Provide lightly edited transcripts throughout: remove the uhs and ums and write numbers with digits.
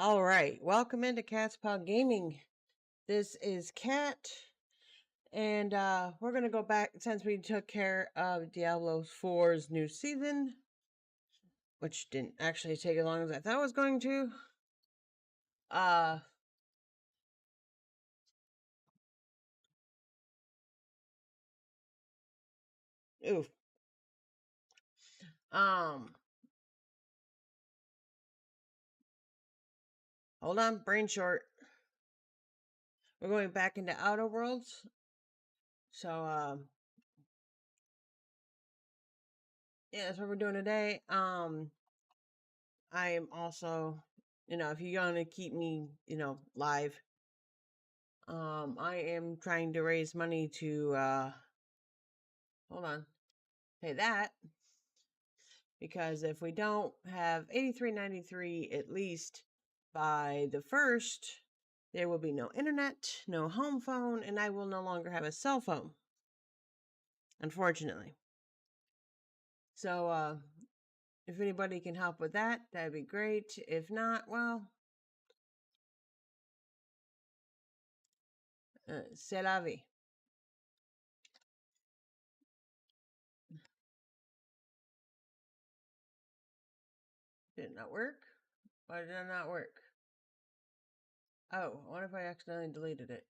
All right, welcome into Cat's Paw Gaming. This is Cat, and we're gonna go back since we took care of Diablo 4's new season, which didn't actually take as long as I thought it was going to. Uh, oof. Um, hold on, brain short. We're going back into Outer Worlds, so yeah, that's what we're doing today. I am also, if you're gonna keep me, live. I am trying to raise money to hold on, pay that, because if we don't have 83.93 at least by the 1st, there will be no internet, no home phone, and I will no longer have a cell phone, unfortunately. So if anybody can help with that, that'd be great. If not, well, c'est la vie. Did it not work? Why did it not work? Oh, I wonder if I accidentally deleted it.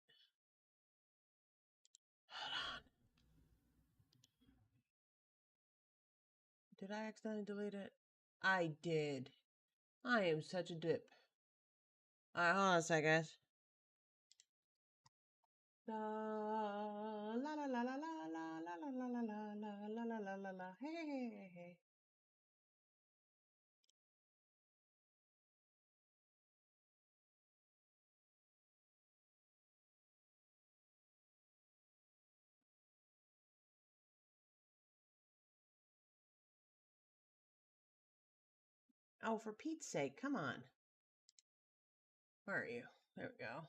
Hold on. Did I accidentally delete it? I did. I am such a dip. Alright, hold on a sec, guys. La la la la la la la la la la la la la la la la. Hey, hey, hey, hey. Oh, for Pete's sake, come on. Where are you? There we go.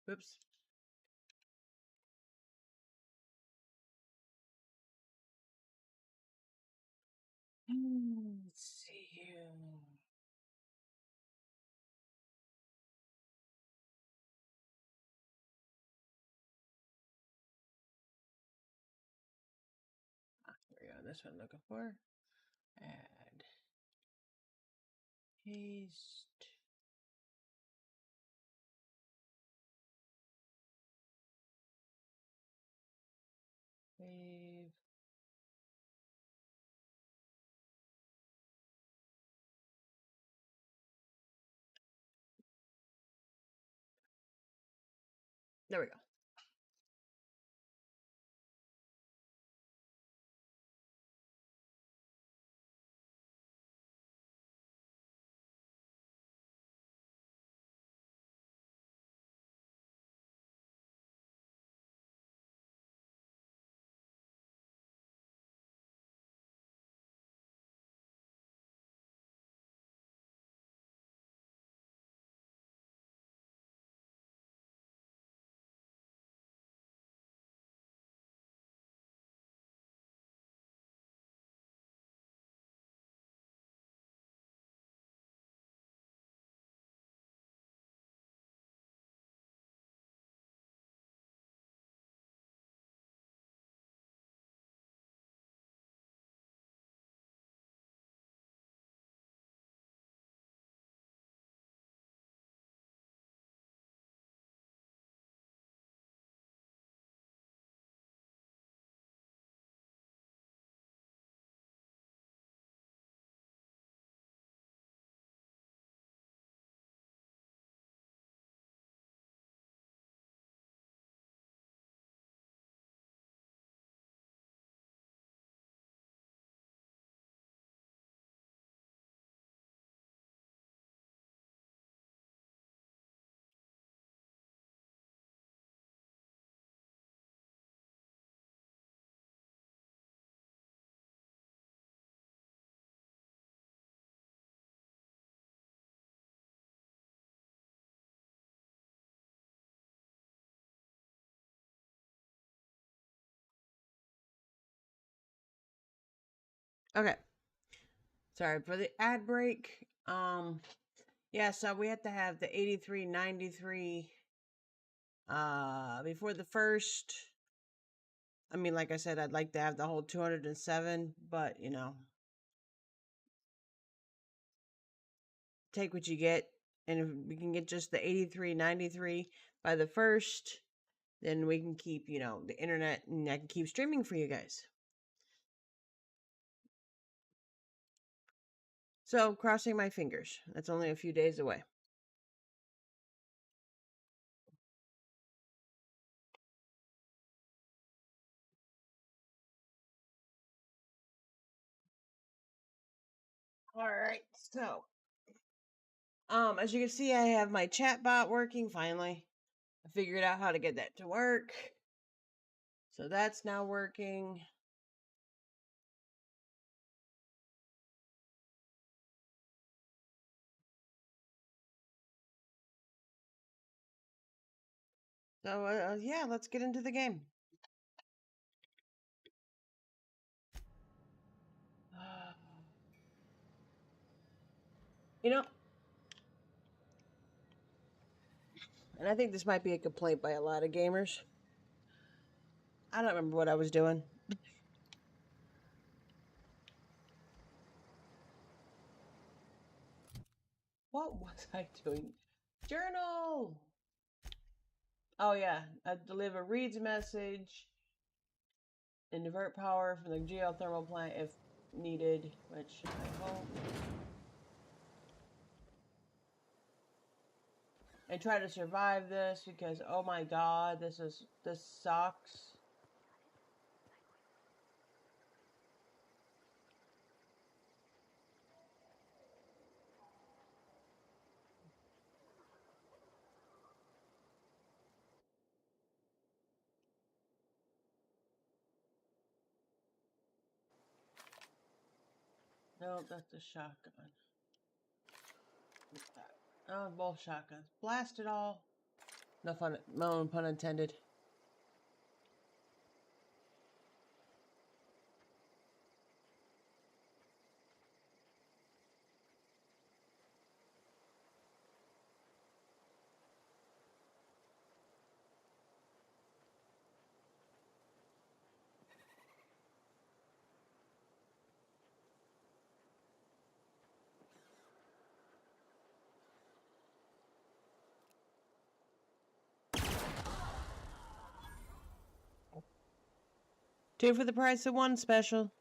Whoops. Let's see here. There we go. This one I'm looking for. Add. Paste. Save. There we go. Okay. Sorry for the ad break. Yeah, so we have to have the 8393 before the first. I mean, like I said, I'd like to have the whole 207, but you know, take what you get. And if we can get just the 8393 by the first, then we can keep, you know, the internet, and I can keep streaming for you guys. So, crossing my fingers. That's only a few days away. All right. So, as you can see, I have my chat bot working finally. I figured out how to get that to work. So that's now working. So, yeah, let's get into the game. You know, and I think this might be a complaint by a lot of gamers. I don't remember what I was doing. What was I doing? Journal! Oh, yeah. I deliver reads message and divert power from the geothermal plant if needed, which I hope. And try to survive this because, oh my god, this sucks. No, that's a shotgun. Oh, both shotguns. Blast it all. No fun, no own pun intended. Two for the price of one special.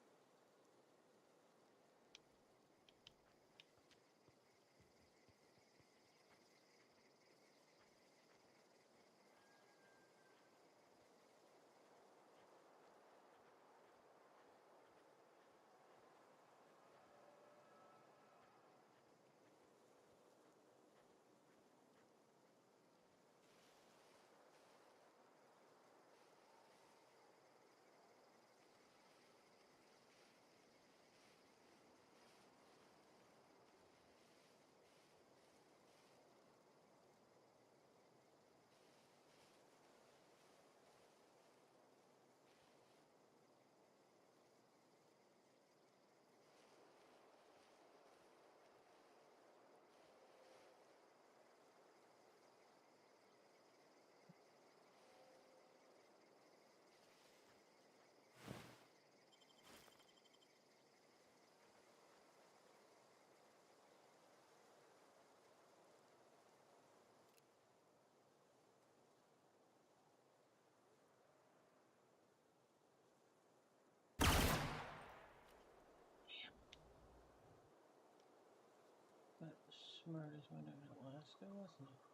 But smartest one in Alaska, wasn't it?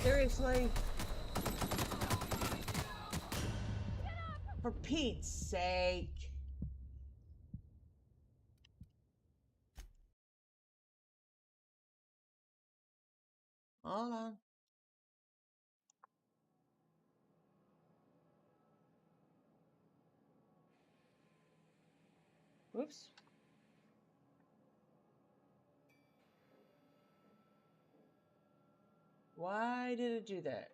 Seriously? For Pete's sake. Hold on. Whoops. Why did it do that?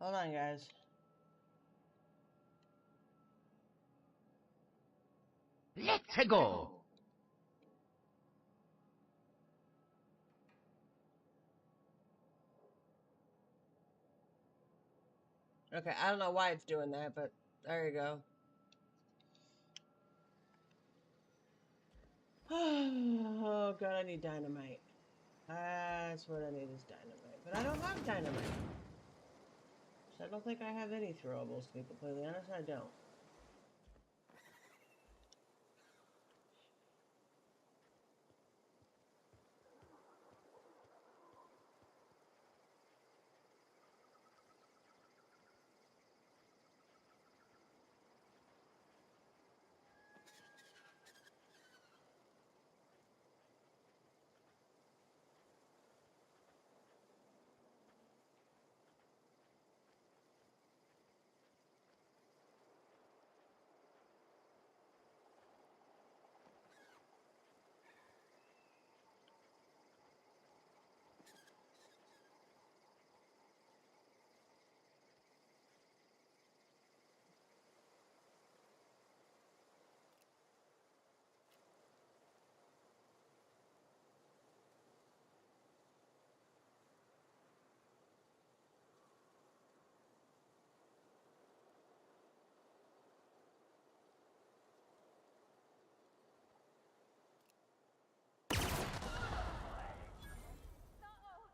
Hold on, guys. Let's go. Okay, I don't know why it's doing that, but there you go. Oh, God, I need dynamite. That's what I need is dynamite. But I don't have dynamite. So I don't think I have any throwables, to be completely honest. I don't.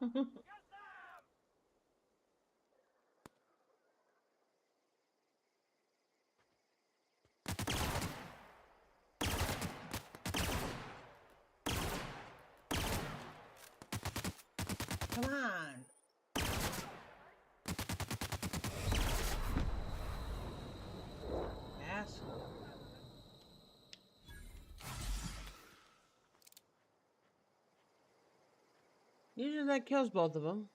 Come on. Asshole. Usually that kills both of them.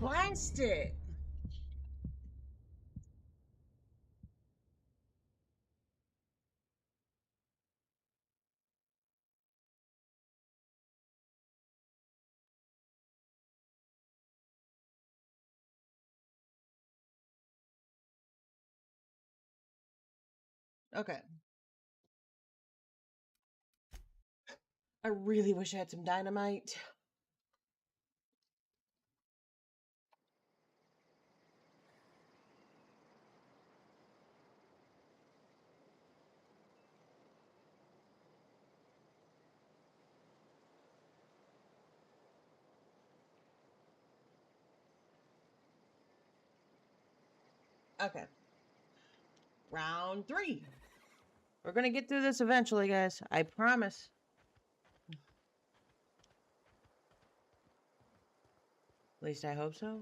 Blast it. Okay. I really wish I had some dynamite. Okay. Round 3. We're gonna get through this eventually, guys. I promise. At least I hope so.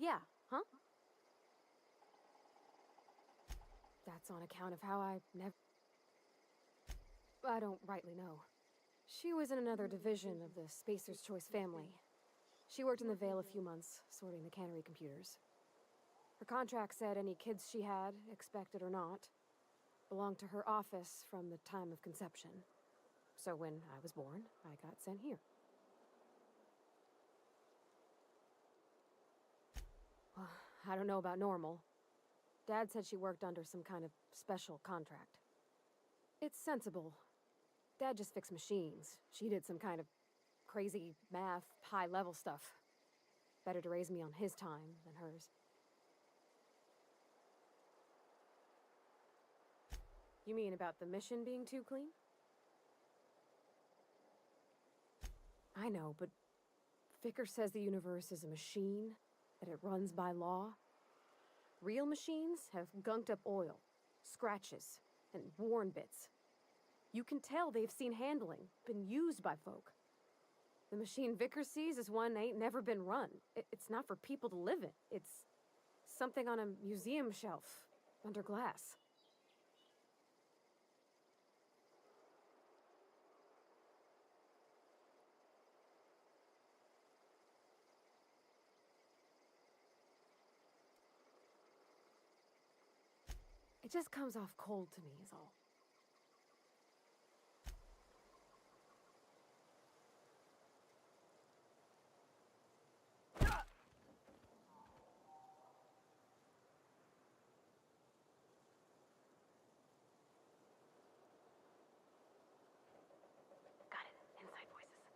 Yeah, huh? That's on account of how I don't rightly know. She was in another division of the Spacer's Choice family. She worked in the Vale a few months, sorting the cannery computers. Her contract said any kids she had, expected or not, belonged to her office from the time of conception. So when I was born, I got sent here. Well, I don't know about normal. Dad said she worked under some kind of special contract. It's sensible. Dad just fixed machines. She did some kind of crazy math, high-level stuff. Better to raise me on his time than hers. You mean about the mission being too clean? I know, but Vicker says the universe is a machine, that it runs by law. Real machines have gunked up oil, scratches, and worn bits. You can tell they've seen handling, been used by folk. The machine Vicker sees is one ain't never been run. It's not for people to live in. It's something on a museum shelf, under glass. It just comes off cold to me, is all. Got it. Inside voices.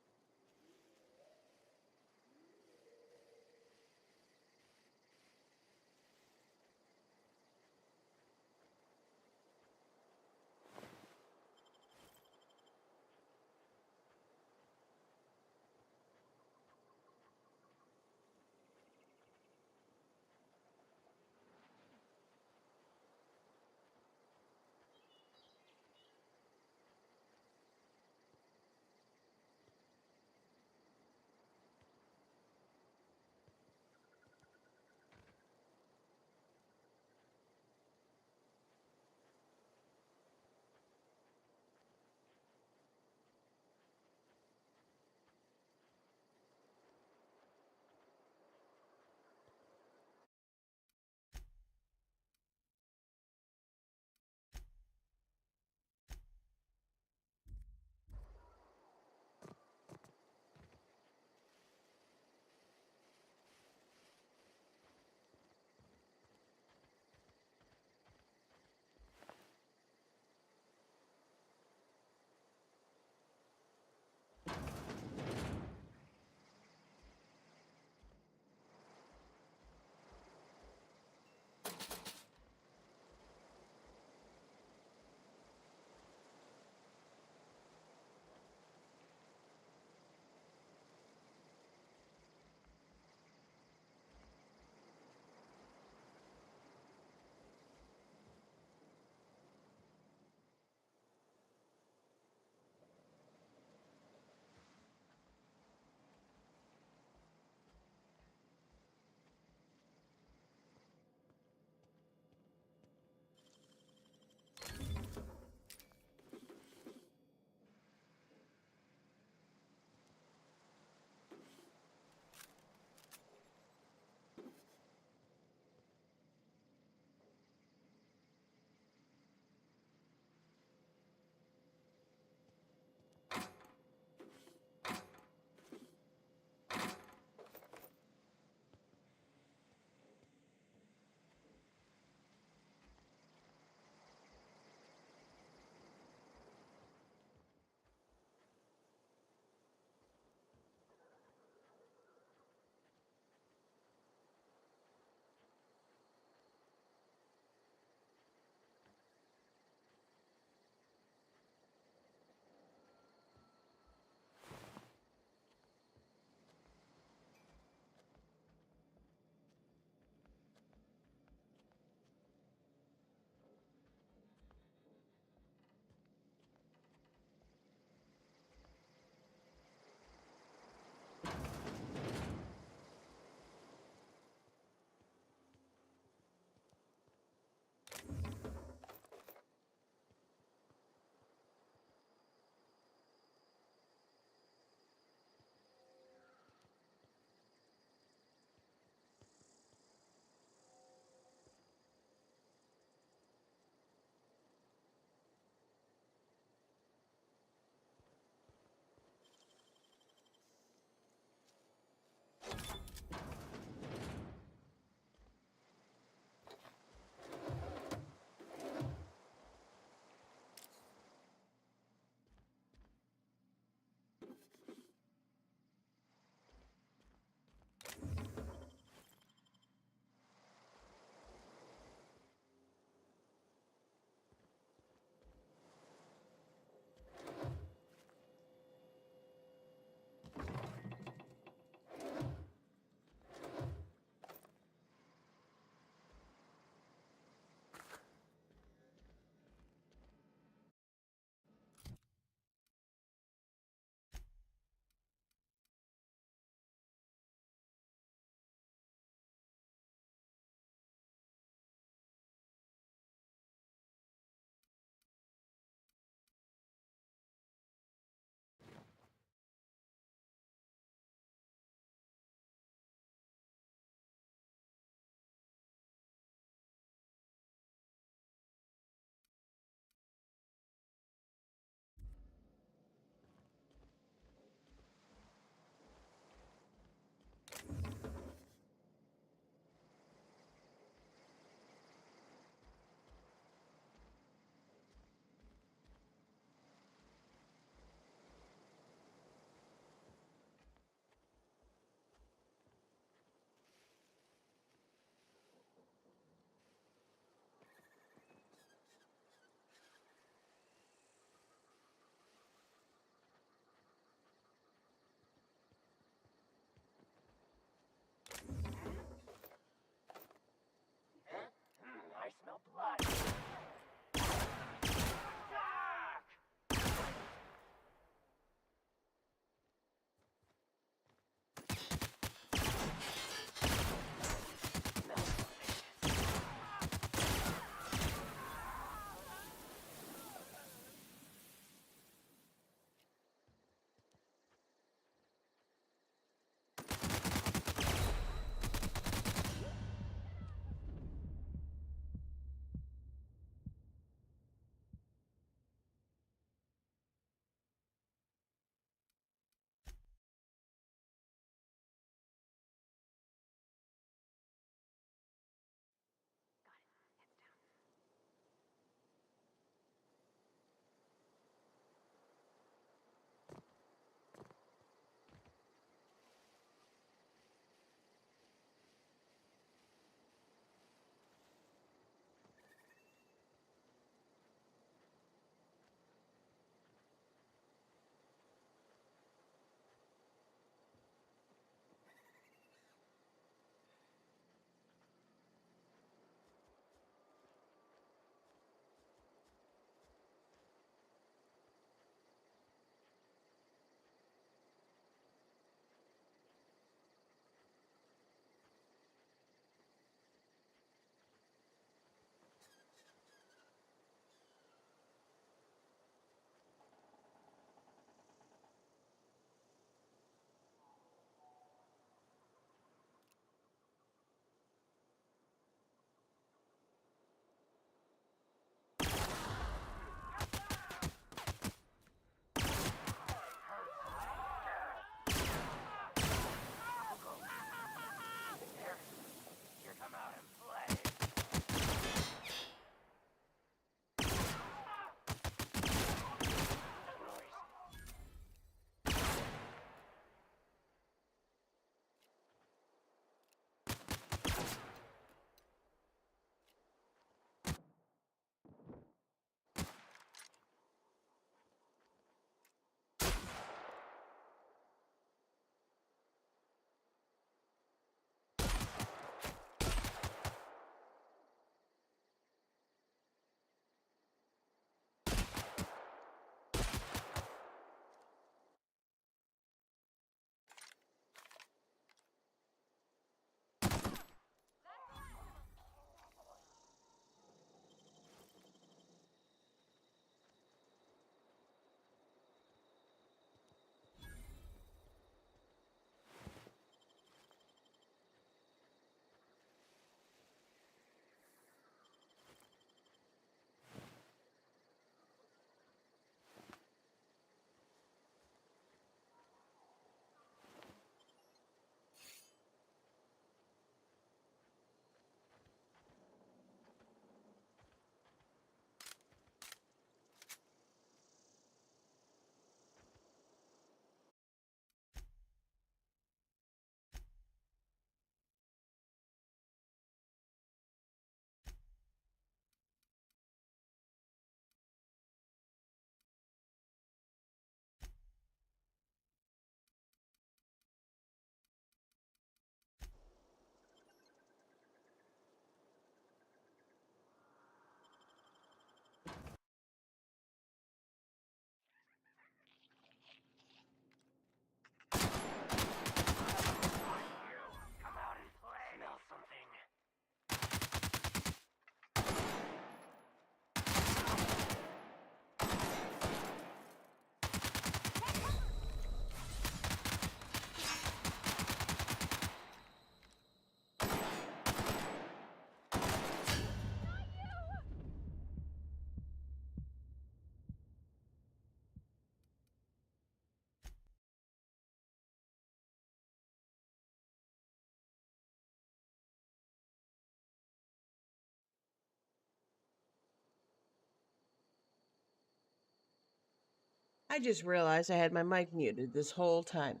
I just realized I had my mic muted this whole time.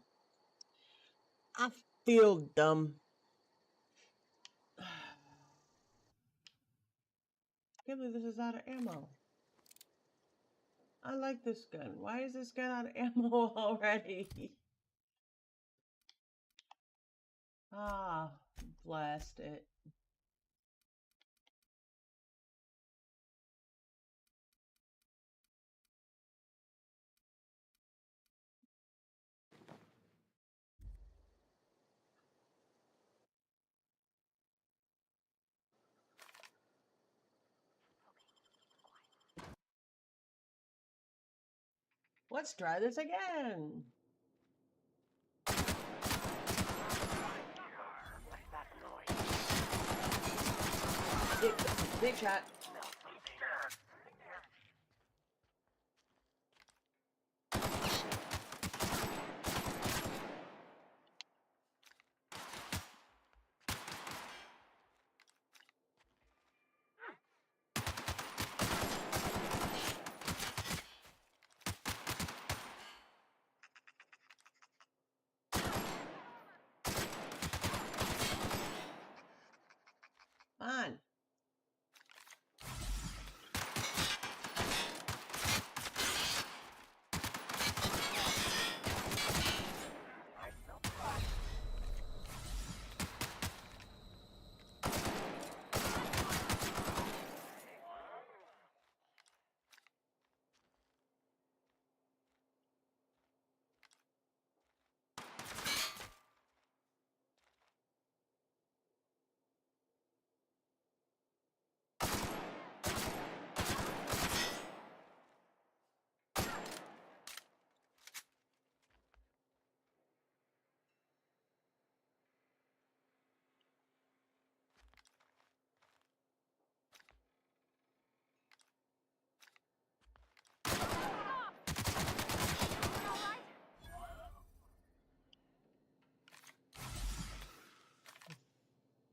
I feel dumb. I can't believe this is out of ammo. I like this gun. Why is this gun out of ammo already? Ah, blast it. Let's try this again. Big shot. On.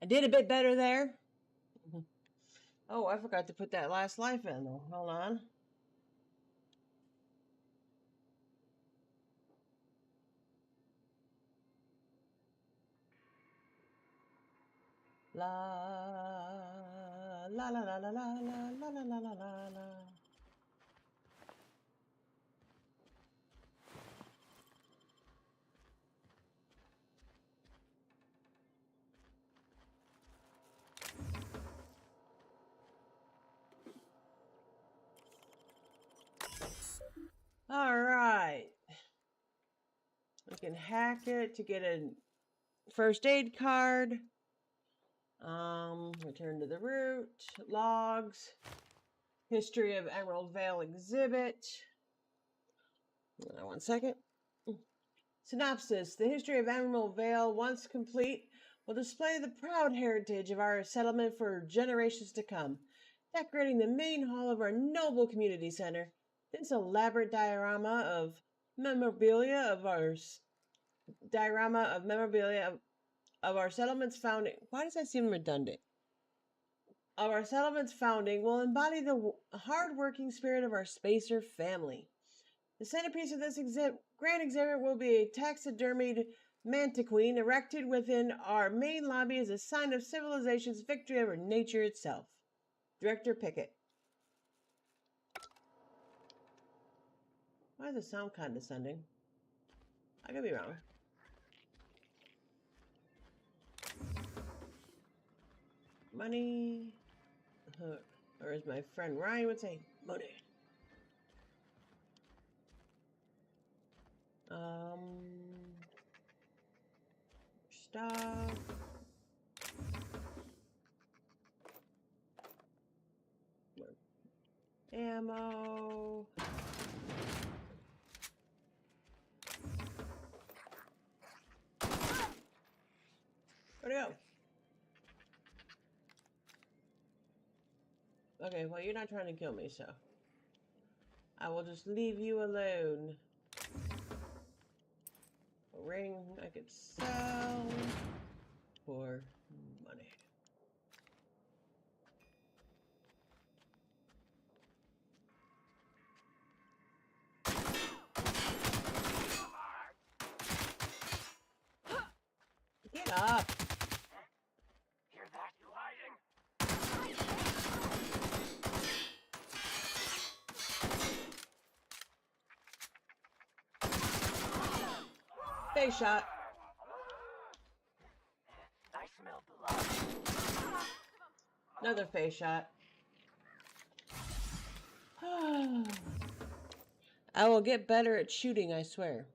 I did a bit better there. Oh, I forgot to put that last life in though. Hold on. La la la la la la la la la la la la. All right. We can hack it to get a first aid card. Return to the root. Logs. History of Emerald Vale exhibit. Hold on 1 second. Synopsis. The history of Emerald Vale, once complete, will display the proud heritage of our settlement for generations to come. Decorating the main hall of our noble community center, this elaborate diorama of memorabilia of our settlement's founding. Why does that seem redundant? Of our settlement's founding will embody the hard-working spirit of our Spacer family. The centerpiece of this grand exhibit will be a taxidermied mantiquine erected within our main lobby as a sign of civilization's victory over nature itself. Director Pickett. Why does it sound condescending? I could be wrong. Money. Or as my friend Ryan would say, money. Stuff. Ammo. Where'd it go? Okay, well, you're not trying to kill me, so I will just leave you alone. A ring I could sell for money. Stop. Hear that, you hiding? Face shot. I smell blood. Another face shot. I will get better at shooting, I swear.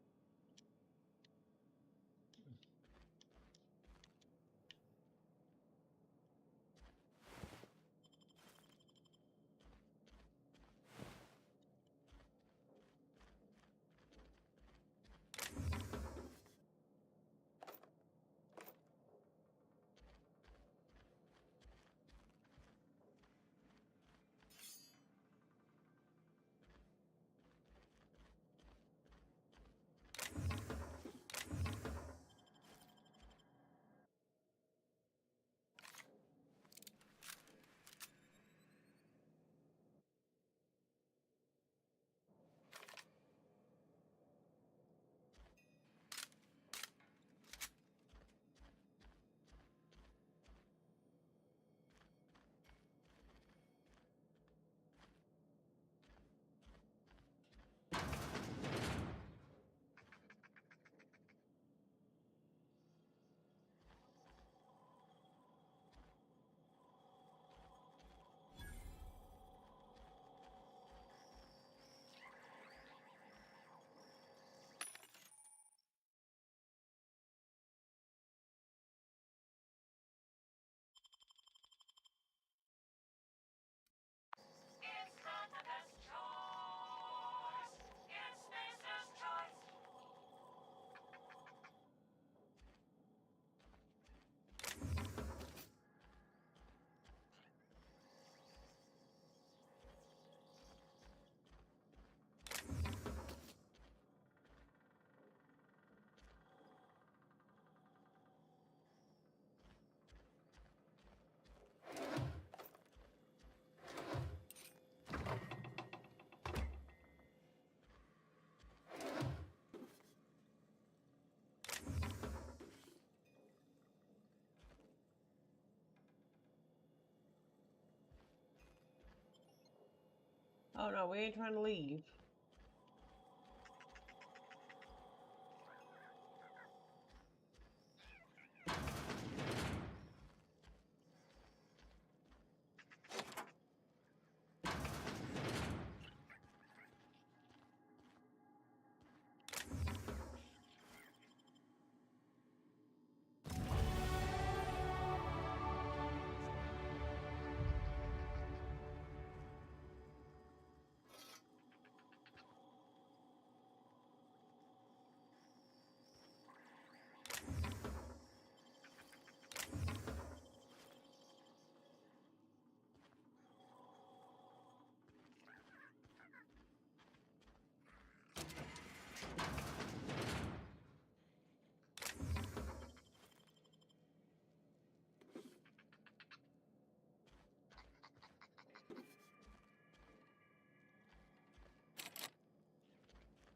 Oh no, we ain't trying to leave.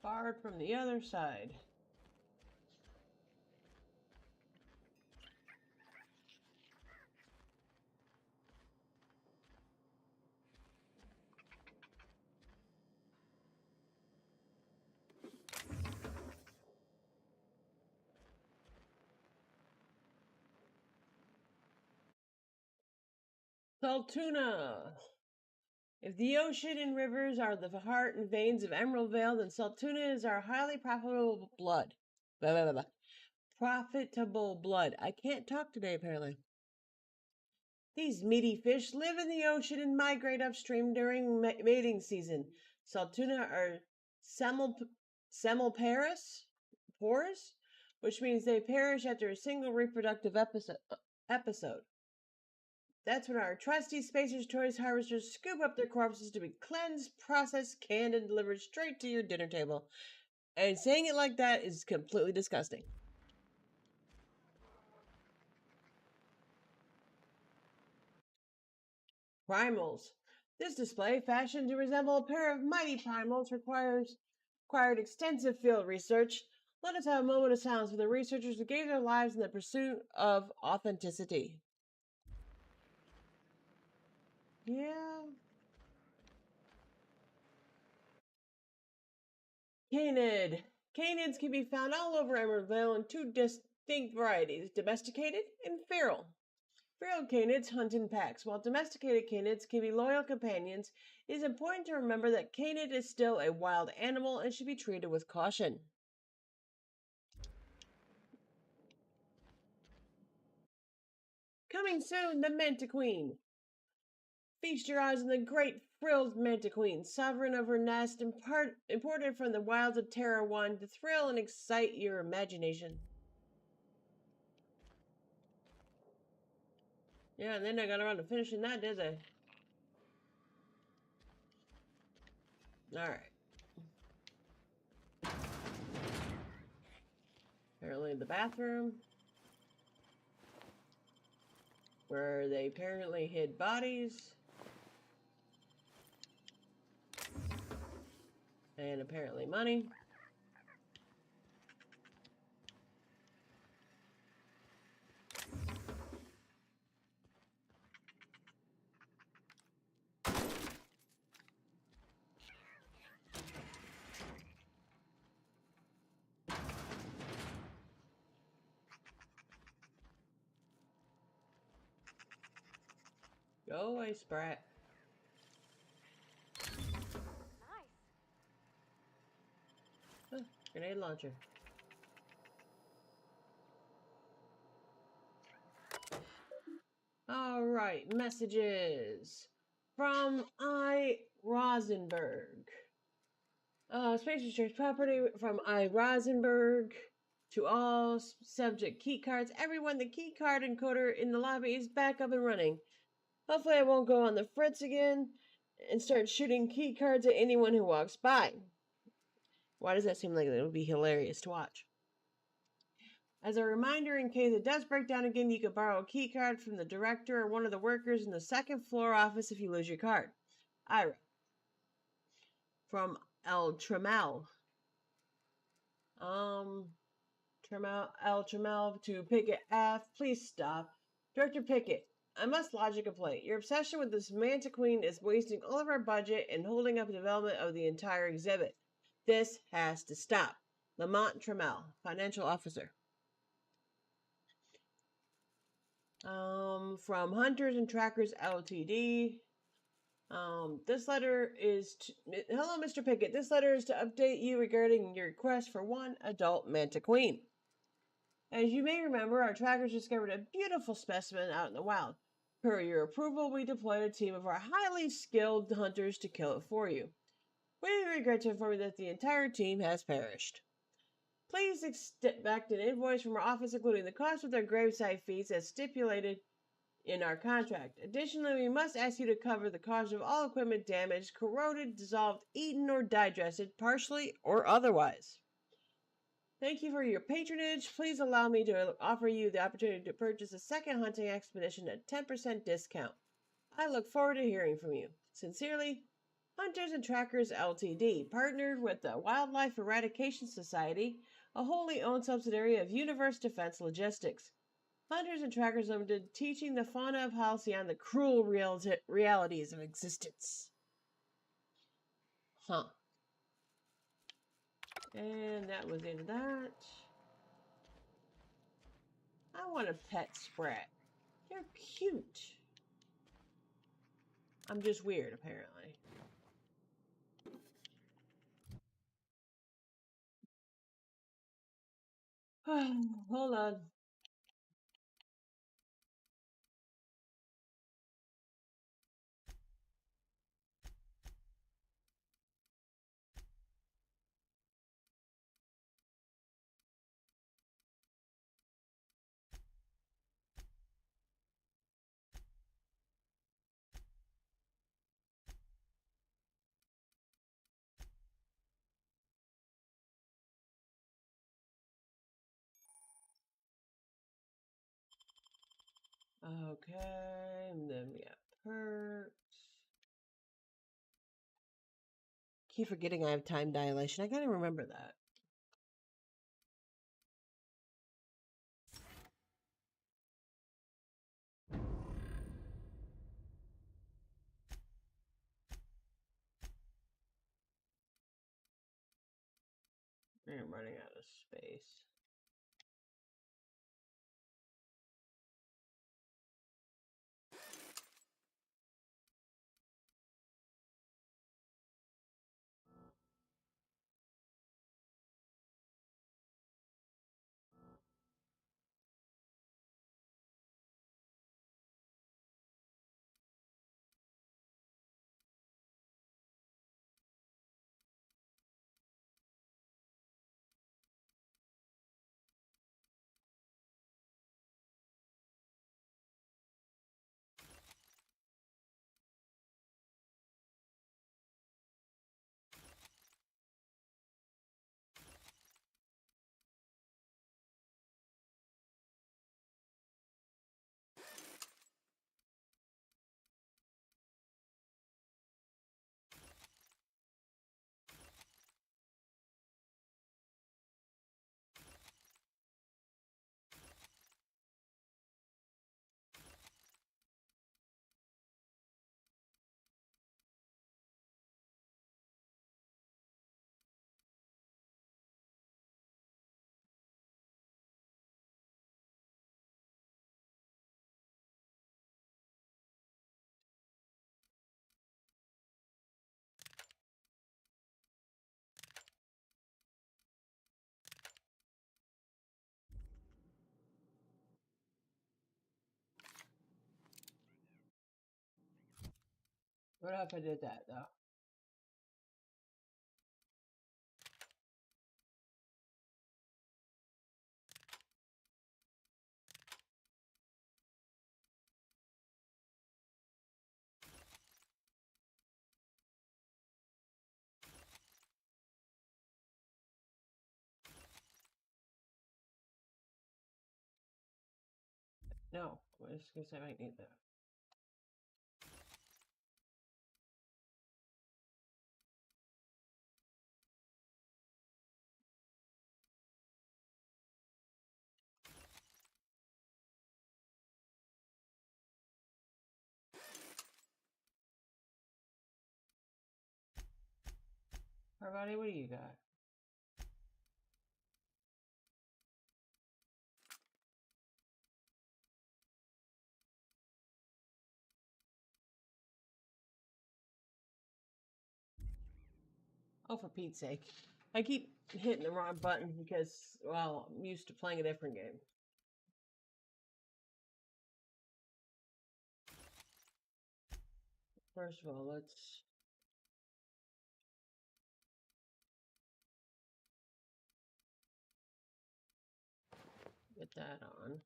Barred from the other side. Saltuna. If the ocean and rivers are the heart and veins of Emerald Vale, then Saltuna is our highly profitable blood. Blah, blah, blah, blah. Profitable blood. I can't talk today, apparently. These meaty fish live in the ocean and migrate upstream during mating season. Saltuna are semilparous, porous, which means they perish after a single reproductive episode. That's when our trusty Spacer's Choice harvesters scoop up their corpses to be cleansed, processed, canned, and delivered straight to your dinner table. And saying it like that is completely disgusting. Primals. This display, fashioned to resemble a pair of mighty primals, required extensive field research. Let us have a moment of silence for the researchers who gave their lives in the pursuit of authenticity. Yeah. Canid. Canids can be found all over Emeraldville in two distinct varieties, domesticated and feral. Feral canids hunt in packs, while domesticated canids can be loyal companions. It is important to remember that canid is still a wild animal and should be treated with caution. Coming soon, the Mantiqueen. Feast your eyes on the great frilled Mantiqueen, sovereign of her nest, imported from the wilds of Terra 1 to thrill and excite your imagination. Yeah, and then I got around to finishing that, did I? Alright. Apparently the bathroom, where they apparently hid bodies. And apparently money. Go away, Sprat. Nice. Grenade launcher. Alright, messages. From I. Rosenberg. Space Research Property from I. Rosenberg. To all subject key cards. Everyone, the key card encoder in the lobby is back up and running. Hopefully I won't go on the fritz again and start shooting key cards at anyone who walks by. Why does that seem like it would be hilarious to watch? As a reminder, in case it does break down again, you can borrow a key card from the director or one of the workers in the second floor office if you lose your card. Ira. From El Trammell. El Trammell to Pickett F. Please stop. Director Pickett, I must lodge a complaint. Your obsession with this Mantiqueen is wasting all of our budget and holding up the development of the entire exhibit. This has to stop. Lamont Trammell, Financial Officer. From Hunters and Trackers Ltd. This letter is to, hello, Mr. Pickett. This letter is to update you regarding your request for one adult Mantiqueen. As you may remember, our trackers discovered a beautiful specimen out in the wild. Per your approval, we deployed a team of our highly skilled hunters to kill it for you. We regret to inform you that the entire team has perished. Please expect an invoice from our office including the cost of their gravesite fees as stipulated in our contract. Additionally, we must ask you to cover the cost of all equipment damaged, corroded, dissolved, eaten, or digested, partially or otherwise. Thank you for your patronage. Please allow me to offer you the opportunity to purchase a second hunting expedition at 10% discount. I look forward to hearing from you. Sincerely, Hunters and Trackers Ltd., partnered with the Wildlife Eradication Society, a wholly owned subsidiary of Universe Defense Logistics. Hunters and Trackers Limited, teaching the fauna of Halcyon the cruel realities of existence. Huh. And that was the end of that. I want a pet Sprat. They're cute. I'm just weird, apparently. Hold on. Okay, and then we got perks. Keep forgetting I have time dilation. I gotta remember that. I'm running out of space. What if I did that though? No, it's because I might need that. Everybody, what do you got? Oh, for Pete's sake. I keep hitting the wrong button because, well, I'm used to playing a different game. First of all, let's get that on.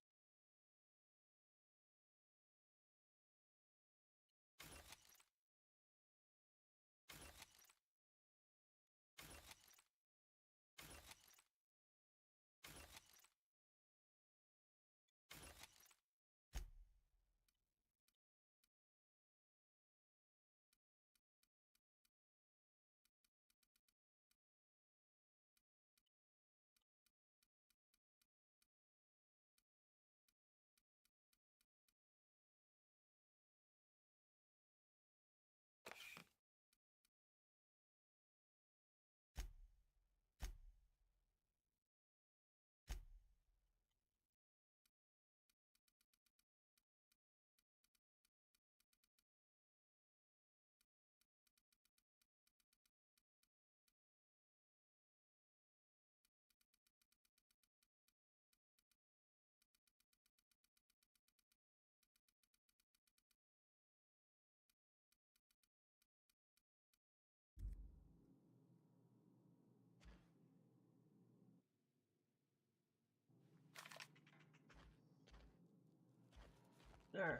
All right.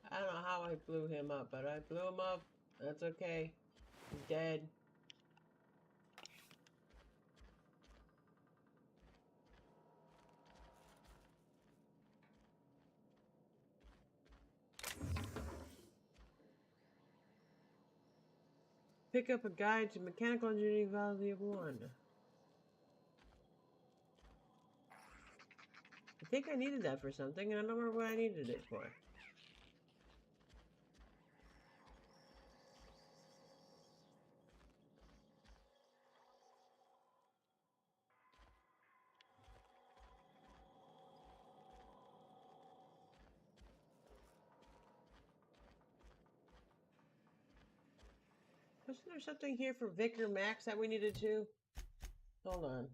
I don't know how I blew him up, but I blew him up. That's okay. He's dead. Pick up a guide to mechanical engineering volume 1. I think I needed that for something, and I don't remember what I needed it for. Wasn't there something here for Vicar Max that we needed to? Hold on.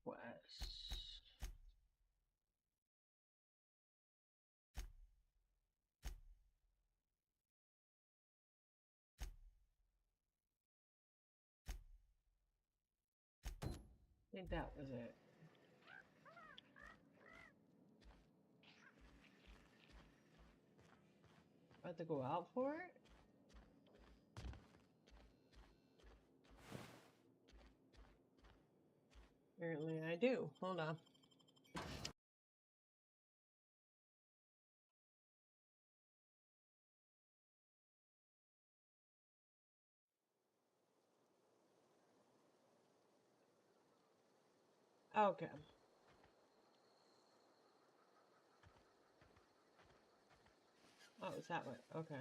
Quest. I think that was it. I have to go out for it? Apparently I do. Hold on. Okay. Oh, it's that way. Okay.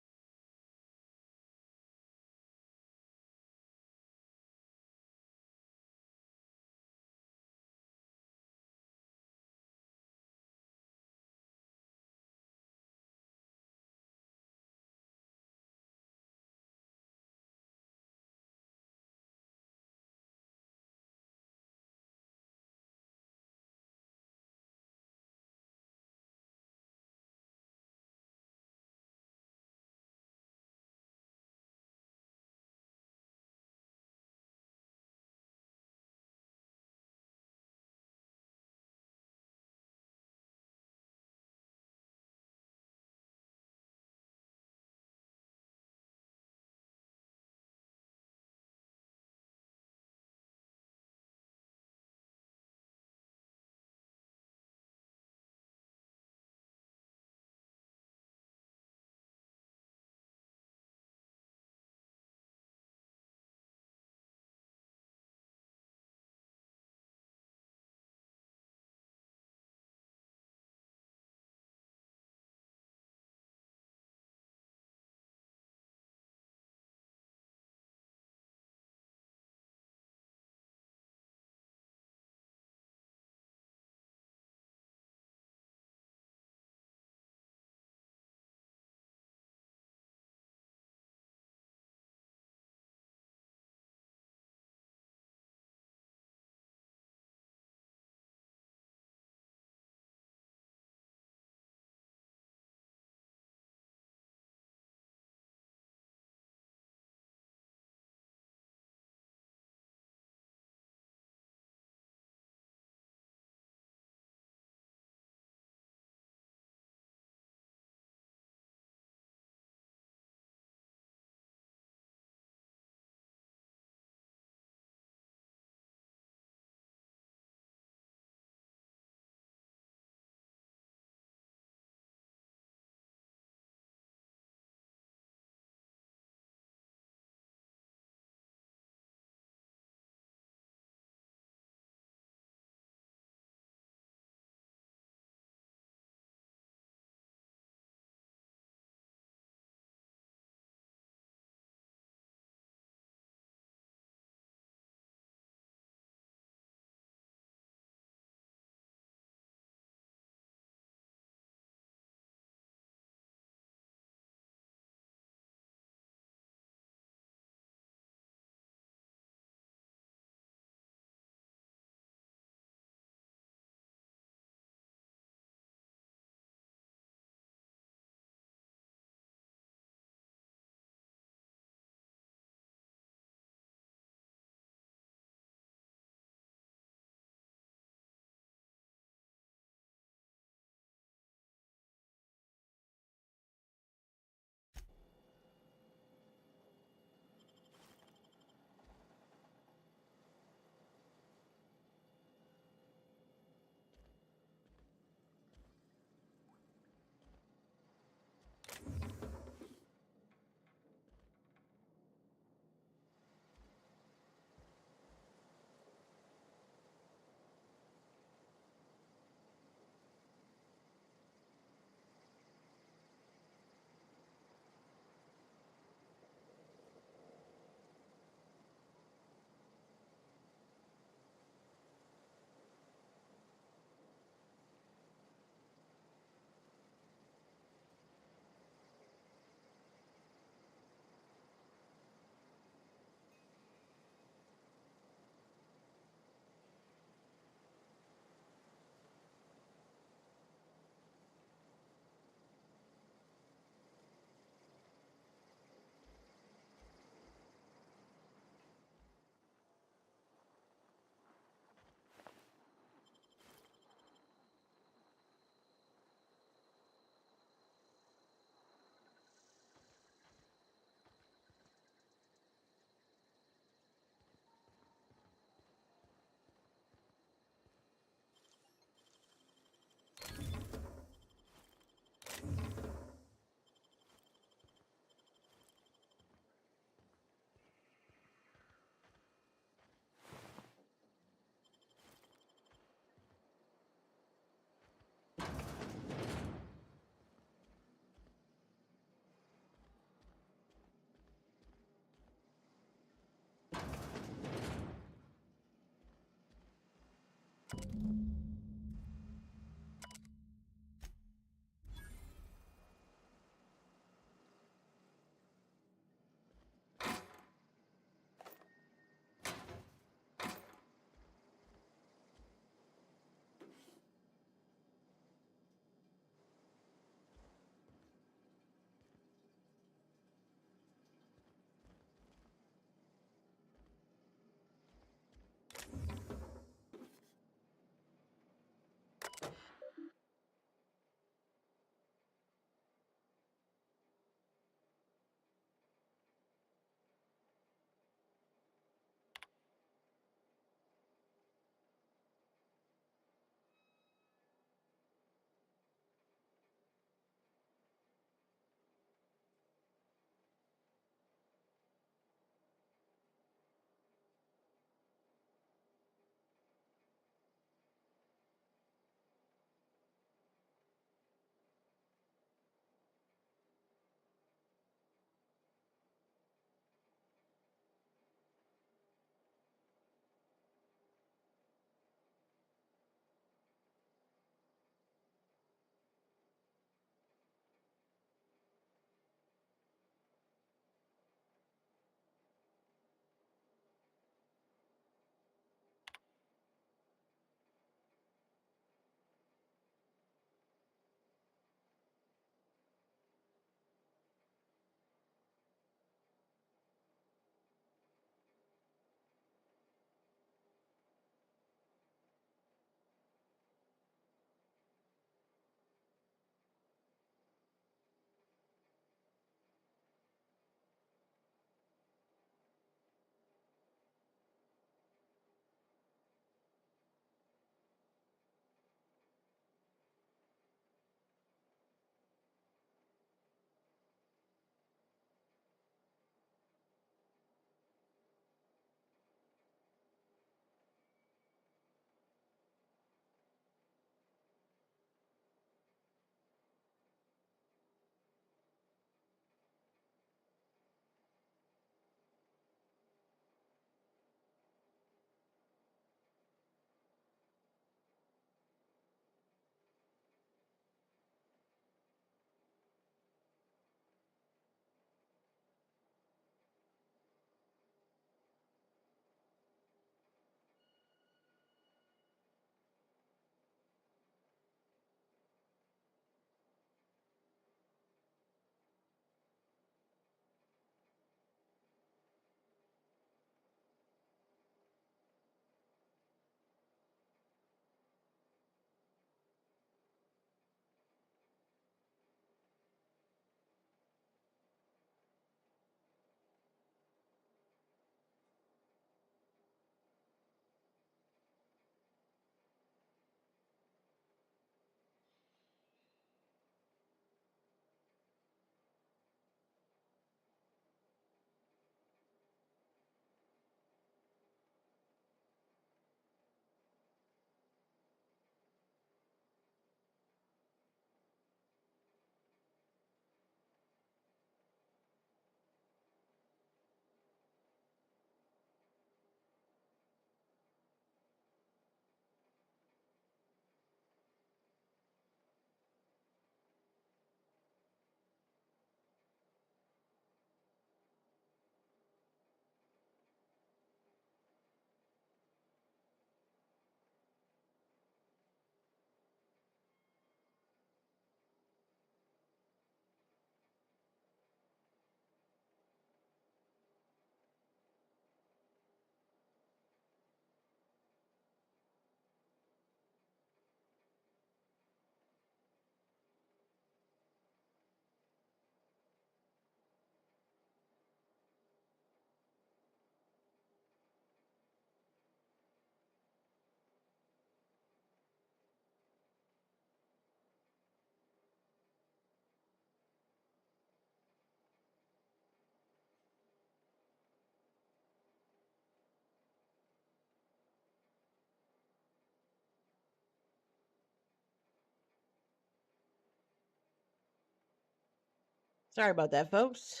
Sorry about that, folks.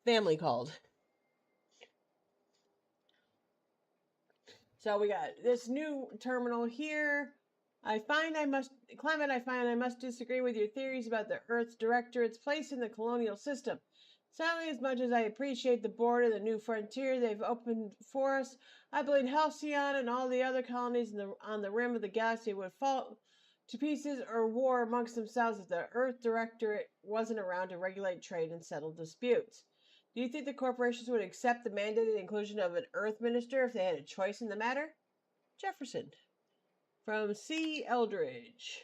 Family called. So we got this new terminal here. Clement, I find I must disagree with your theories about the Earth's directorate's place in the colonial system. Sadly, as much as I appreciate the board and the new frontier they've opened for us, I believe Halcyon and all the other colonies on the rim of the galaxy would fall to pieces or war amongst themselves if the Earth Directorate wasn't around to regulate trade and settle disputes. Do you think the corporations would accept the mandated inclusion of an Earth Minister if they had a choice in the matter? Jefferson. From C. Eldridge.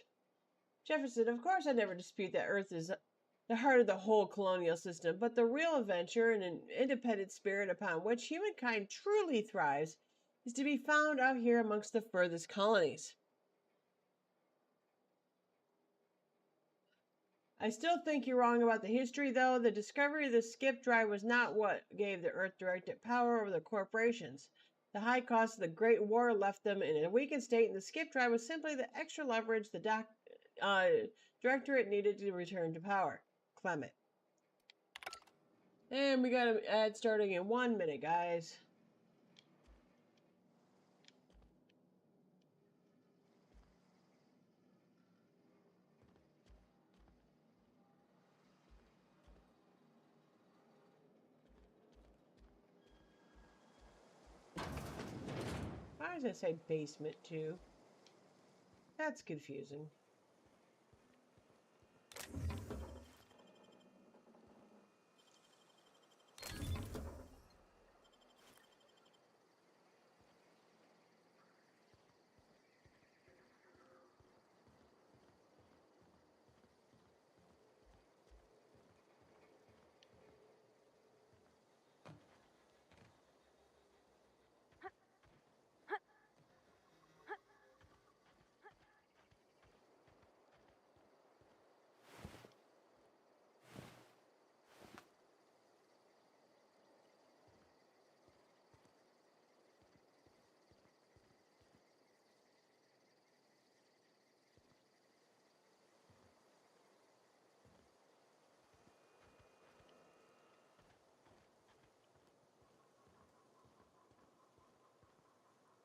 Jefferson, of course I never dispute that Earth is the heart of the whole colonial system, but the real adventure and an independent spirit upon which humankind truly thrives is to be found out here amongst the furthest colonies. I still think you're wrong about the history, though. The discovery of the skip drive was not what gave the Earth Directorate power over the corporations. The high cost of the Great War left them in a weakened state, and the skip drive was simply the extra leverage the Directorate needed to return to power. Clement. And we got an ad starting in 1 minute, guys. Why does it say basement too? That's confusing.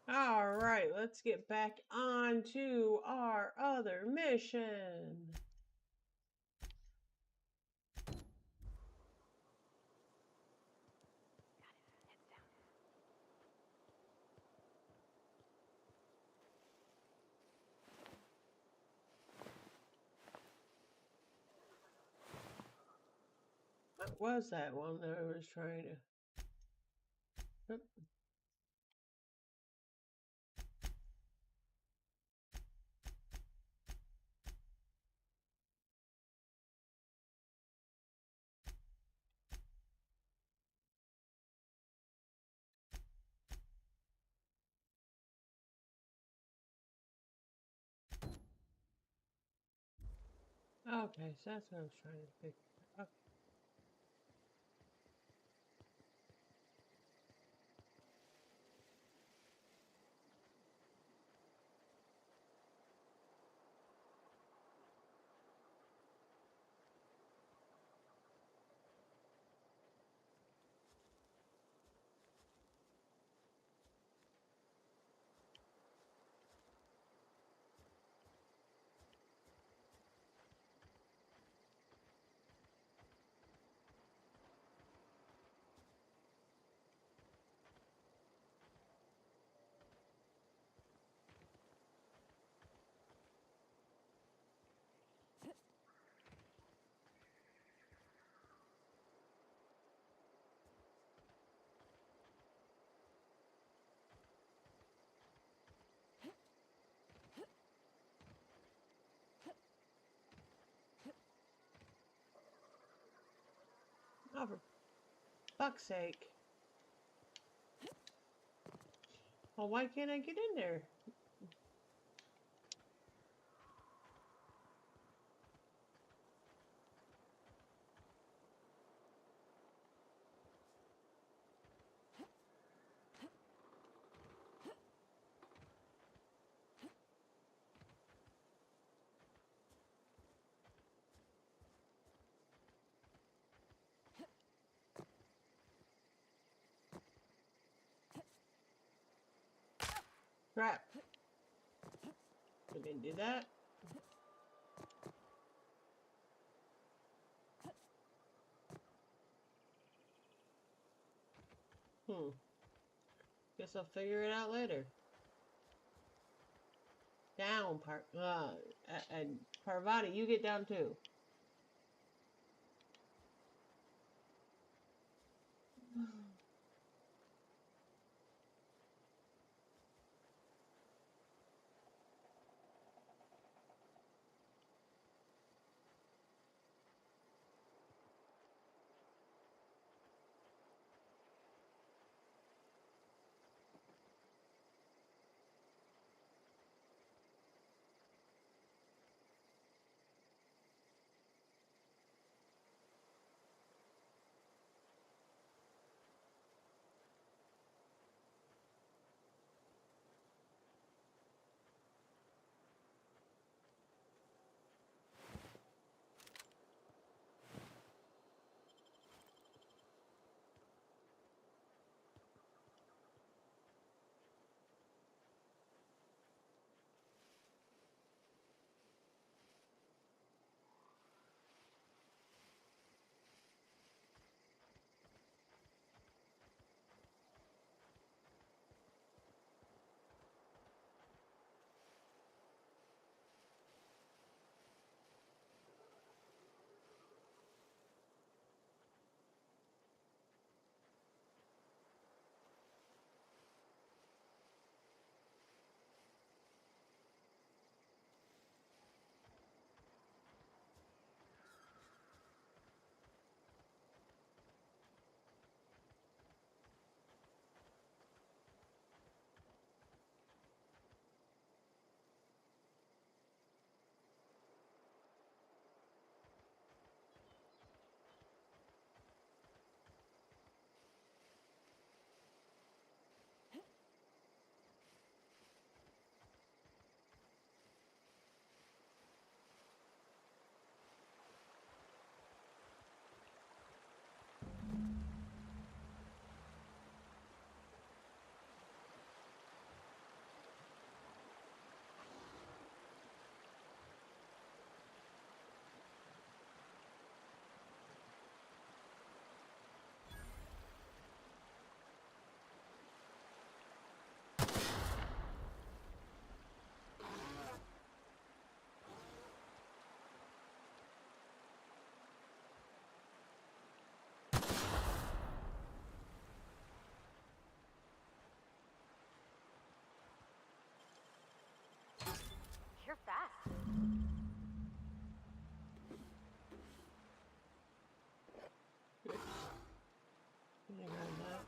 All right, let's get back on to our other mission. What was that one that I was trying to... Oop. Okay, so that's what I was trying to pick up. Oh, for fuck's sake. Well, why can't I get in there? Crap. We can do that. Guess I'll figure it out later. Down, and Parvati, you get down too. You're fast. Can I grab that?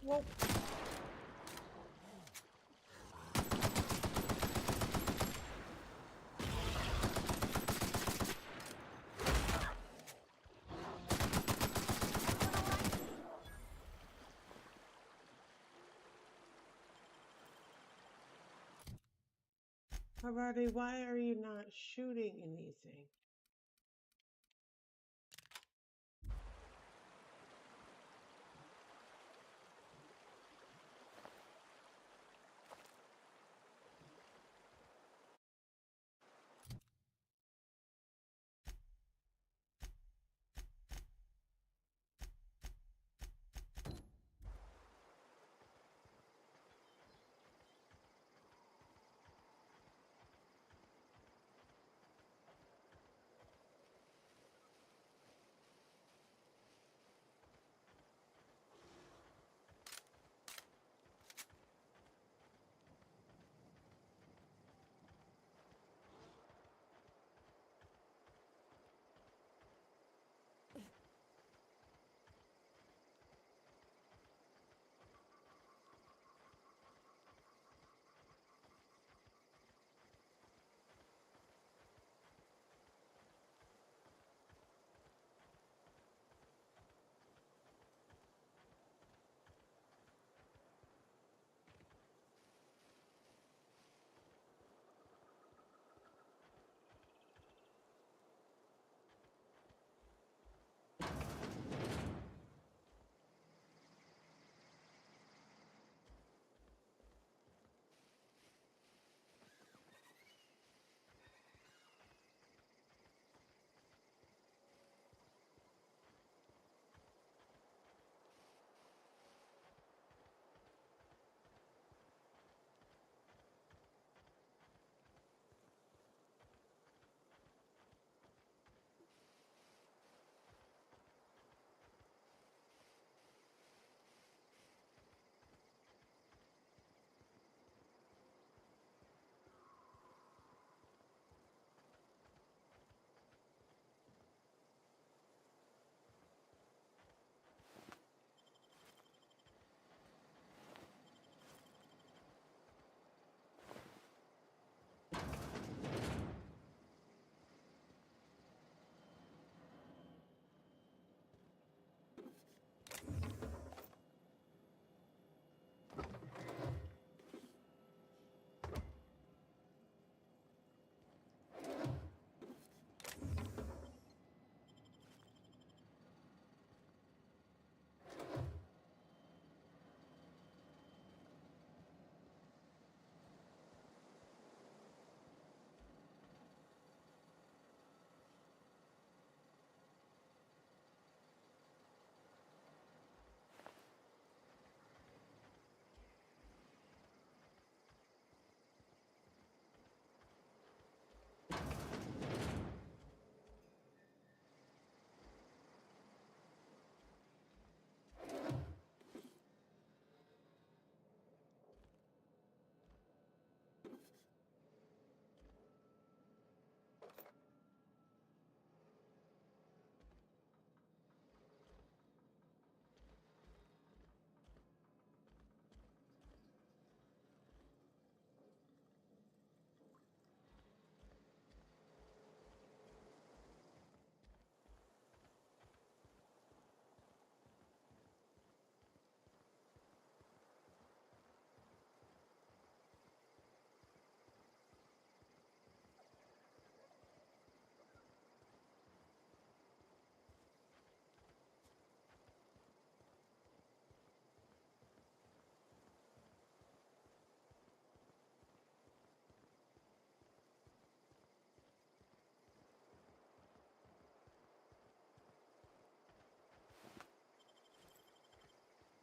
Whoa. Karate, why are you not shooting anything?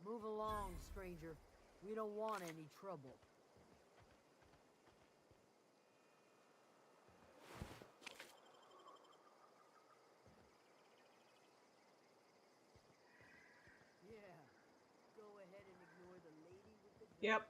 Move along, stranger. We don't want any trouble. Yeah. Go ahead and ignore the lady with the gun. Yep.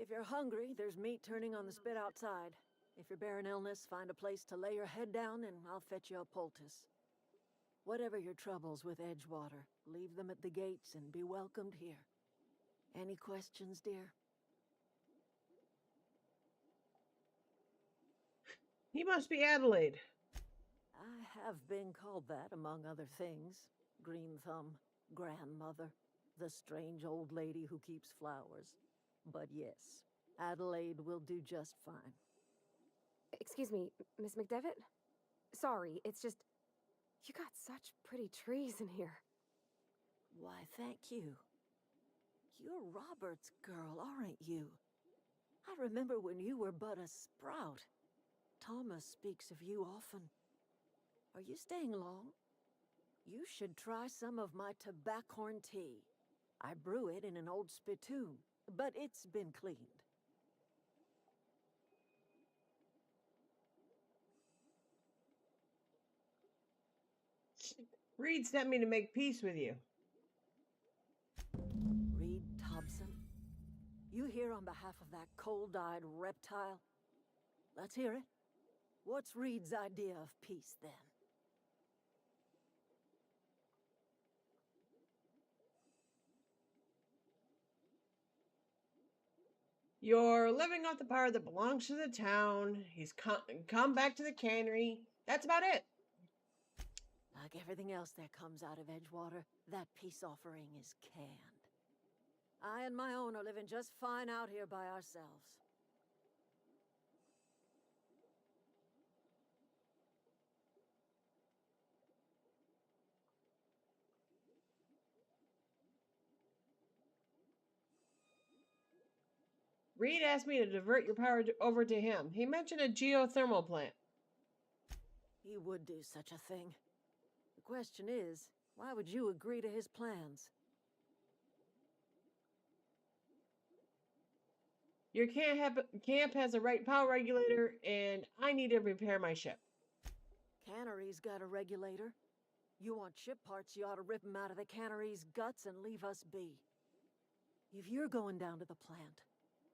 If you're hungry, there's meat turning on the spit outside. If you're bearing illness, find a place to lay your head down and I'll fetch you a poultice. Whatever your troubles with Edgewater, leave them at the gates and be welcomed here. Any questions, dear? He must be Adelaide. I have been called that, among other things. Green Thumb, grandmother, the strange old lady who keeps flowers. But yes, Adelaide will do just fine. Excuse me, Miss McDevitt? Sorry, it's just... You got such pretty trees in here. Why, thank you. You're Robert's girl, aren't you? I remember when you were but a sprout. Thomas speaks of you often. Are you staying long? You should try some of my tobaccorn tea. I brew it in an old spittoon, but it's been cleaned. Reed sent me to make peace with you. Reed Thompson? You here on behalf of that cold-eyed reptile? Let's hear it. What's Reed's idea of peace, then? You're living off the power that belongs to the town. He's come back to the cannery. That's about it. Like everything else that comes out of Edgewater, that peace offering is canned. I and my own are living just fine out here by ourselves. Reed asked me to divert your power over to him. He mentioned a geothermal plant. He would do such a thing. The question is, why would you agree to his plans? Your camp has a right power regulator, and I need to repair my ship. Cannery's got a regulator. You want ship parts, you ought to rip them out of the cannery's guts and leave us be. If you're going down to the plant,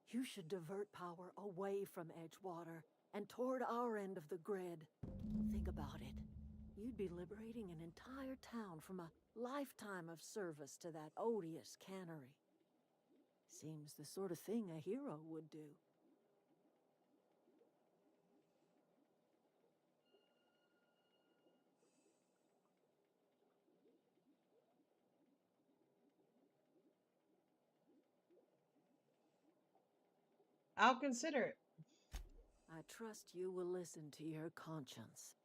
you should divert power away from Edgewater and toward our end of the grid. Think about it. You'd be liberating an entire town from a lifetime of service to that odious cannery. Seems the sort of thing a hero would do. I'll consider it. I trust you will listen to your conscience.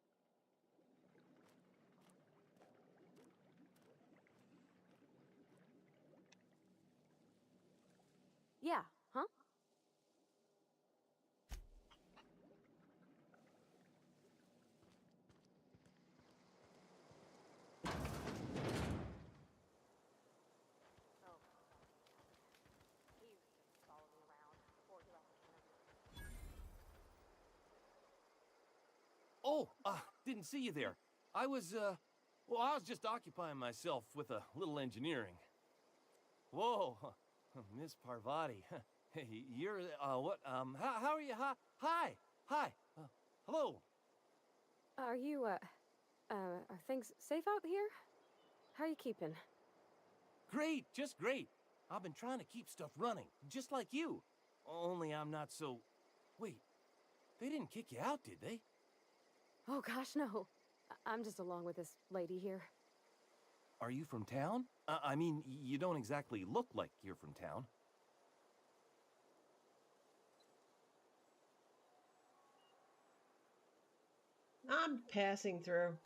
Yeah, huh? Oh, didn't see you there. I was just occupying myself with a little engineering. Whoa, Miss Parvati. Hey, you're, what, how are you? Hi, hello. Are you, are things safe out here? How are you keeping? Great, just great. I've been trying to keep stuff running, just like you. Only I'm not so... Wait, they didn't kick you out, did they? Oh gosh, no. I'm just along with this lady here. Are you from town? I mean, you don't exactly look like you're from town. I'm passing through.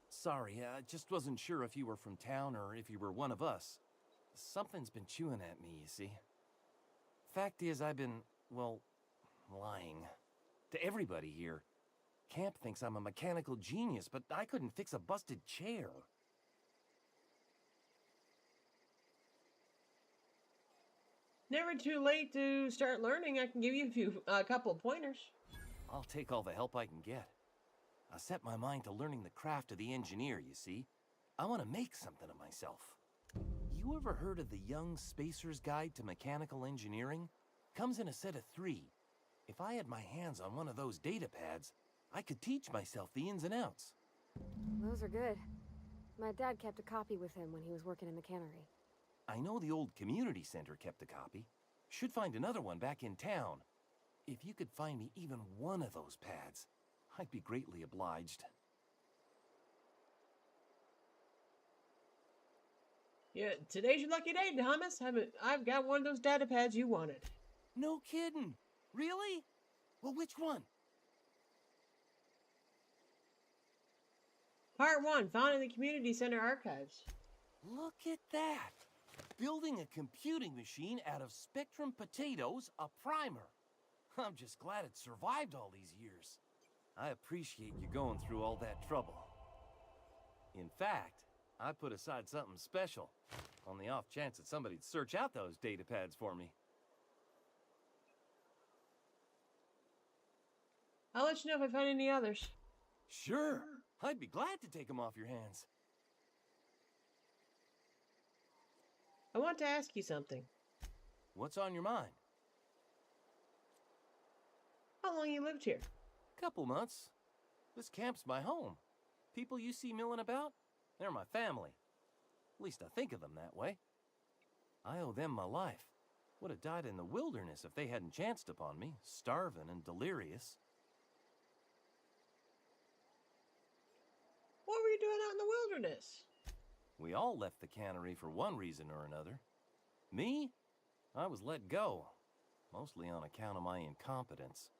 Sorry, I just wasn't sure if you were from town or if you were one of us. Something's been chewing at me, you see. Fact is, I've been, well, lying. To everybody here. Camp thinks I'm a mechanical genius, but I couldn't fix a busted chair. Never too late to start learning. I can give you a couple of pointers. I'll take all the help I can get. I set my mind to learning the craft of the engineer, you see. I want to make something of myself. You ever heard of the Young Spacer's Guide to Mechanical Engineering? Comes in a set of 3. If I had my hands on one of those data pads, I could teach myself the ins and outs. Those are good. My dad kept a copy with him when he was working in the cannery. I know the old community center kept a copy. Should find another one back in town. If you could find me even one of those pads, I'd be greatly obliged. Yeah, today's your lucky day, Thomas. I've got one of those data pads you wanted. No kidding. Really? Well, which one? Part 1, found in the Community Center archives. Look at that. Building a computing machine out of Spectrum potatoes, a primer. I'm just glad it survived all these years. I appreciate you going through all that trouble. In fact, I put aside something special, on the off chance that somebody'd search out those data pads for me. I'll let you know if I find any others. Sure. I'd be glad to take them off your hands. I want to ask you something. What's on your mind? How long you lived here? Couple months. This camp's my home. People you see milling about, they're my family. At least I think of them that way. I owe them my life. Would have died in the wilderness if they hadn't chanced upon me, starving and delirious. What were you doing out in the wilderness? We all left the cannery for one reason or another. Me? I was let go, mostly on account of my incompetence.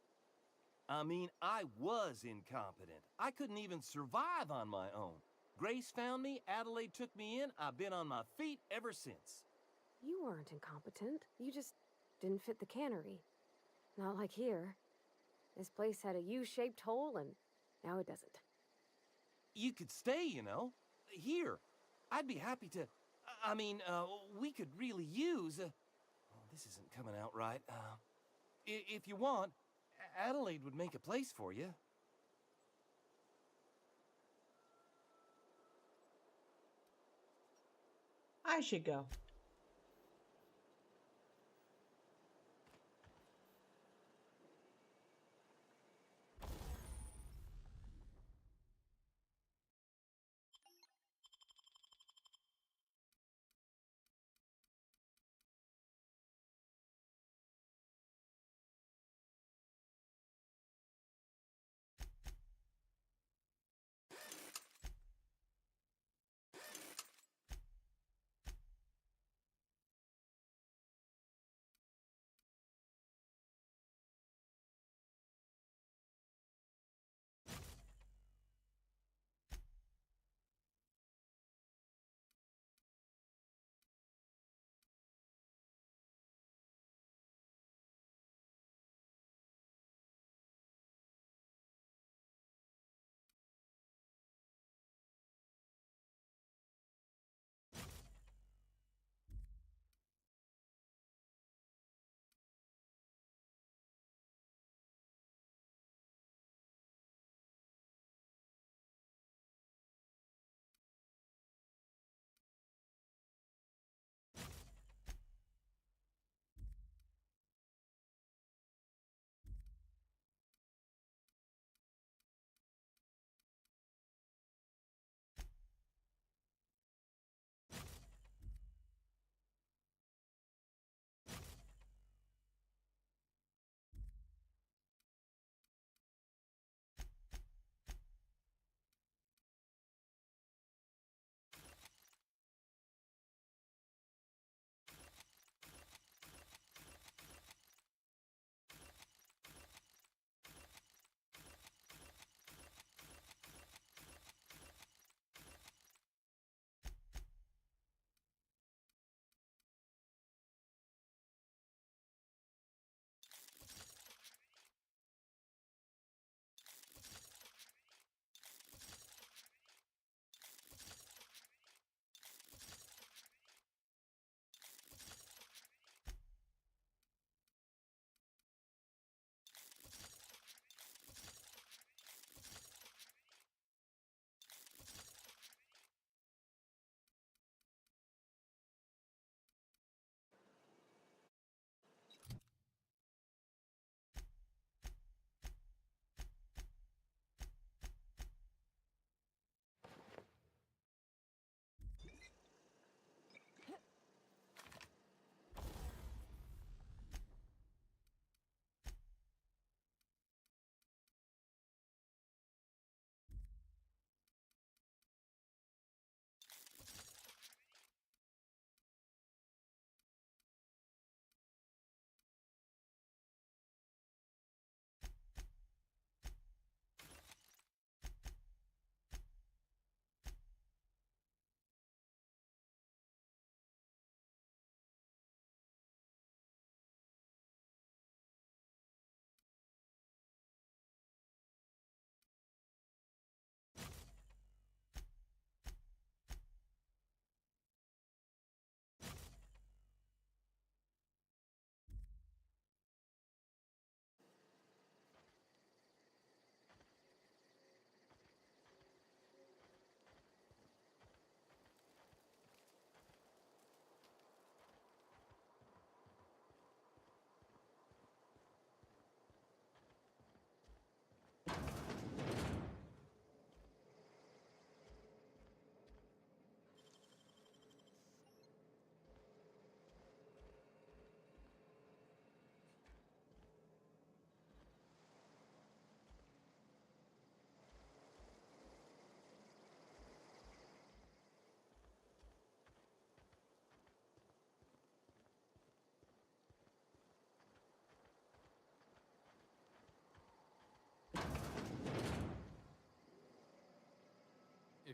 I mean, I was incompetent. I couldn't even survive on my own. Grace found me, Adelaide took me in, I've been on my feet ever since. You weren't incompetent. You just didn't fit the cannery. Not like here. This place had a U-shaped hole, and now it doesn't. You could stay, you know. Here. I'd be happy to... we could really use... oh, this isn't coming out right. If you want, Adelaide would make a place for you. I should go.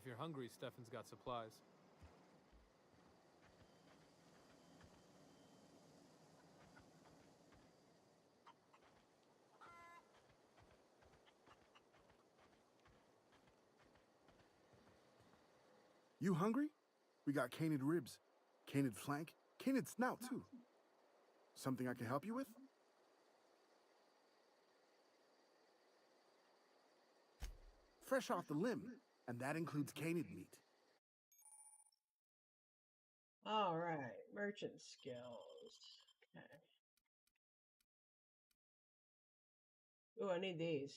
If you're hungry, Stefan's got supplies. You hungry? We got canid ribs, canid flank, canid snout too. Something I can help you with? Fresh off the limb, and that includes canid meat. All right, merchant skills. Okay. Oh, I need these.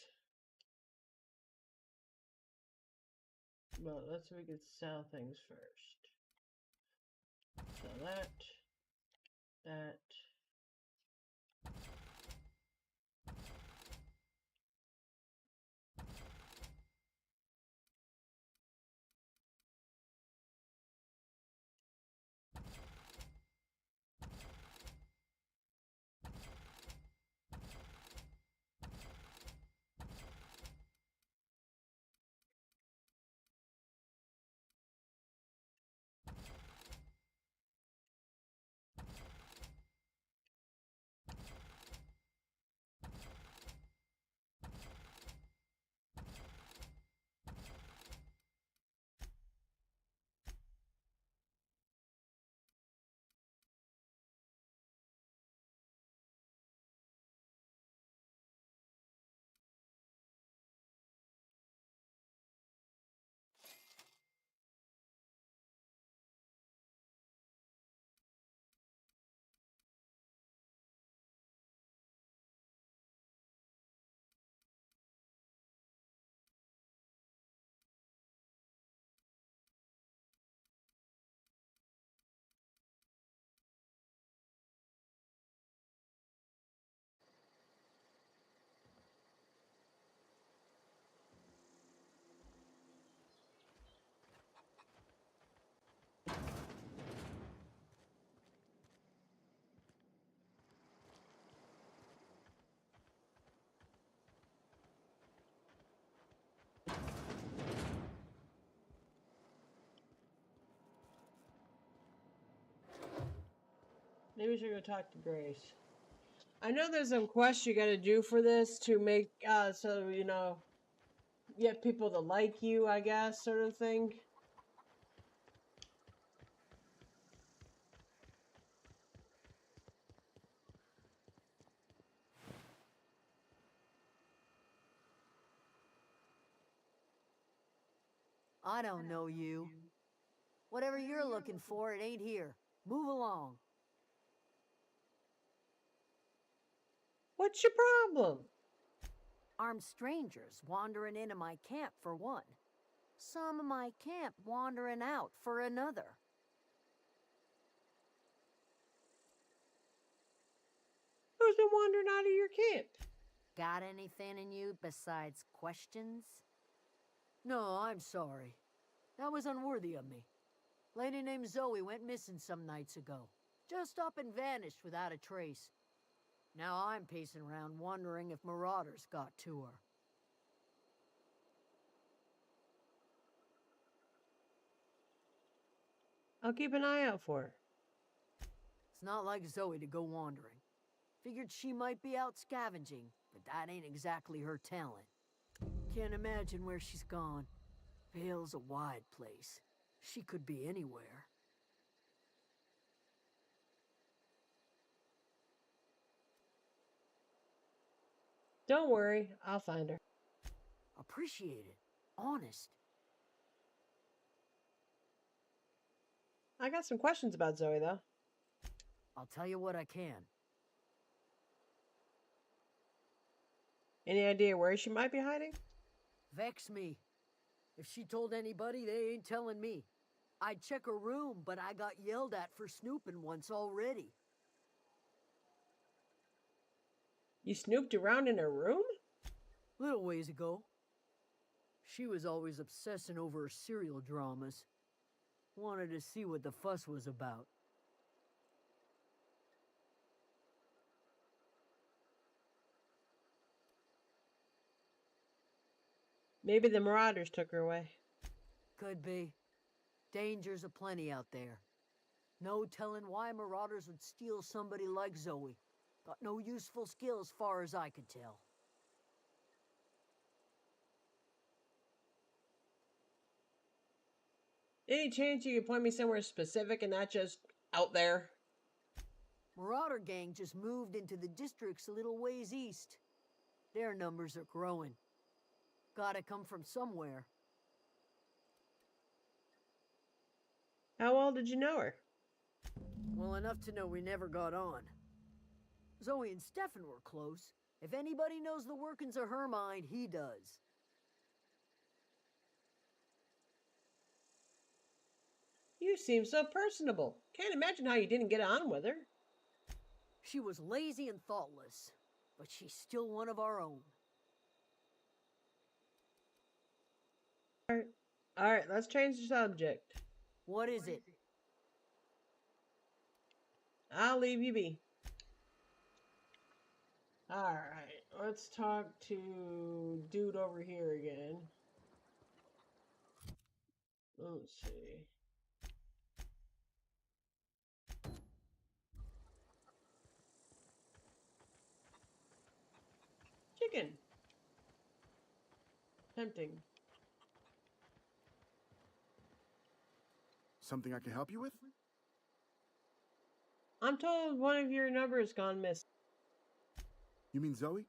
Well, let's see if we can sell things first. So that. Maybe we should go talk to Grace. I know there's some quests you gotta do for this to make, so, you know, get people to like you, I guess, sort of thing. I don't know you. Whatever you're looking for, it ain't here. Move along. What's your problem? Armed strangers wandering into my camp for one. Some of my camp wandering out for another. Who's been wandering out of your camp? Got anything in you besides questions? No, I'm sorry. That was unworthy of me. Lady named Zoe went missing some nights ago. Just up and vanished without a trace. Now I'm pacing around wondering if marauders got to her. I'll keep an eye out for her. It's not like Zoe to go wandering. Figured she might be out scavenging, but that ain't exactly her talent. Can't imagine where she's gone. Vale's a wide place. She could be anywhere. Don't worry, I'll find her. Appreciate it. Honest. I got some questions about Zoe, though. I'll tell you what I can. Any idea where she might be hiding? Vex me. If she told anybody, they ain't telling me. I'd check her room, but I got yelled at for snooping once already. You snooped around in her room? Little ways ago. She was always obsessing over her serial dramas. Wanted to see what the fuss was about. Maybe the marauders took her away. Could be. Dangers aplenty out there. No telling why marauders would steal somebody like Zoe. Got no useful skill as far as I could tell. Any chance you could point me somewhere specific and not just out there? Marauder gang just moved into the districts a little ways east. Their numbers are growing. Gotta come from somewhere. How well did you know her? Well enough to know we never got on. Zoe and Stefan were close. If anybody knows the workings of her mind, he does. You seem so personable. Can't imagine how you didn't get on with her. She was lazy and thoughtless, but she's still one of our own. Alright, let's change the subject. What is it? I'll leave you be. Alright, let's talk to dude over here again. Let's see. Chicken. Tempting. Something I can help you with? I'm told one of your numbers gone missing. You mean Zoe?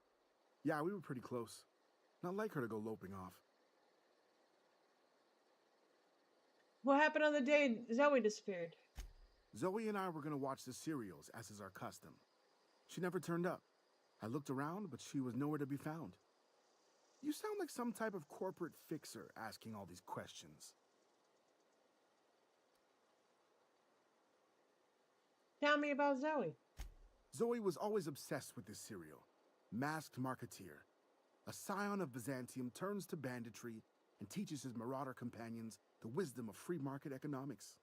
Yeah, we were pretty close. Not like her to go loping off. What happened on the day Zoe disappeared? Zoe and I were gonna watch the serials, as is our custom. She never turned up. I looked around, but she was nowhere to be found. You sound like some type of corporate fixer asking all these questions. Tell me about Zoe. Zoe was always obsessed with this serial. Masked Marketeer. A scion of Byzantium turns to banditry and teaches his marauder companions the wisdom of free market economics.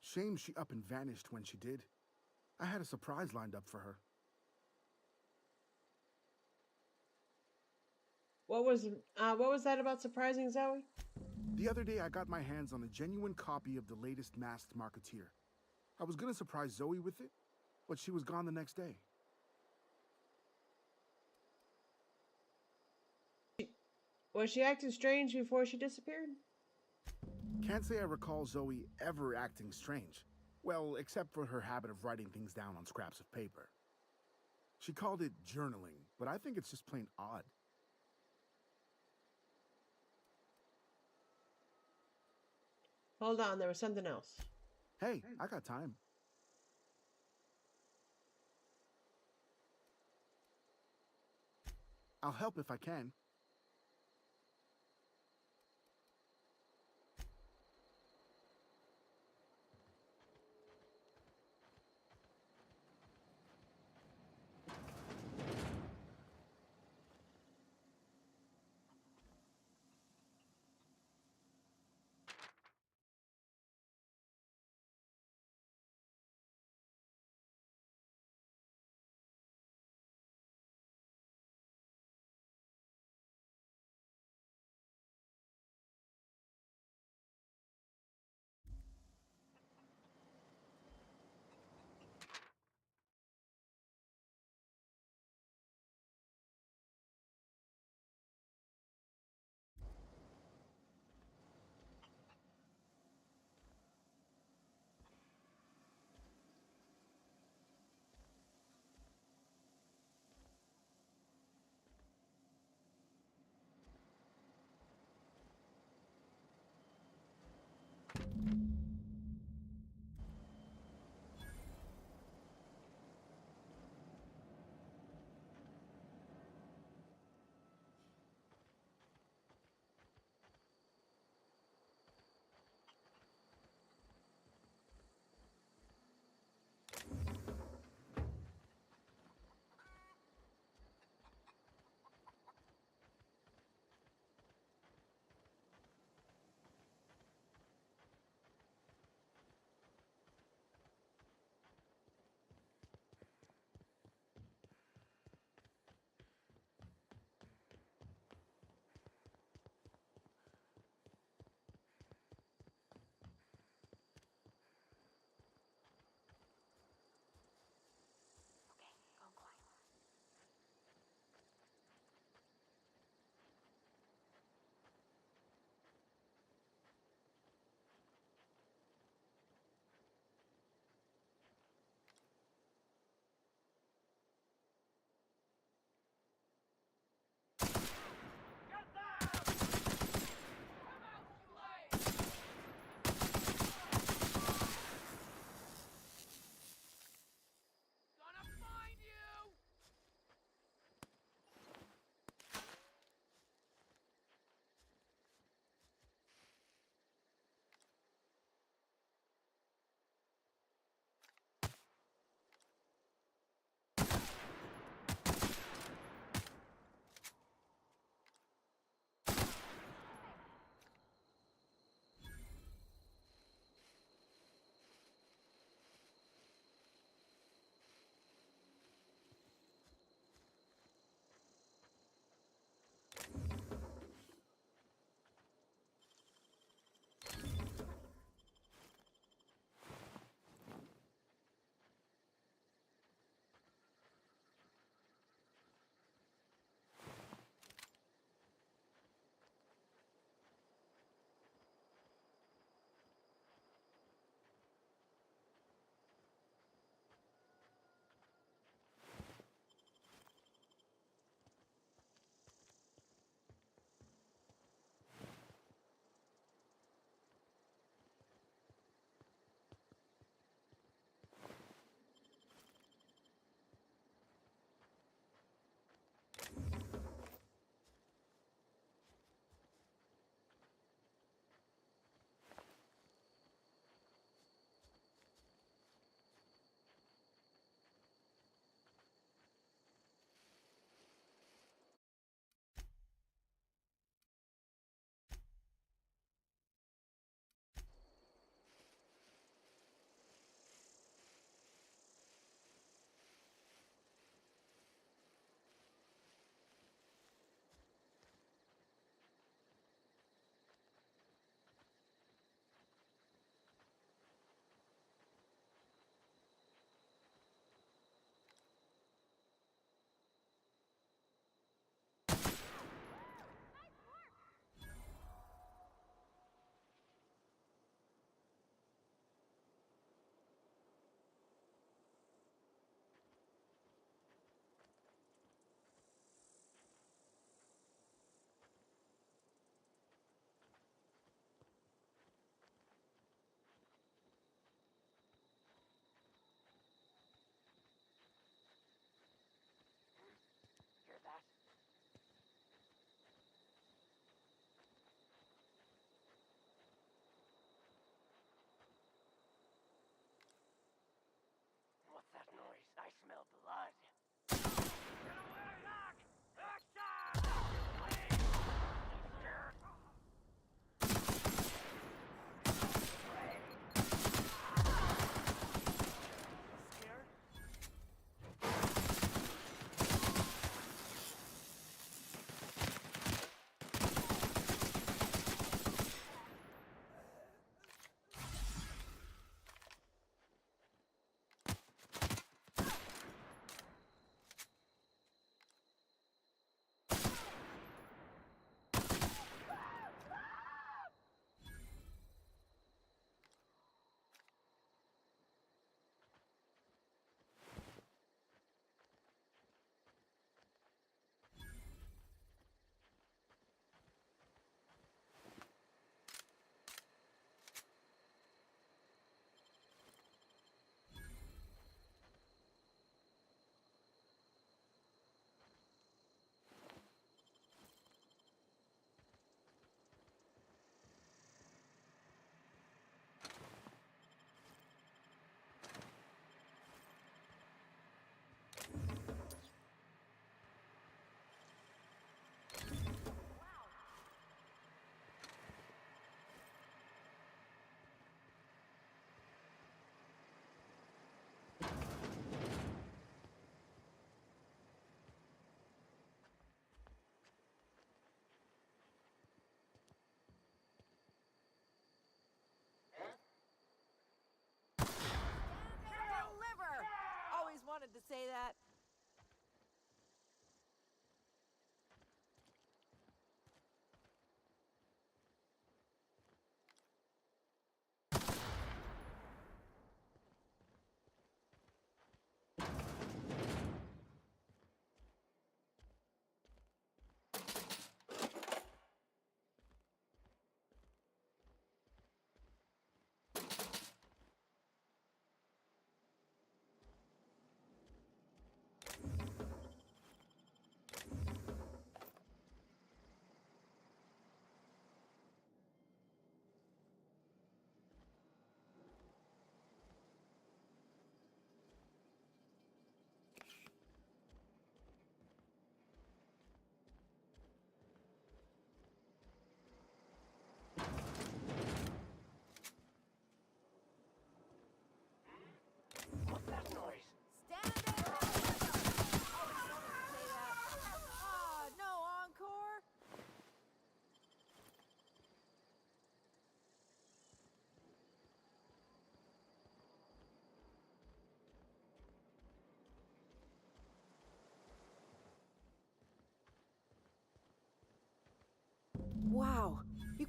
Shame she up and vanished when she did. I had a surprise lined up for her. What was that about surprising Zoe? The other day I got my hands on a genuine copy of the latest Masked Marketeer. I was gonna surprise Zoe with it, but she was gone the next day. Was she acting strange before she disappeared? Can't say I recall Zoe ever acting strange. Well, except for her habit of writing things down on scraps of paper. She called it journaling, but I think it's just plain odd. Hold on, there was something else. Hey, I got time. I'll help if I can.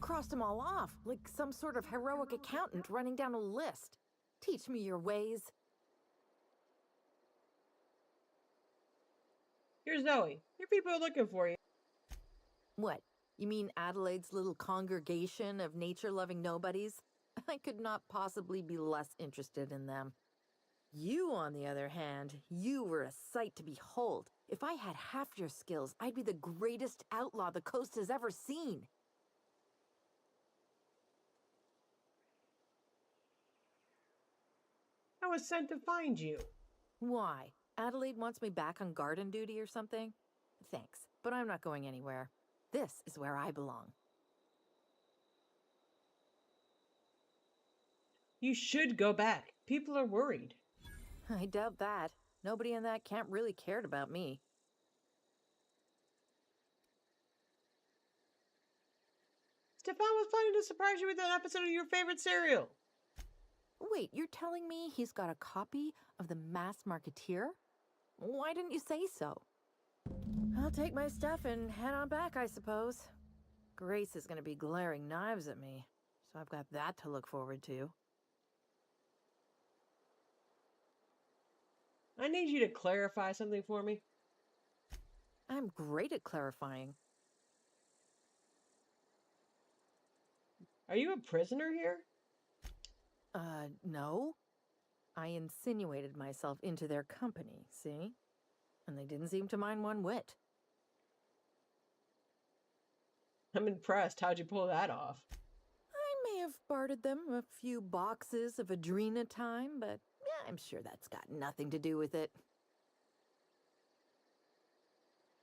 crossed them all off, like some sort of heroic accountant running down a list. Teach me your ways. Here's Zoe. Your people are looking for you. What? You mean Adelaide's little congregation of nature-loving nobodies? I could not possibly be less interested in them. You, on the other hand, you were a sight to behold. If I had half your skills, I'd be the greatest outlaw the coast has ever seen. I was sent to find you. Why? Adelaide wants me back on garden duty or something? Thanks, but I'm not going anywhere. This is where I belong. You should go back. People are worried. I doubt that. Nobody in that camp really cared about me. Stefan was planning to surprise you with an episode of your favorite serial. Wait, you're telling me he's got a copy of The Masked Marketeer? Why didn't you say so? I'll take my stuff and head on back, I suppose. Grace is going to be glaring knives at me, so I've got that to look forward to. I need you to clarify something for me. I'm great at clarifying. Are you a prisoner here? No. I insinuated myself into their company, see? And they didn't seem to mind one whit. I'm impressed. How'd you pull that off? I may have bartered them a few boxes of Adrena time, but yeah, I'm sure that's got nothing to do with it.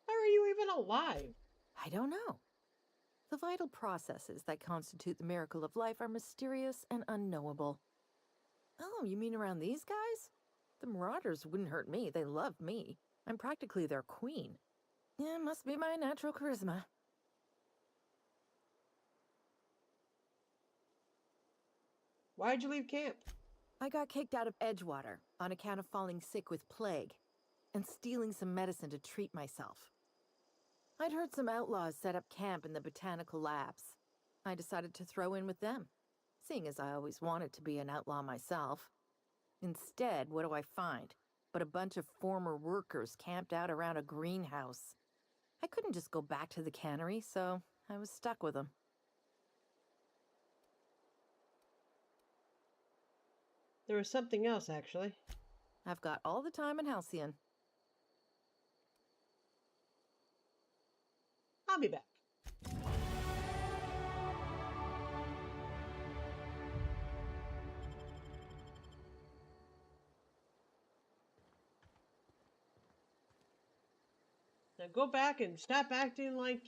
How are you even alive? I don't know. The vital processes that constitute the miracle of life are mysterious and unknowable. Oh, you mean around these guys? The Marauders wouldn't hurt me. They love me. I'm practically their queen. Yeah, must be my natural charisma. Why'd you leave camp? I got kicked out of Edgewater on account of falling sick with plague and stealing some medicine to treat myself. I'd heard some outlaws set up camp in the botanical labs. I decided to throw in with them, seeing as I always wanted to be an outlaw myself. Instead, what do I find? But a bunch of former workers camped out around a greenhouse. I couldn't just go back to the cannery, so I was stuck with them. There was something else, actually. I've got all the time in Halcyon. I'll be back. Now go back and stop acting like,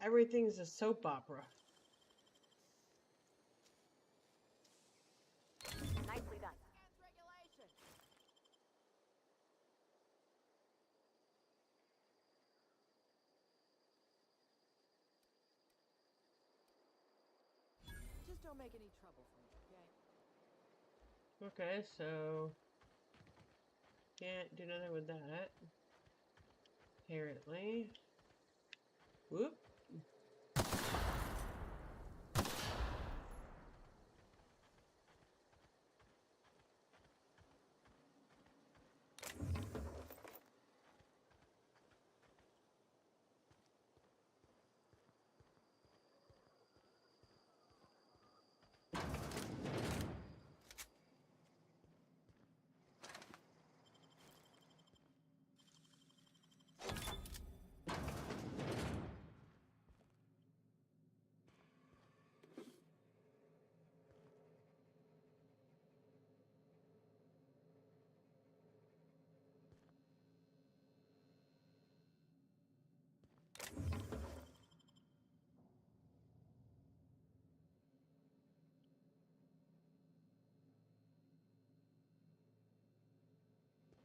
everything's a soap opera. Nicely done. Just don't make any trouble for me, okay? Okay, so can't do nothing with that. Apparently. Whoop.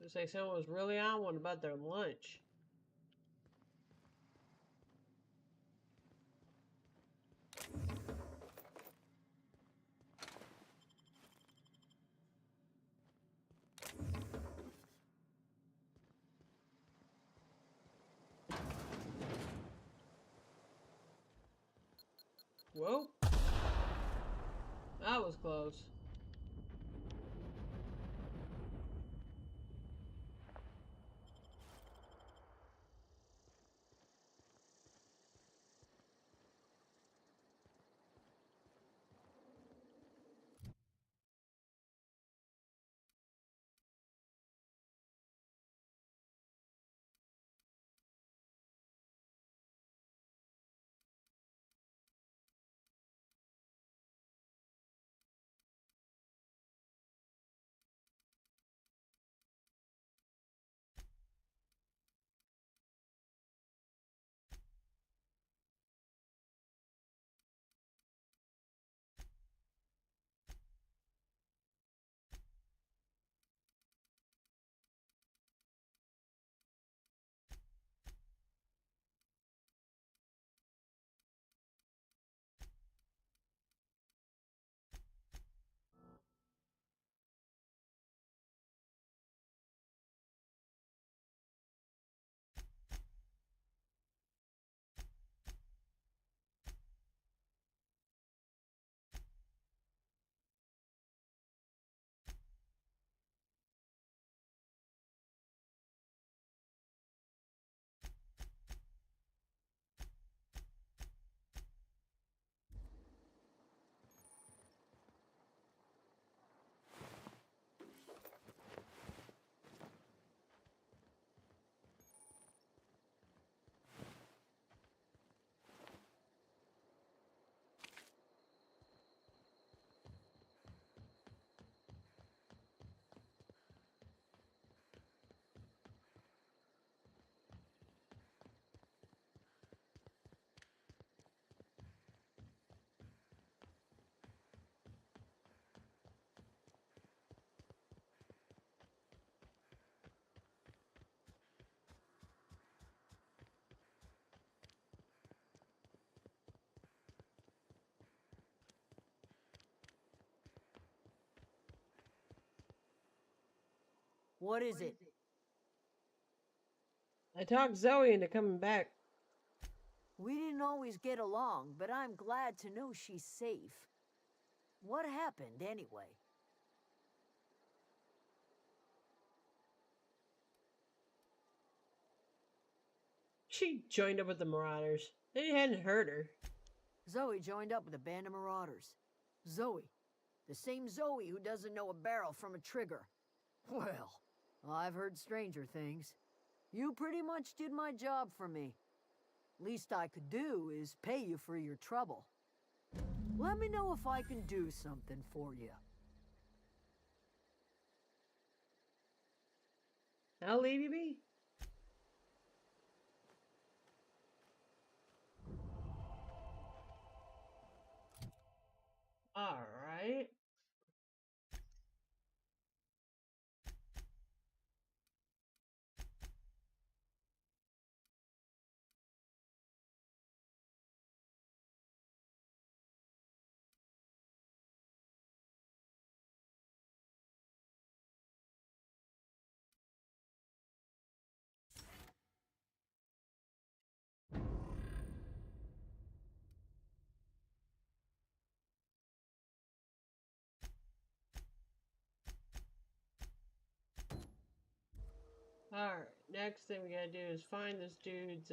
Looks like someone was really on one about their lunch. Whoa. That was close. What is it? I talked Zoe into coming back. We didn't always get along, but I'm glad to know she's safe. What happened, anyway? She joined up with the Marauders. They hadn't hurt her. Zoe joined up with a band of marauders. Zoe. The same Zoe who doesn't know a barrel from a trigger. Well, I've heard stranger things. You pretty much did my job for me. Least I could do is pay you for your trouble. Let me know if I can do something for you. I'll leave you be. All right. Alright, next thing we gotta do is find this dude's,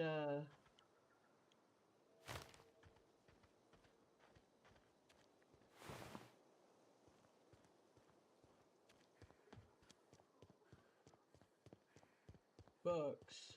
books.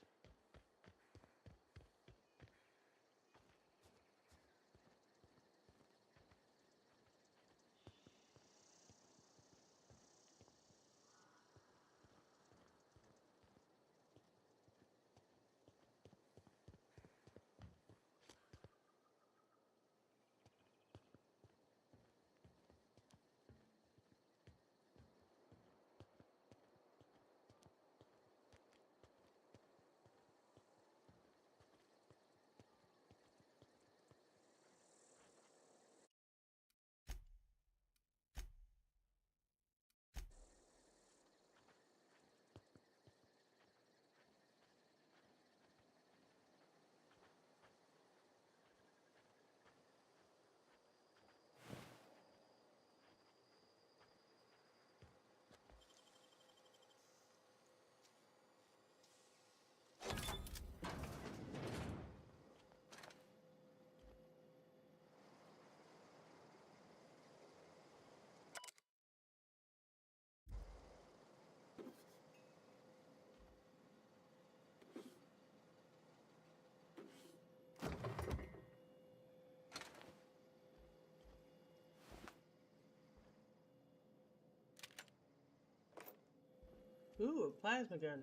Ooh, a plasma gun.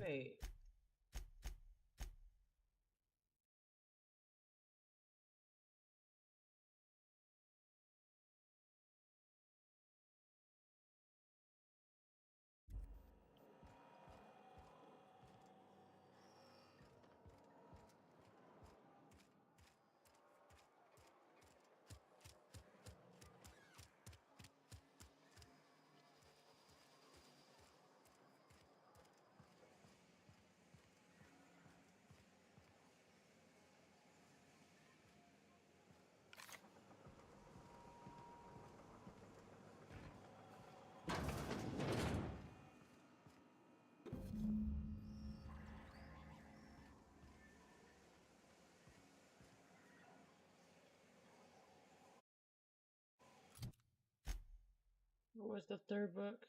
Wait. What was the third book?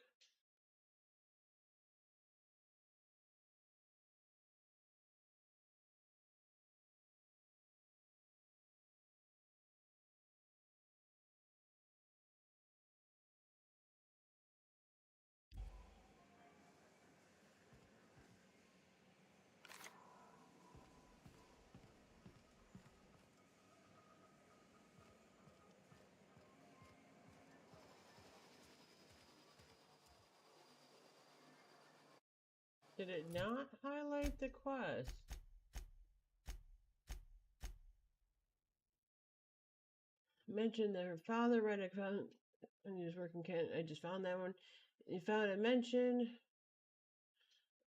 Did it not highlight the quest? Mentioned that her father read a found when he was working. I just found that one. He found a mention.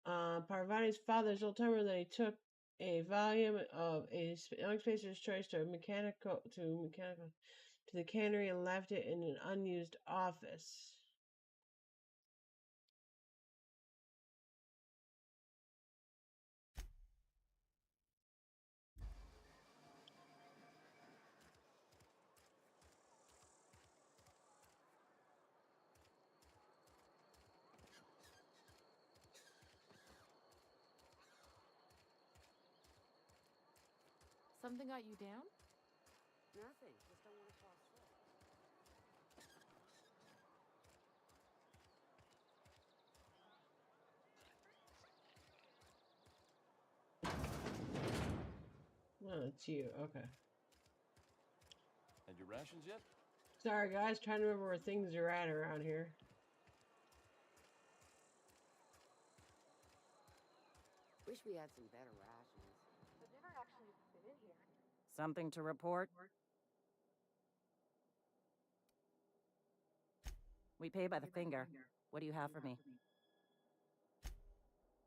Parvati's father's old timer that he took a volume of a young spacer's choice to the cannery and left it in an unused office. Something got you down? Nothing. Just Oh, it's you. Okay. Had your rations yet? Sorry, guys. Trying to remember where things are at around here. Wish we had some better rations. I've never actually been in here. Something to report? We pay by the finger. What do you have for me?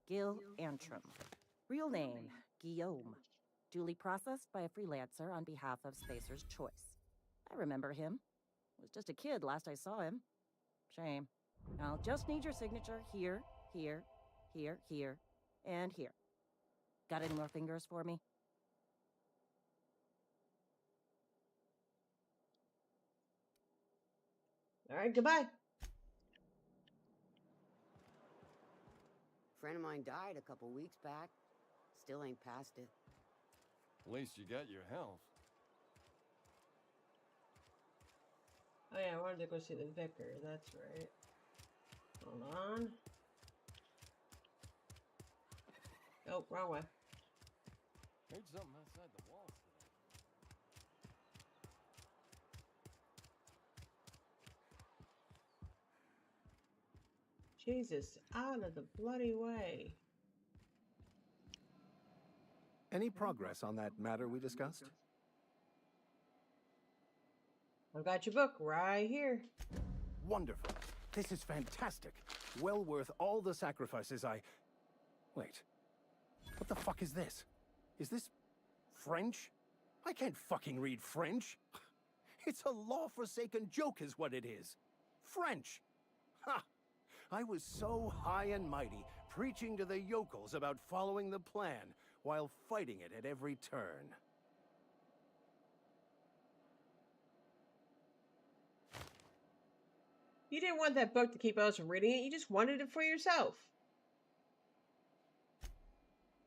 Gil Antrim. Real name, Guillaume. Duly processed by a freelancer on behalf of Spacer's Choice. I remember him. Was just a kid last I saw him. Shame. I'll just need your signature here, here, here, here, and here. Got any more fingers for me? All right, goodbye. Friend of mine died a couple weeks back. Still ain't past it. At least you got your health. Oh yeah, I wanted to go see the vicar. That's right. Hold on. Oh, wrong way. Heard something outside the walls today. Jesus, out of the bloody way. Any progress on that matter we discussed? I've got your book right here. Wonderful. This is fantastic. Well worth all the sacrifices I... Wait. What the fuck is this? Is this... French? I can't fucking read French. It's a law-forsaken joke is what it is. French! Ha! I was so high and mighty, preaching to the yokels about following the plan, while fighting it at every turn. You didn't want that book to keep us from reading it. You just wanted it for yourself.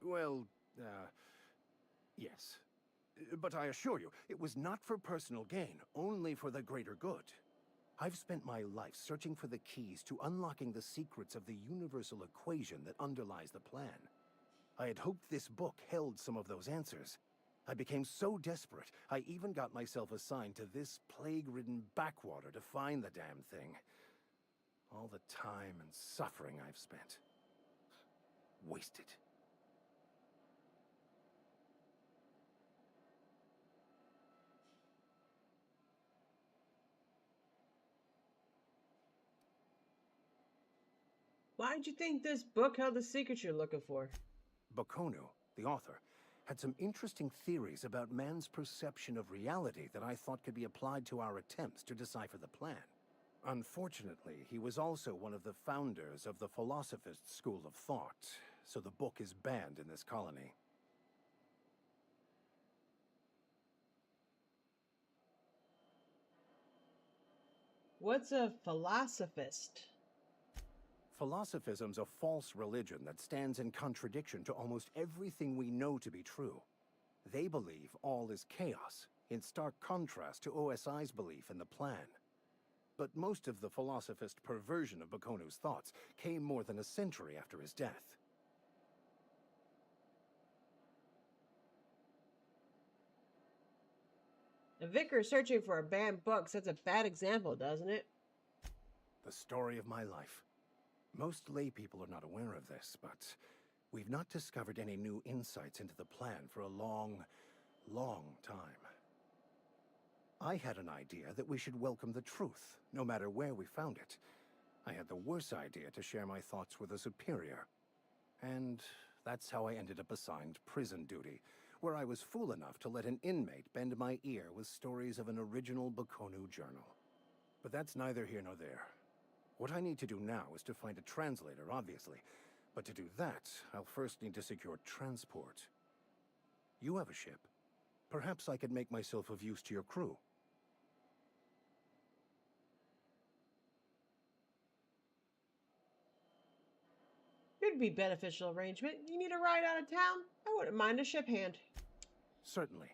Well, yes. But I assure you, it was not for personal gain, only for the greater good. I've spent my life searching for the keys to unlocking the secrets of the universal equation that underlies the plan. I had hoped this book held some of those answers. I became so desperate, I even got myself assigned to this plague-ridden backwater to find the damn thing. All the time and suffering I've spent. Wasted. Why'd you think this book held the secret you're looking for? Bakonu, the author, had some interesting theories about man's perception of reality that I thought could be applied to our attempts to decipher the plan. Unfortunately, he was also one of the founders of the Philosophist school of thought, so the book is banned in this colony. What's a philosophist? Philosophism's a false religion that stands in contradiction to almost everything we know to be true. They believe all is chaos, in stark contrast to OSI's belief in the plan. But most of the philosophist perversion of Bakonu's thoughts came more than a century after his death. A vicar searching for a banned book sets a bad example, doesn't it? The story of my life. Most lay people are not aware of this, but we've not discovered any new insights into the plan for a long, long time. I had an idea that we should welcome the truth, no matter where we found it. I had the worse idea to share my thoughts with a superior. And that's how I ended up assigned prison duty, where I was fool enough to let an inmate bend my ear with stories of an original Bakonu journal. But that's neither here nor there. What I need to do now is to find a translator, obviously. But to do that, I'll first need to secure transport. You have a ship. Perhaps I could make myself of use to your crew. It'd be a beneficial arrangement. You need a ride out of town? I wouldn't mind a ship hand. Certainly.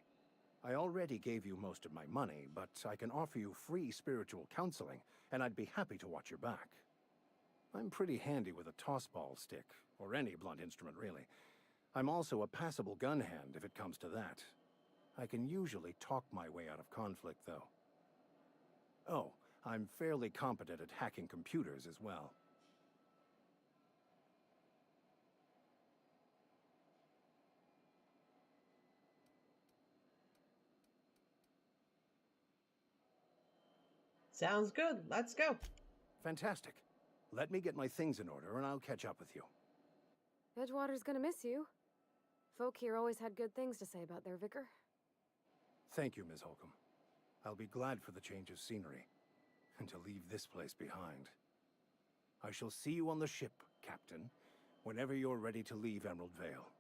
I already gave you most of my money, but I can offer you free spiritual counseling, and I'd be happy to watch your back. I'm pretty handy with a tossball stick, or any blunt instrument really. I'm also a passable gun hand if it comes to that. I can usually talk my way out of conflict, though. Oh, I'm fairly competent at hacking computers as well. Sounds good. Let's go. Fantastic. Let me get my things in order and I'll catch up with you. Edgewater's gonna miss you. Folk here always had good things to say about their vicar. Thank you, Ms. Holcomb. I'll be glad for the change of scenery, and to leave this place behind. I shall see you on the ship, Captain, whenever you're ready to leave Emerald Vale.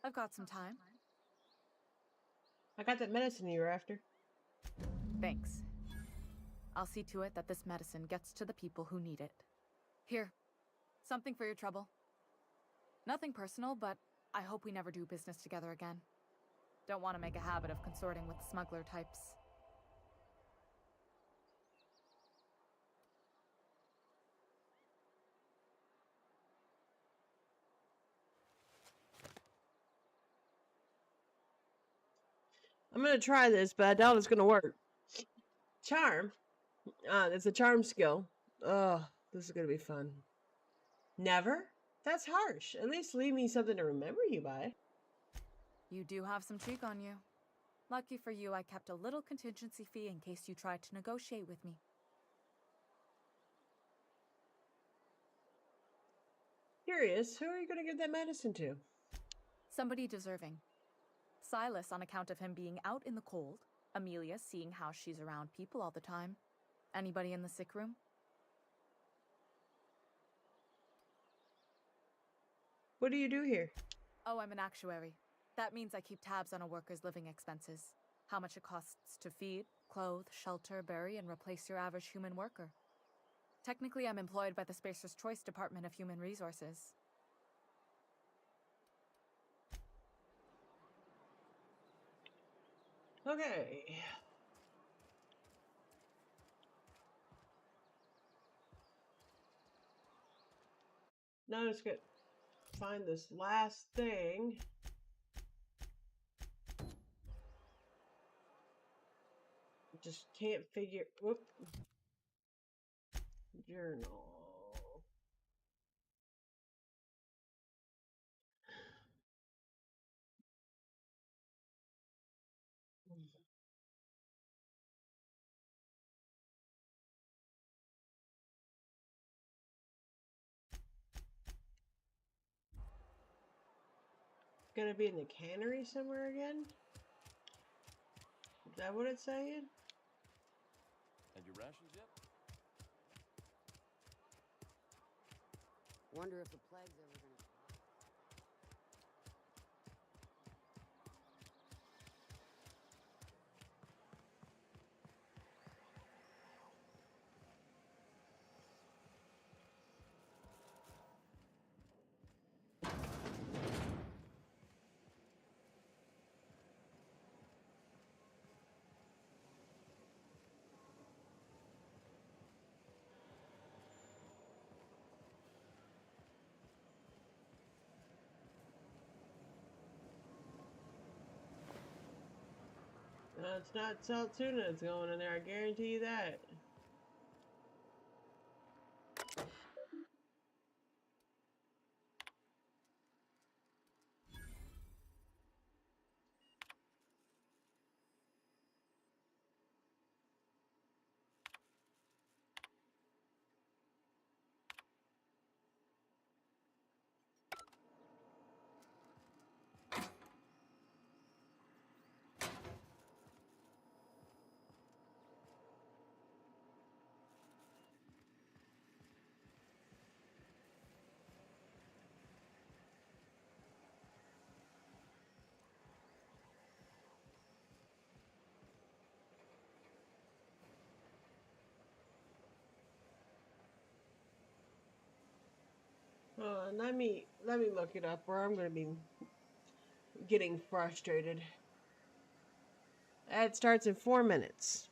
I've got some time. I got that medicine you were after. Thanks. I'll see to it that this medicine gets to the people who need it. Here, something for your trouble. Nothing personal, but I hope we never do business together again. Don't want to make a habit of consorting with smuggler types. I'm gonna try this, but I doubt it's gonna work. Charm. It's a charm skill. Oh, this is gonna be fun. Never? That's harsh. At least leave me something to remember you by. You do have some cheek on you. Lucky for you, I kept a little contingency fee in case you tried to negotiate with me. Curious, who are you gonna give that medicine to? Somebody deserving. Silas on account of him being out in the cold. Amelia seeing how she's around people all the time. Anybody in the sick room? What do you do here? Oh, I'm an actuary. That means I keep tabs on a worker's living expenses. How much it costs to feed, clothe, shelter, bury, and replace your average human worker. Technically, I'm employed by the Spacer's Choice Department of Human Resources. Okay. Now let's get find this last thing. Just can't figure. Whoop. Journal. Gonna be in the cannery somewhere again? Is that what it's saying? And your rations yet? Wonder if the plague's ever gonna... No, it's not salt tuna that's going in there, I guarantee you that. Let me look it up, or I'm gonna be getting frustrated. It starts in 4 minutes.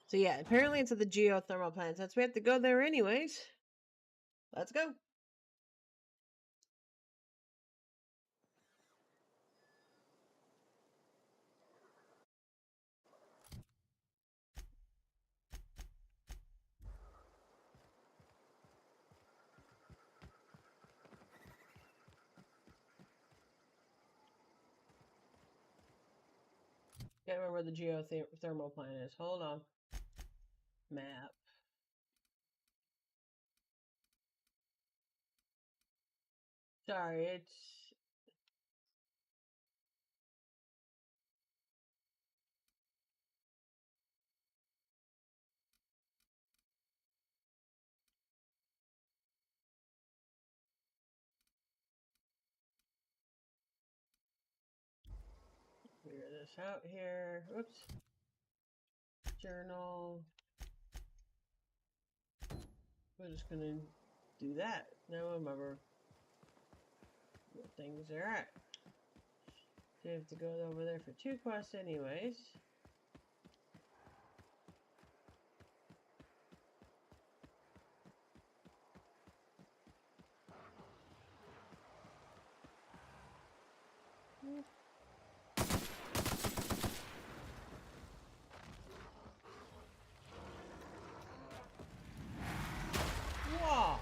So yeah, apparently it's at the geothermal plant. Since we have to go there anyways, let's go. Can't remember where the geothermal plant is. Hold on. Map. Sorry, it's... Figure this out here. Oops. Journal. We're just gonna do that. Now remember what things are at. So you have to go over there for 2 quests anyways. Whoa!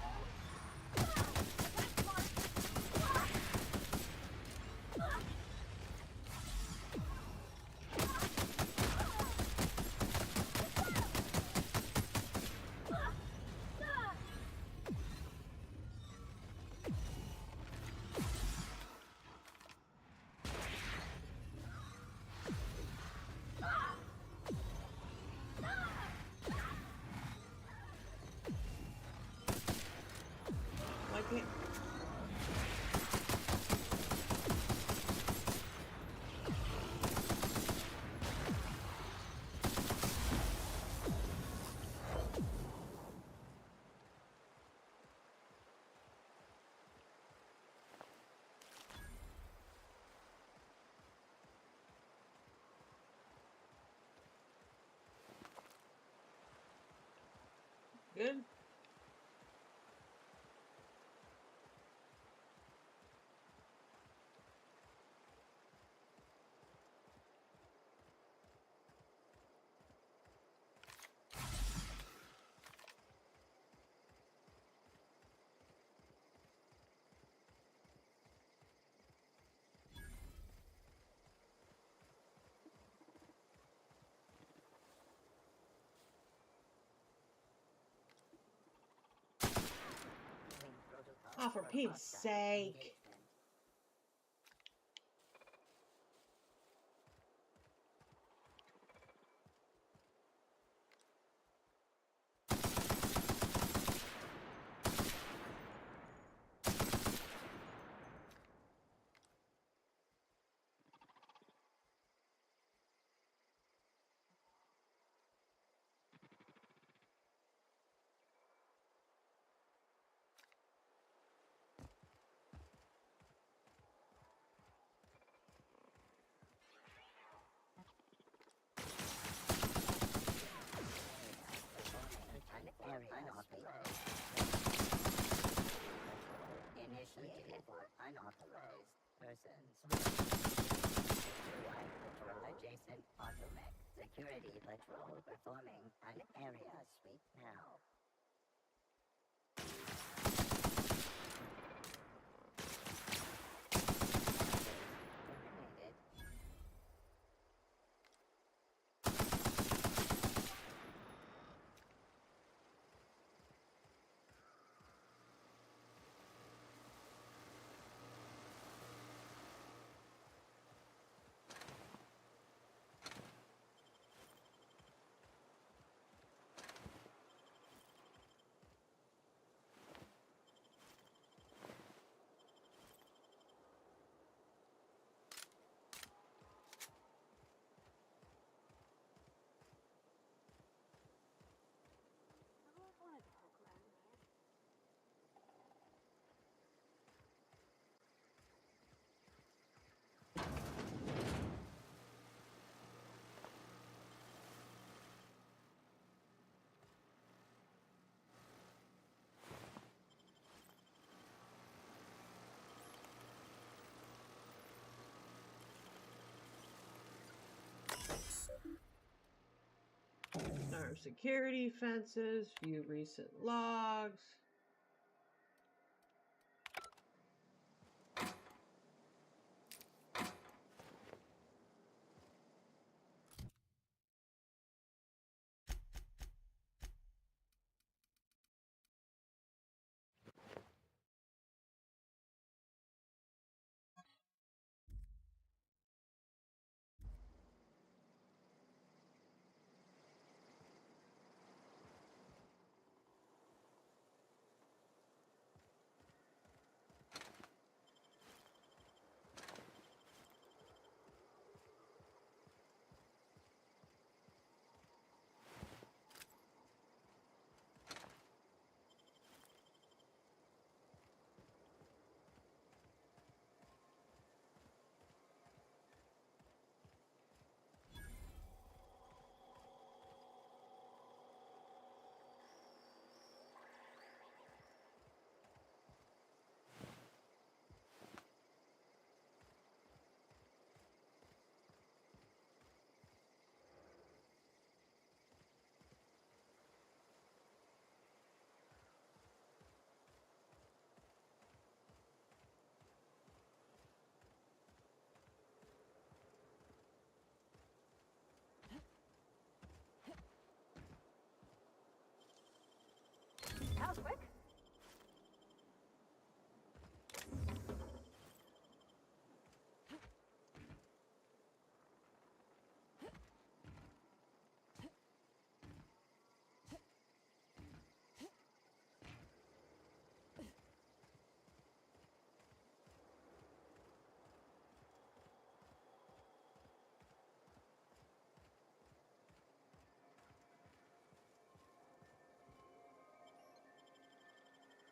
Why can't... Good? Oh, for Pete's sake. Initiated for unauthorized persons. Adjacent automech. Security patrol performing an area sweep now. Terminated. More security fences, view recent logs. That was quick.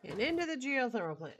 And into the geothermal plant.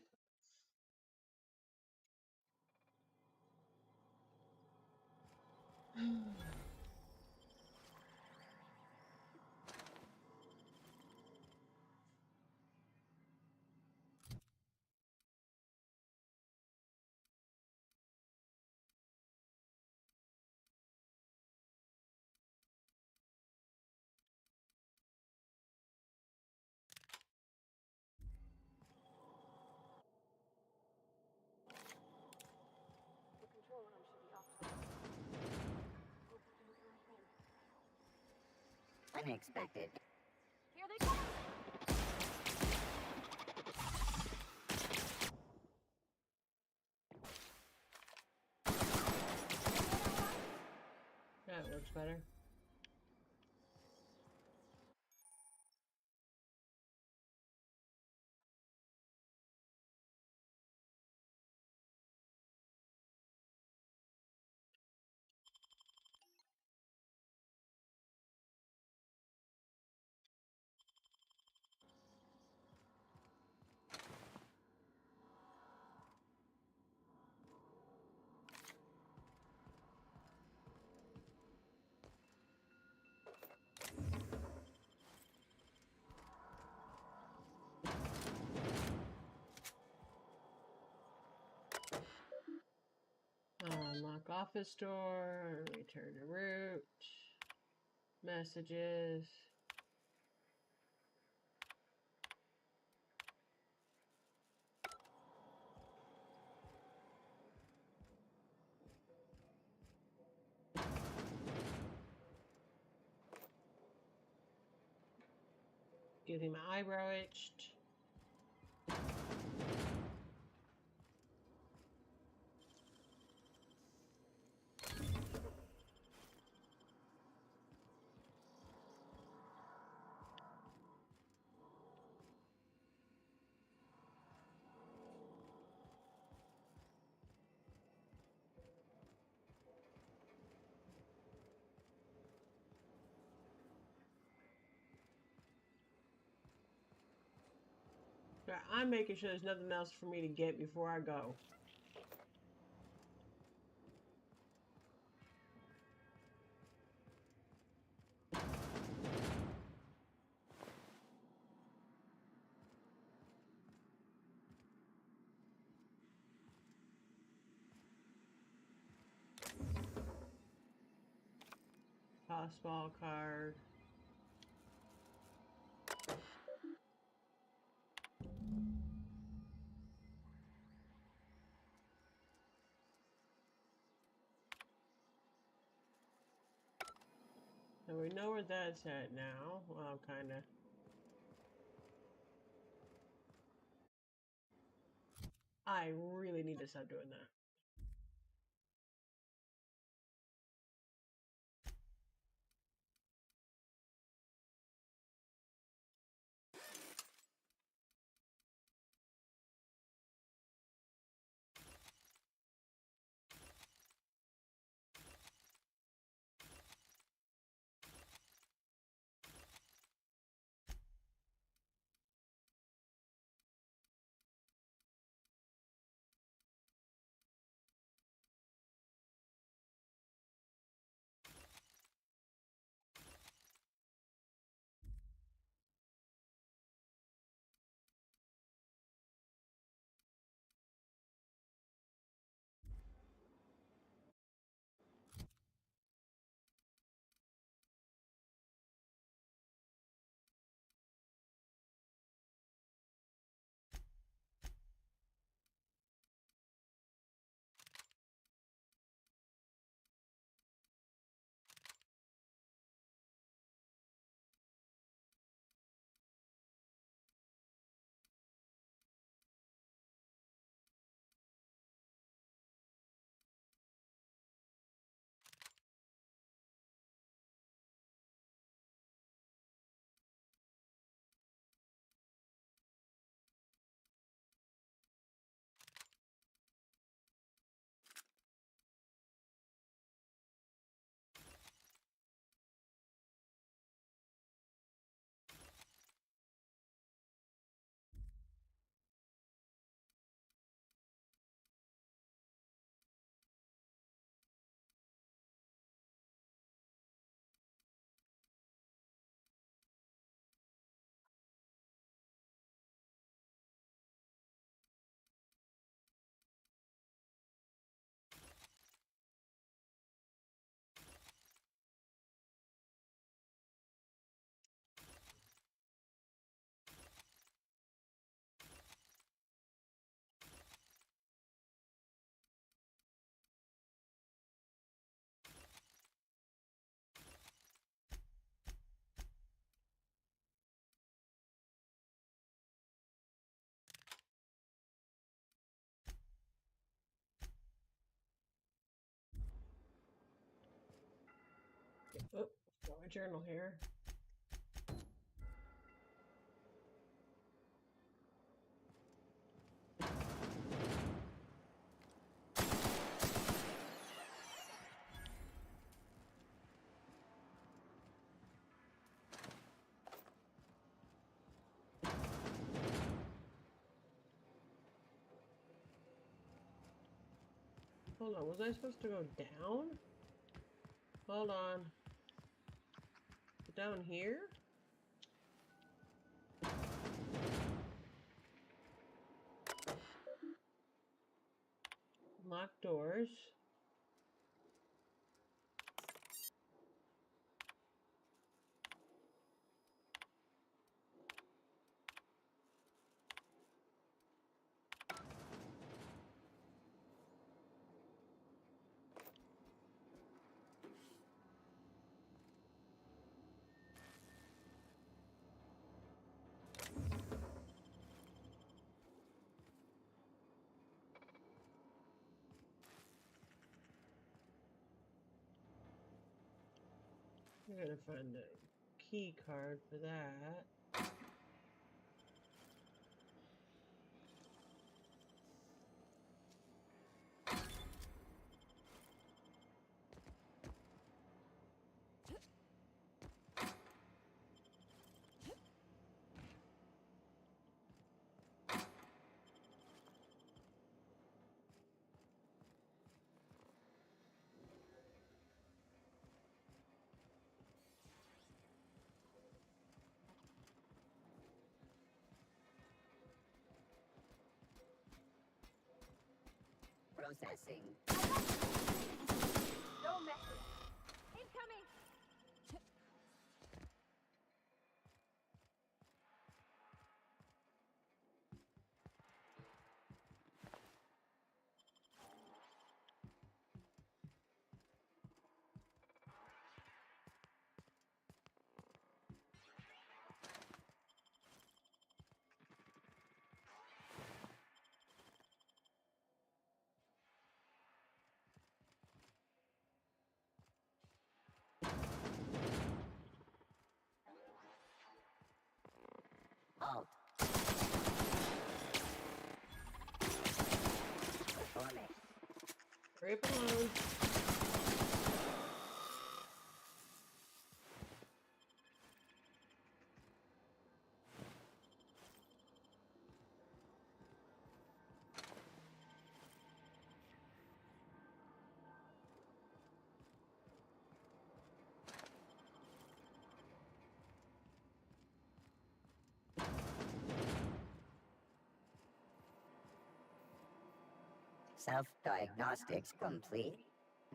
The control room should be off. Unexpected. Here they come. That works better. Unlock office door, return to route, messages. Getting my eyebrow itched. But I'm making sure there's nothing else for me to get before I go. Tossball card. So we know where that's at now. Well, kind of. I really need to stop doing that. Oh, got my journal here. Hold on, was I supposed to go down? Hold on. Down here? Locked doors. I'm gonna find a key card for that. Processing. Don't mess with it. Incoming! Hurry up and load. Self-diagnostics complete.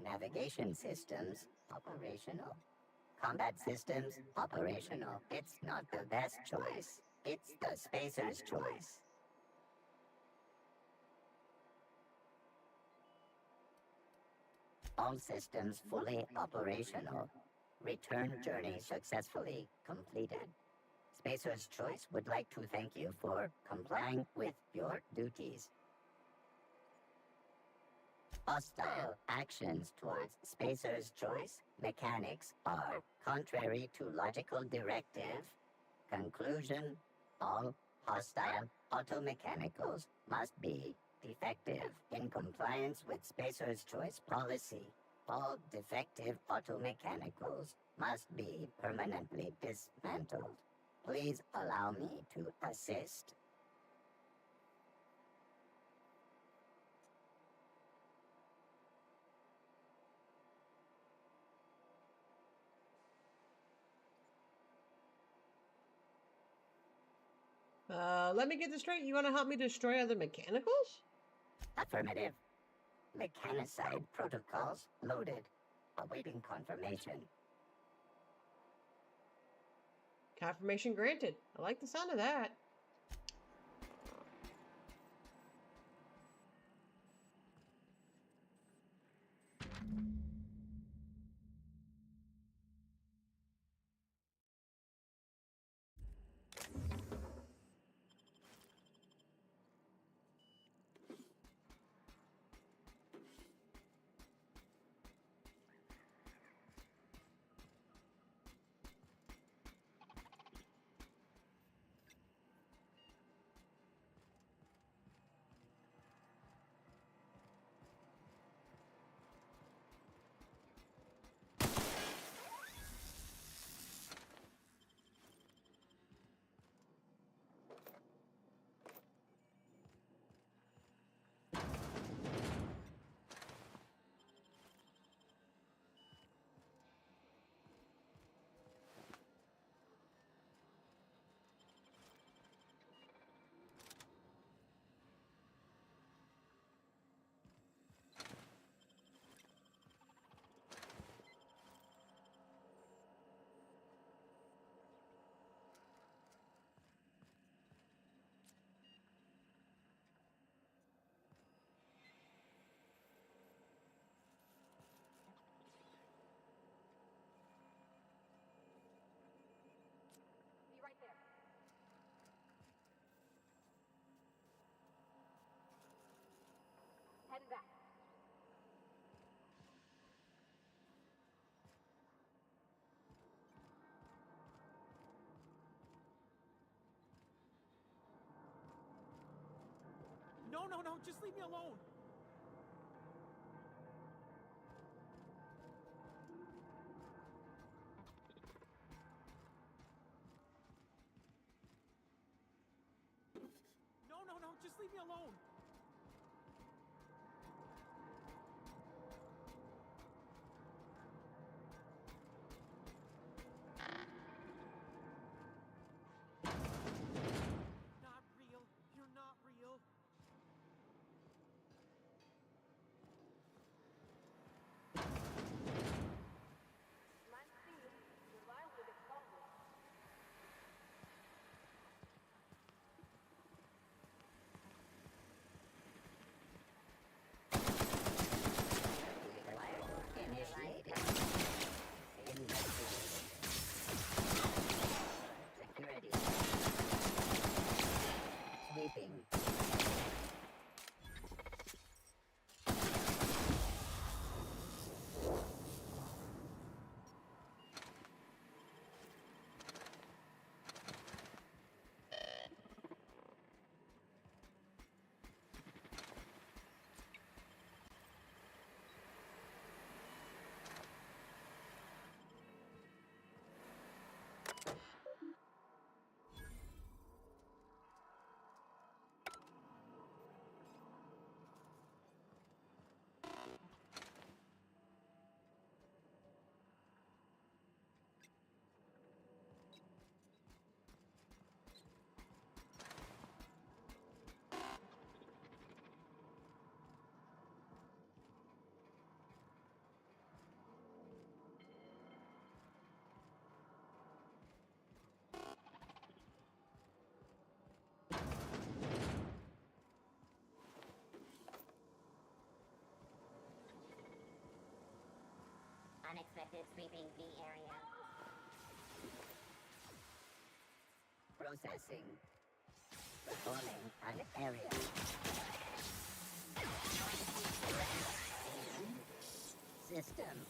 Navigation systems operational. Combat systems operational. It's not the best choice. It's the spacer's choice. All systems fully operational. Return journey successfully completed. Spacer's Choice would like to thank you for complying with your duties. Hostile actions towards Spacer's Choice mechanics are contrary to logical directive. Conclusion: all hostile automechanicals must be defective in compliance with Spacer's Choice policy. All defective automechanicals must be permanently dismantled. Please allow me to assist. Let me get this straight. You want to help me destroy other mechanicals? Affirmative. Mechanicide protocols loaded. Awaiting confirmation. Confirmation granted. I like the sound of that. No, no, no, just leave me alone. No, no, no, just leave me alone. Not real. You're not real. unexpected sweeping the area. Processing. Performing an area. Systems.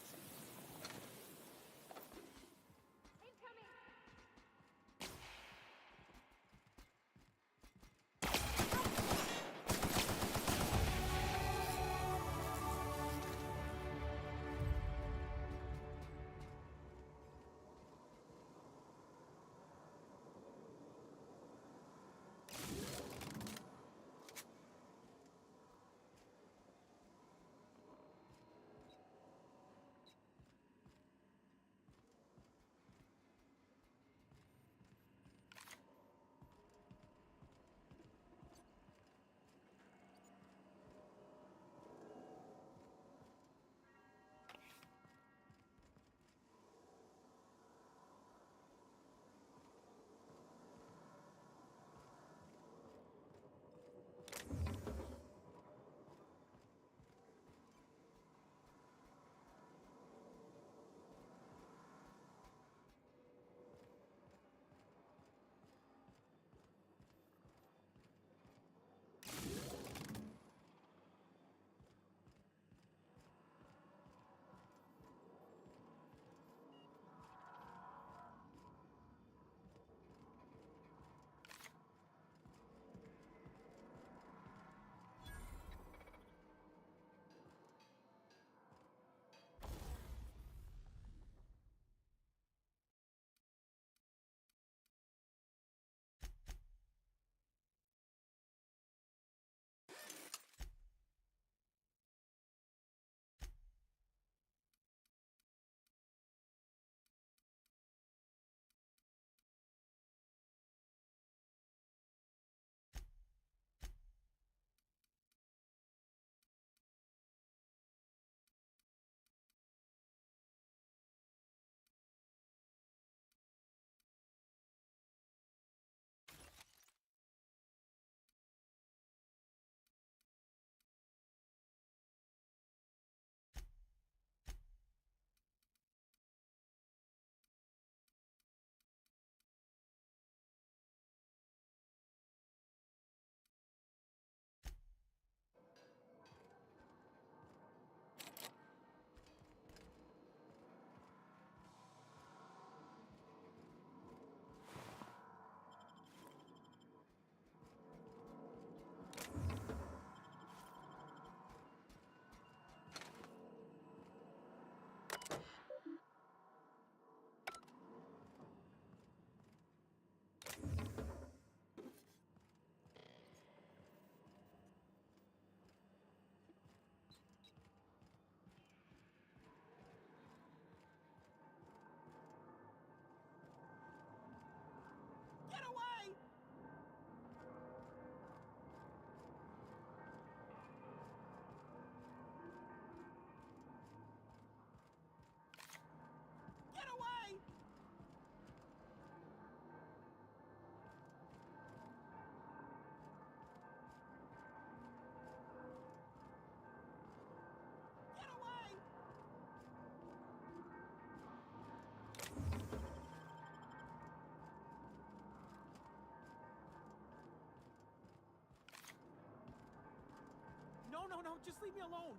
Get away! Get away! Get away! No, no, no, just leave me alone.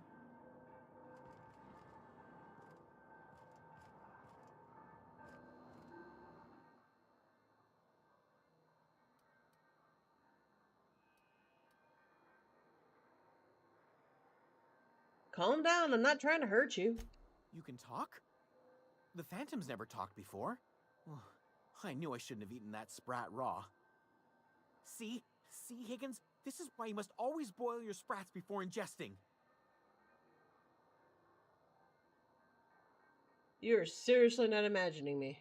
Calm down. I'm not trying to hurt you. You can talk? The Phantoms never talked before. Ugh, I knew I shouldn't have eaten that sprat raw. See? See, Higgins? This is why you must always boil your sprats before ingesting. You're seriously not imagining me.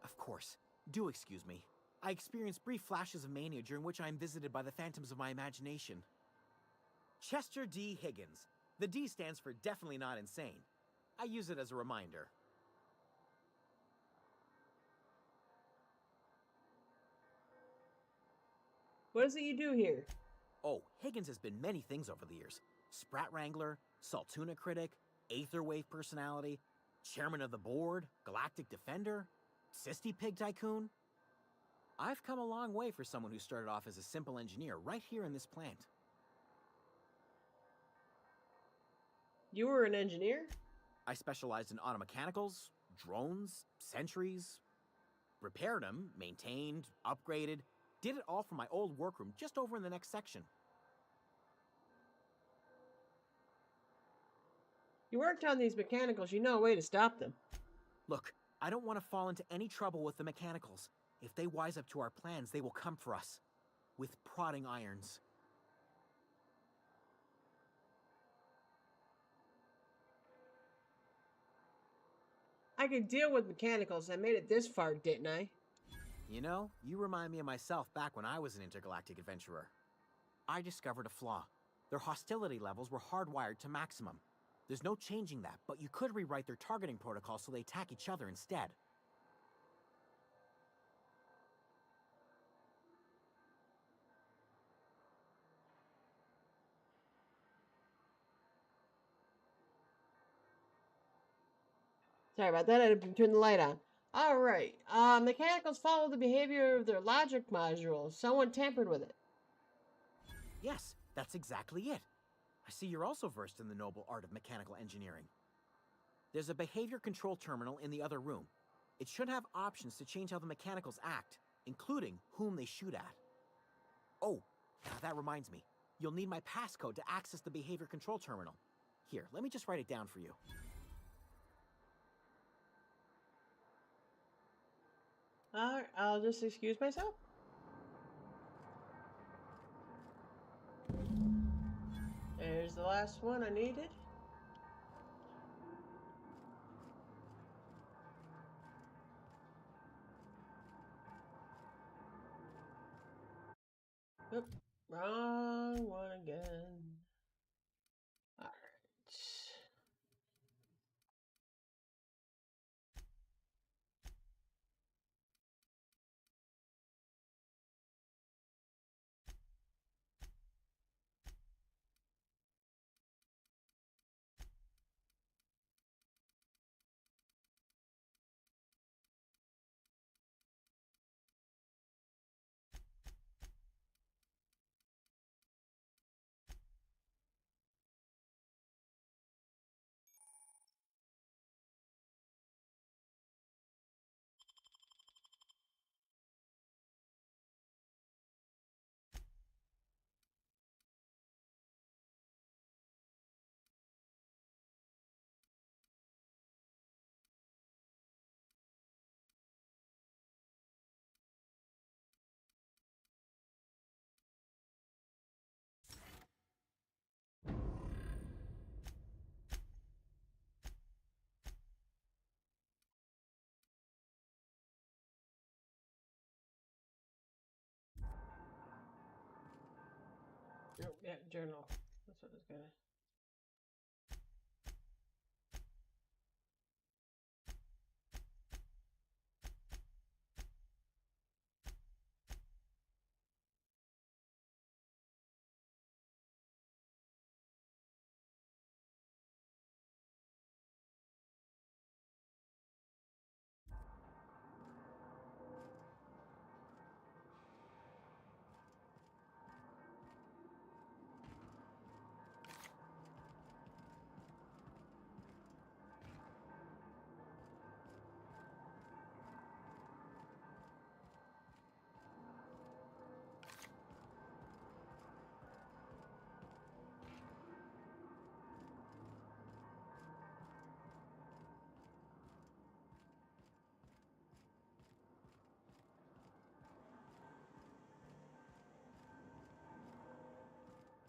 Of course. Do excuse me. I experience brief flashes of mania during which I am visited by the phantoms of my imagination. Chester D. Higgins. The D stands for definitely not insane. I use it as a reminder. What is it you do here? Oh, Higgins has been many things over the years. Sprat Wrangler, Saltuna Critic, Aetherwave personality. Chairman of the board, galactic defender, Sisty Pig Tycoon. I've come a long way for someone who started off as a simple engineer right here in this plant. You were an engineer? I specialized in automechanicals, drones, sentries, repaired them, maintained, upgraded, did it all from my old workroom just over in the next section. You worked on these mechanicals, you know a way to stop them. Look, I don't want to fall into any trouble with the mechanicals. If they wise up to our plans, they will come for us. With prodding irons. I could deal with mechanicals. I made it this far, didn't I? You know, you remind me of myself back when I was an intergalactic adventurer. I discovered a flaw. Their hostility levels were hardwired to maximum. There's no changing that, but you could rewrite their targeting protocol so they attack each other instead. Sorry about that. I had to turn the light on. All right. Mechanicals follow the behavior of their logic module. Someone tampered with it. Yes, that's exactly it. I see you're also versed in the noble art of mechanical engineering. There's a behavior control terminal in the other room. It should have options to change how the mechanicals act, including whom they shoot at. Oh, that reminds me. You'll need my passcode to access the behavior control terminal. Here, let me just write it down for you. All right, I'll just excuse myself. There's the last one I needed. Oop, wrong one again. All right. Nope, yeah, journal. That's what it's gonna.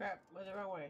Crap, went the wrong way.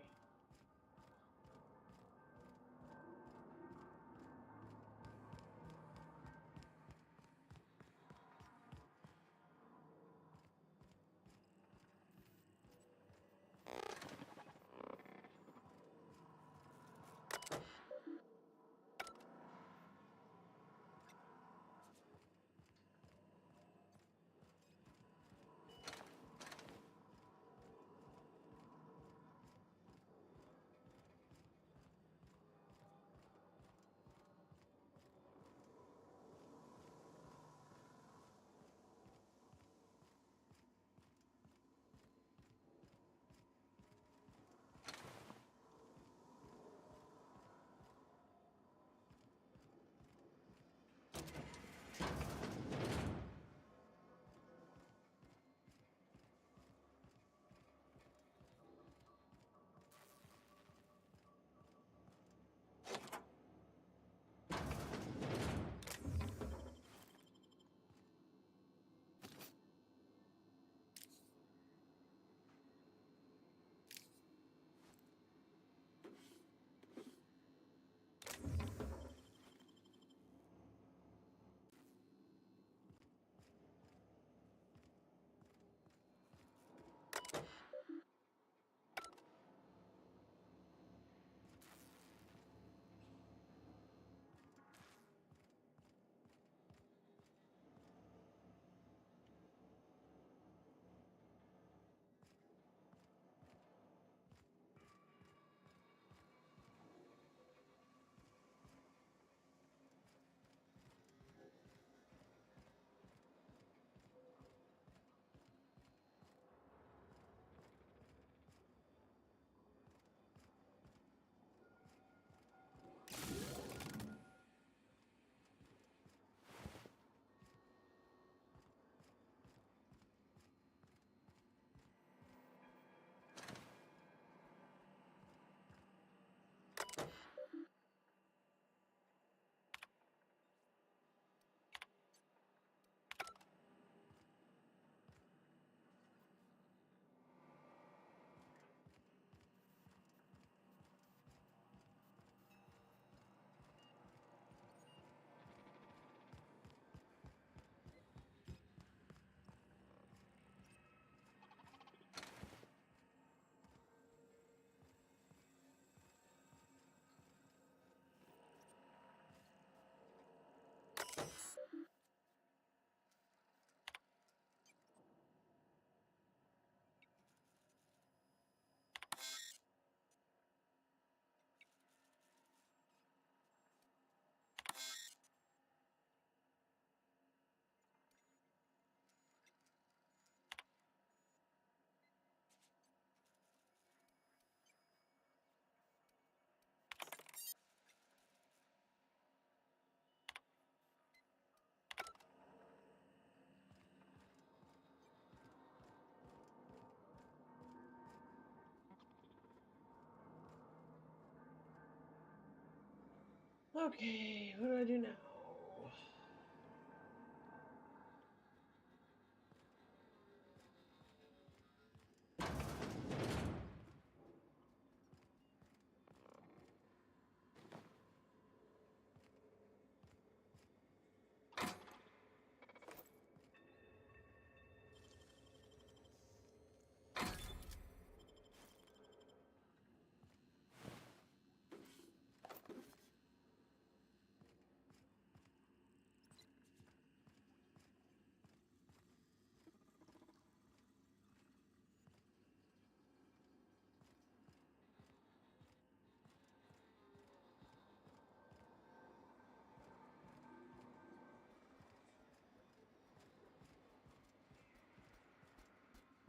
Okay, what do I do now?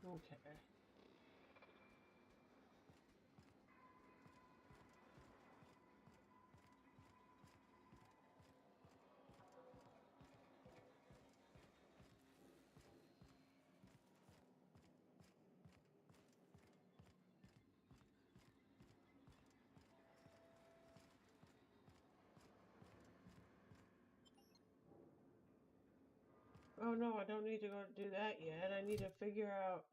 Okay. Oh no, I don't need to go do that yet. I need to figure out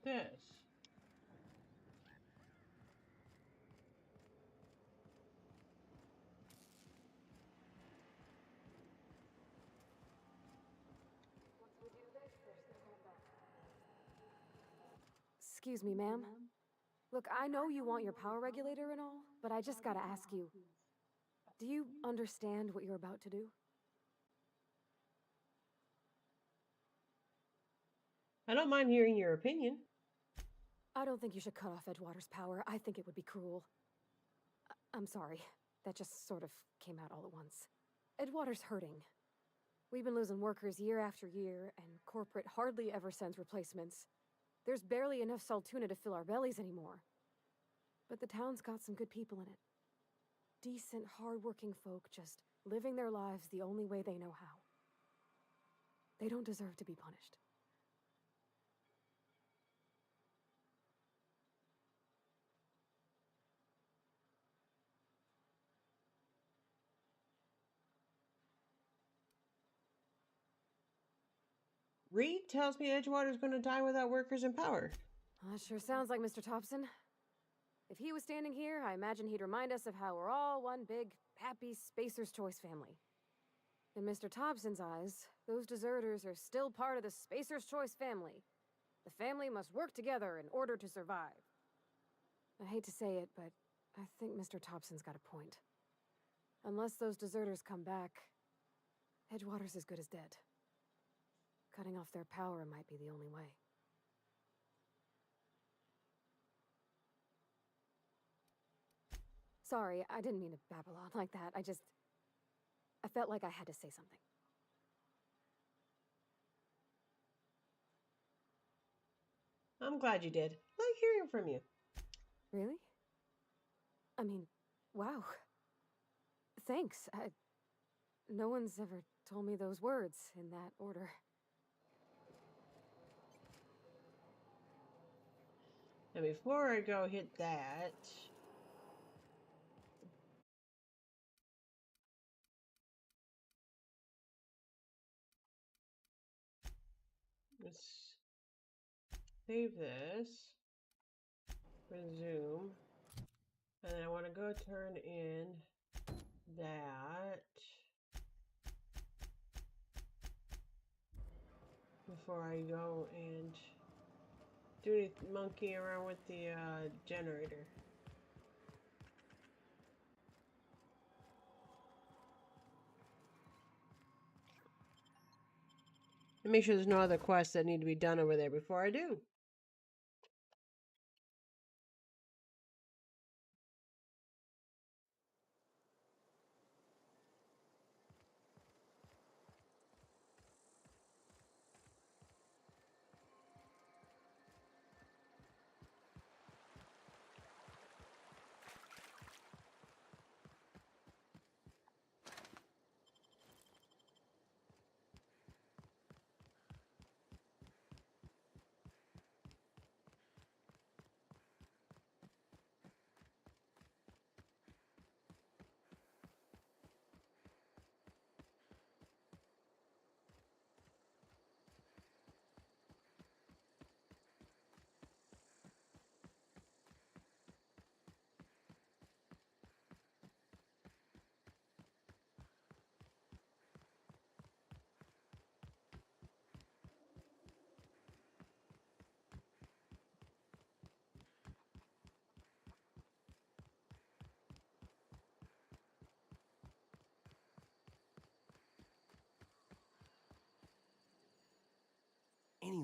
this. Excuse me, ma'am. Look, I know you want your power regulator and all, but I just gotta ask you, do you understand what you're about to do? I don't mind hearing your opinion. I don't think you should cut off Edgewater's power. I think it would be cruel. I'm sorry. That just sort of came out all at once. Edgewater's hurting. We've been losing workers year after year, and corporate hardly ever sends replacements. There's barely enough Saltuna to fill our bellies anymore. But the town's got some good people in it. Decent, hard-working folk just living their lives the only way they know how. They don't deserve to be punished. Reed tells me Edgewater's going to die without workers in power. That sure sounds like Mr. Thompson. If he was standing here, I imagine he'd remind us of how we're all one big, happy Spacer's Choice family. In Mr. Thompson's eyes, those deserters are still part of the Spacer's Choice family. The family must work together in order to survive. I hate to say it, but I think Mr. Thompson's got a point. Unless those deserters come back, Edgewater's as good as dead. Cutting off their power might be the only way. Sorry, I didn't mean to babble on like that. I felt like I had to say something. I'm glad you did. I like hearing from you. Really? I mean, wow. Thanks. No one's ever told me those words in that order. And before I go hit that, let's save this, resume, and then I want to go turn in that before I go and do any monkey around with the generator. And make sure there's no other quests that need to be done over there before I do.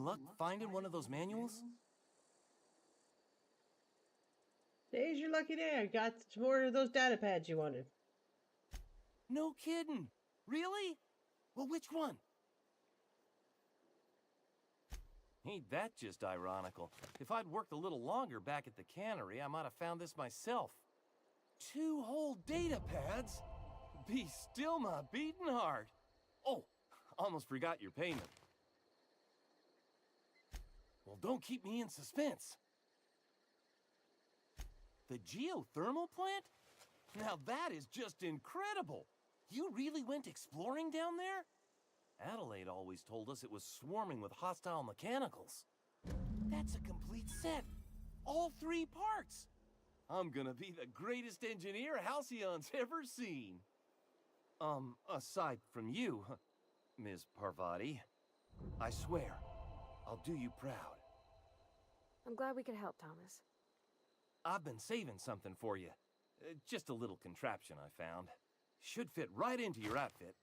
luck finding one of those manuals? Today's your lucky day. I got more of those data pads you wanted. No kidding. Really? Well, which one? Ain't that just ironical? If I'd worked a little longer back at the cannery, I might have found this myself. 2 whole data pads? Be still my beating heart. Oh, almost forgot your payment. Well, don't keep me in suspense. The geothermal plant? Now that is just incredible. You really went exploring down there? Adelaide always told us it was swarming with hostile mechanicals. That's a complete set. All 3 parts. I'm gonna be the greatest engineer Halcyon's ever seen. Aside from you, Ms. Parvati, I swear, I'll do you proud. I'm glad we could help, Thomas. I've been saving something for you. Just a little contraption I found. Should fit right into your outfit.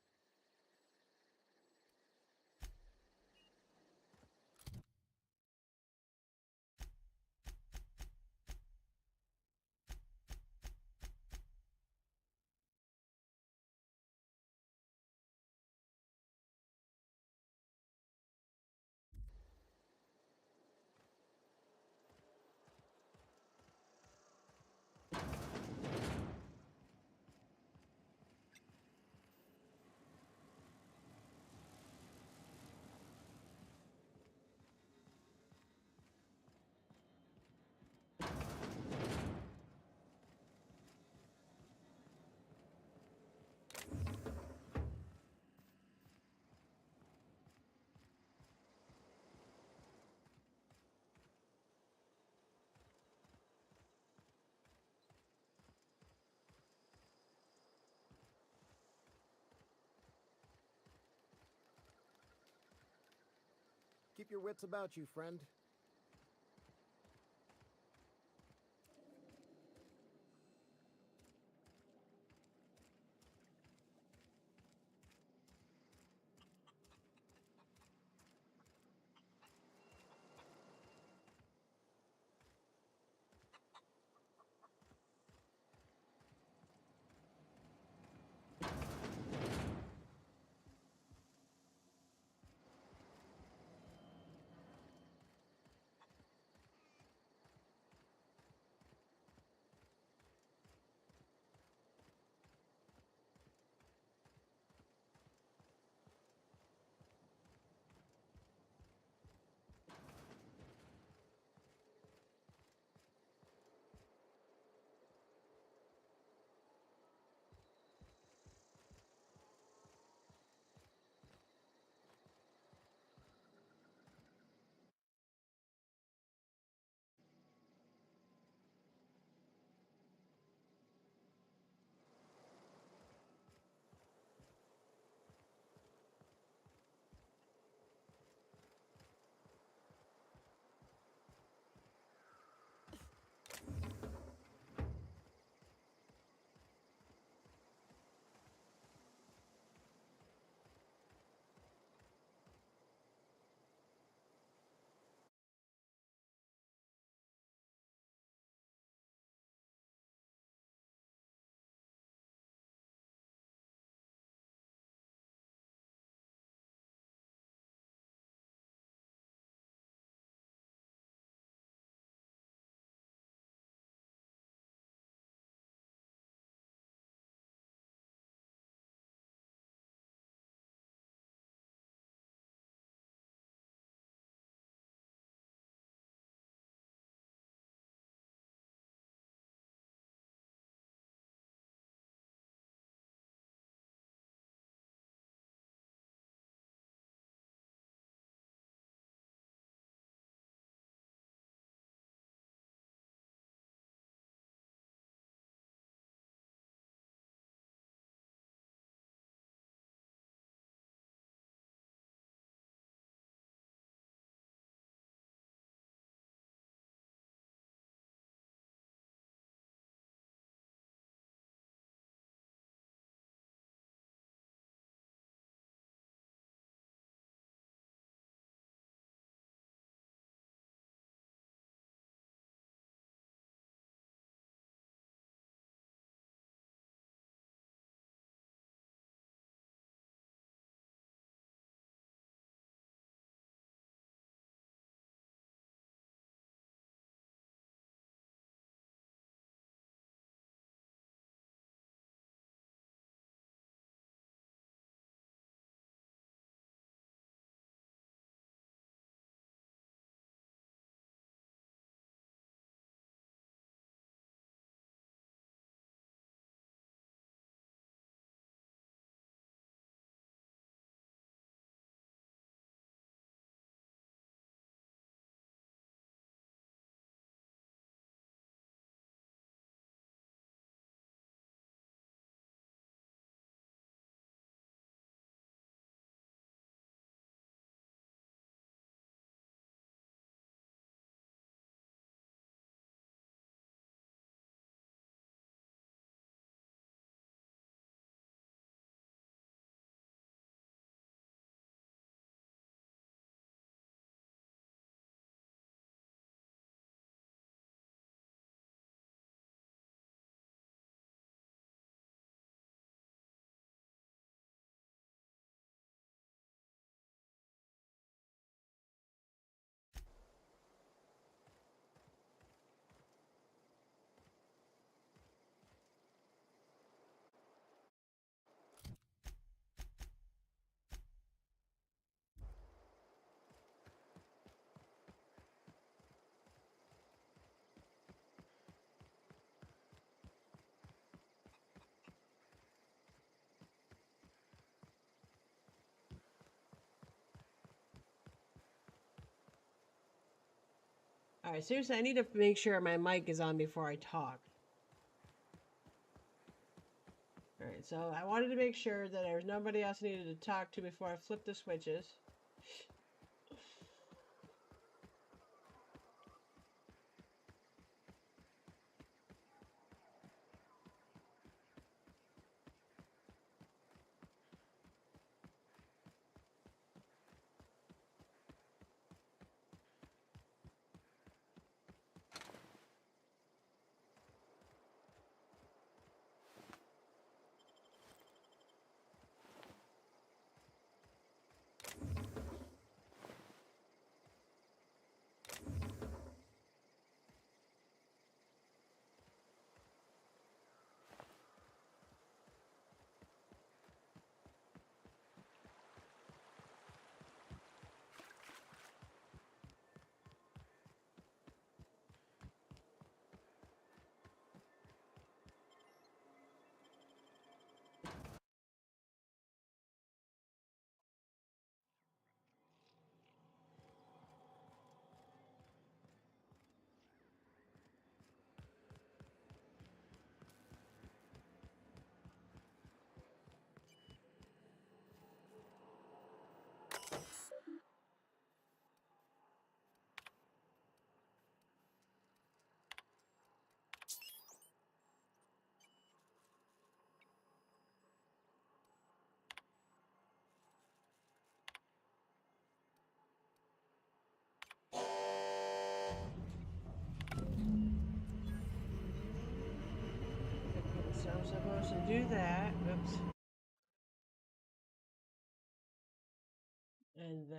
Keep your wits about you, friend. Alright, seriously, I need to make sure my mic is on before I talk. Alright, so I wanted to make sure that there was nobody else needed to talk to before I flip the switches. Okay, so I'm supposed to do that. Oops. And then...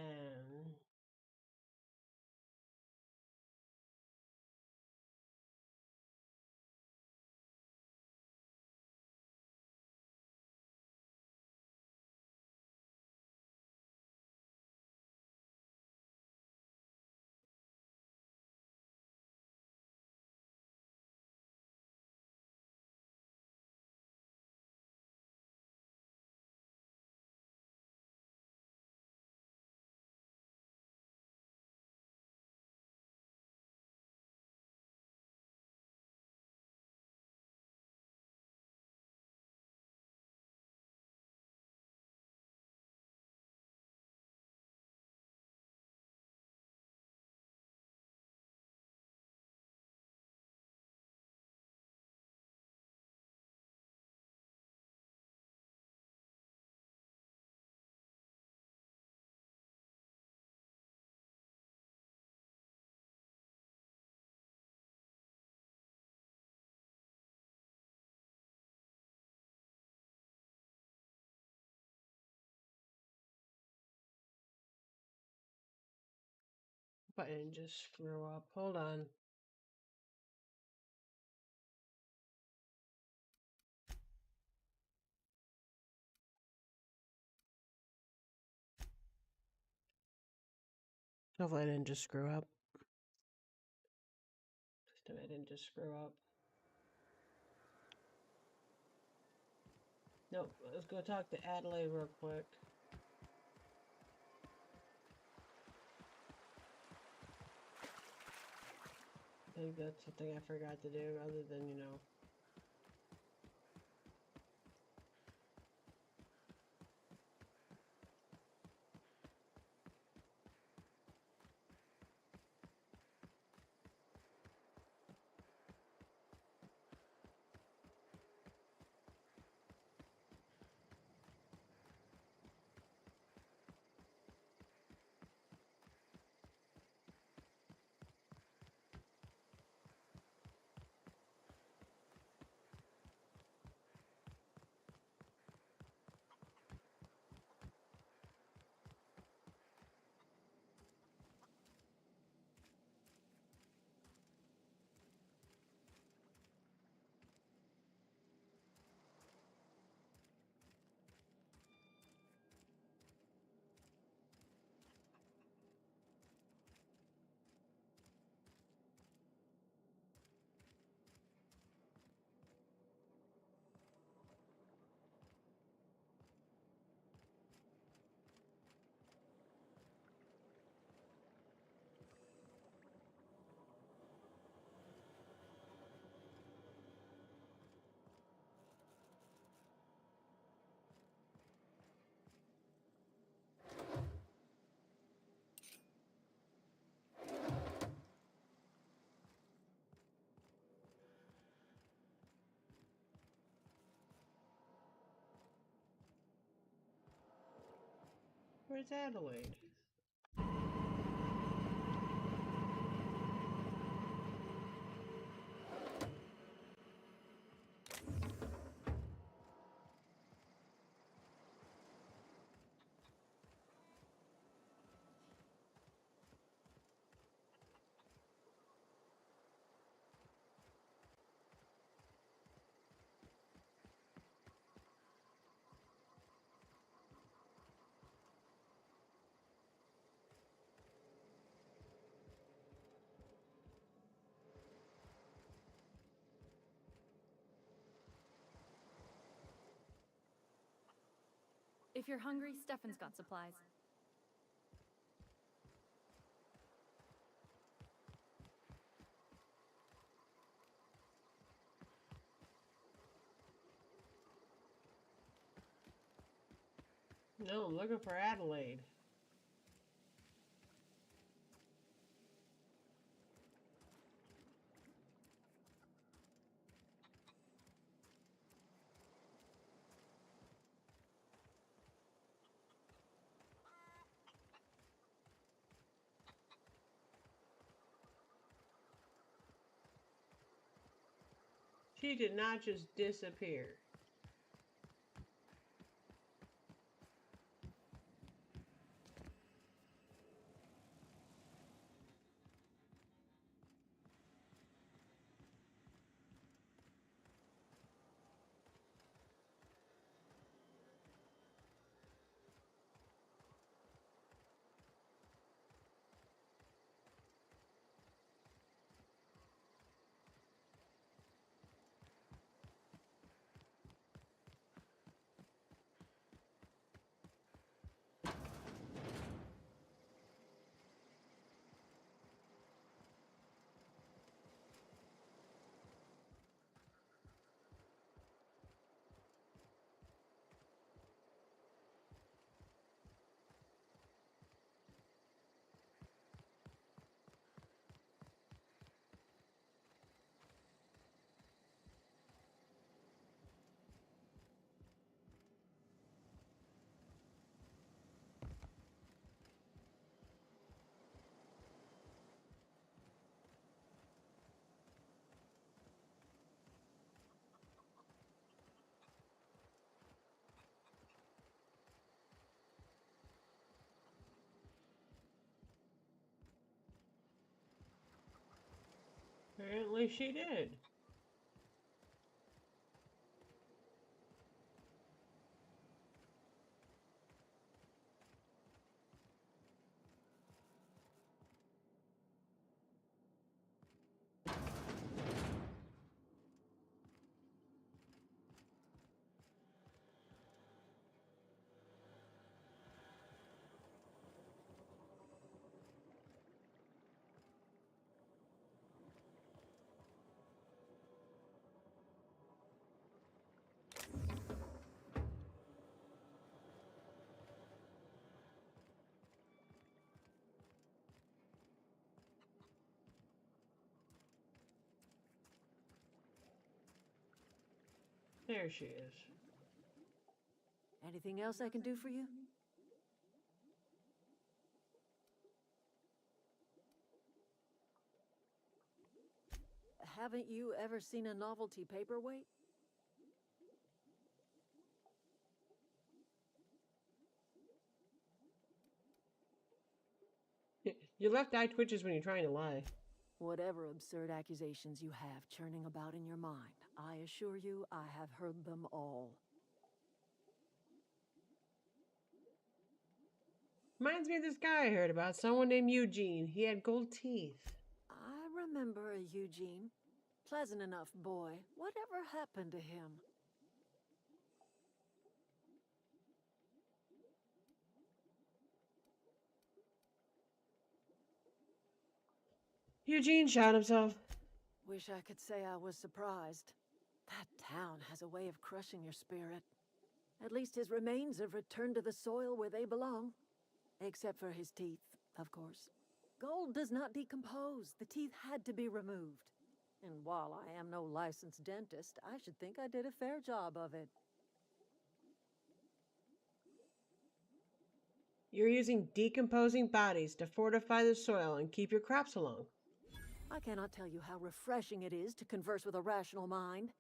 Button just screw up. Hold on. Hopefully I didn't just screw up. I didn't just screw up. Nope, let's go talk to Adelaide real quick. I think that's something I forgot to do, other than, you know... Where's Adelaide? If you're hungry, Stefan's got supplies. No, I'm looking for Adelaide. She did not just disappear. Apparently she did. There she is. Anything else I can do for you? Haven't you ever seen a novelty paperweight? Your left eye twitches when you're trying to lie. Whatever absurd accusations you have churning about in your mind, I assure you I have heard them all. Reminds me of this guy I heard about, someone named Eugene. He had gold teeth. I remember a Eugene. Pleasant enough boy. Whatever happened to him? Eugene shot himself. Wish I could say I was surprised. That town has a way of crushing your spirit. At least his remains have returned to the soil where they belong. Except for his teeth, of course. Gold does not decompose. The teeth had to be removed. And while I am no licensed dentist, I should think I did a fair job of it. You're using decomposing bodies to fortify the soil and keep your crops along. I cannot tell you how refreshing it is to converse with a rational mind.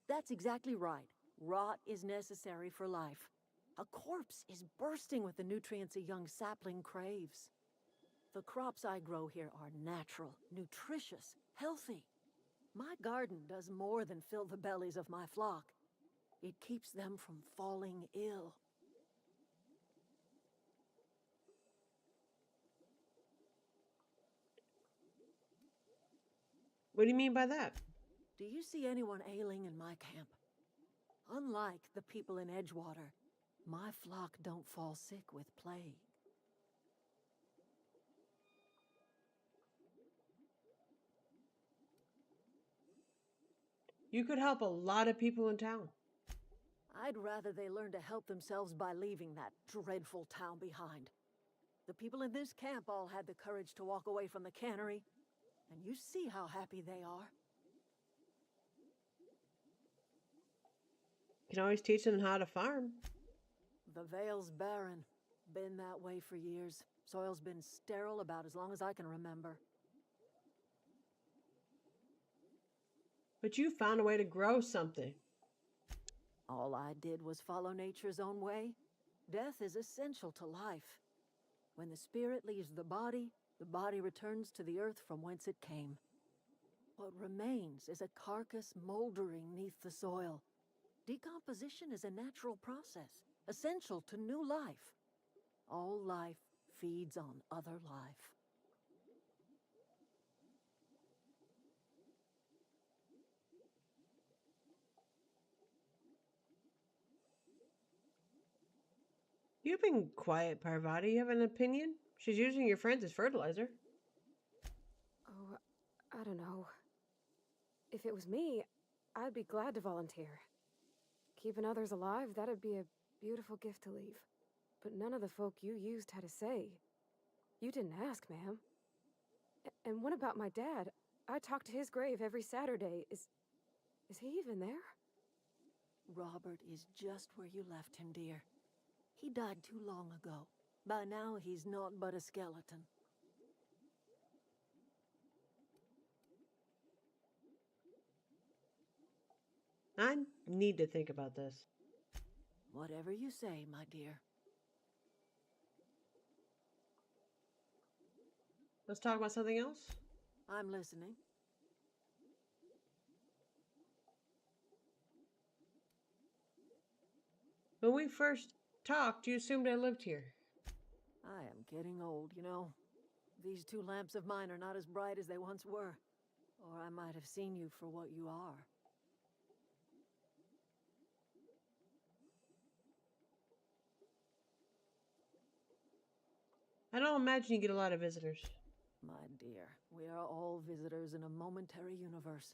That's exactly right. Rot is necessary for life. A corpse is bursting with the nutrients a young sapling craves. The crops I grow here are natural, nutritious, healthy. My garden does more than fill the bellies of my flock. It keeps them from falling ill. What do you mean by that? Do you see anyone ailing in my camp? Unlike the people in Edgewater, my flock don't fall sick with plague. You could help a lot of people in town. I'd rather they learn to help themselves by leaving that dreadful town behind. The people in this camp all had the courage to walk away from the cannery, and you see how happy they are. You can always teach them how to farm. The Vale's barren. Been that way for years. Soil's been sterile about as long as I can remember. But you found a way to grow something. All I did was follow nature's own way. Death is essential to life. When the spirit leaves the body returns to the earth from whence it came. What remains is a carcass moldering neath the soil. Decomposition is a natural process, essential to new life. All life feeds on other life. You've been quiet, Parvati. You have an opinion? She's using your friends as fertilizer. Oh, I don't know. If it was me, I'd be glad to volunteer. Keeping others alive, that'd be a beautiful gift to leave. But none of the folk you used had a say. You didn't ask, ma'am. And what about my dad? I talk to his grave every Saturday. Is he even there? Robert is just where you left him, dear. He died too long ago. By now, he's naught but a skeleton. I need to think about this. Whatever you say, my dear. Let's talk about something else. I'm listening. When we first talked, you assumed I lived here. I am getting old, you know. These two lamps of mine are not as bright as they once were. Or I might have seen you for what you are. I don't imagine you get a lot of visitors. My dear, we are all visitors in a momentary universe.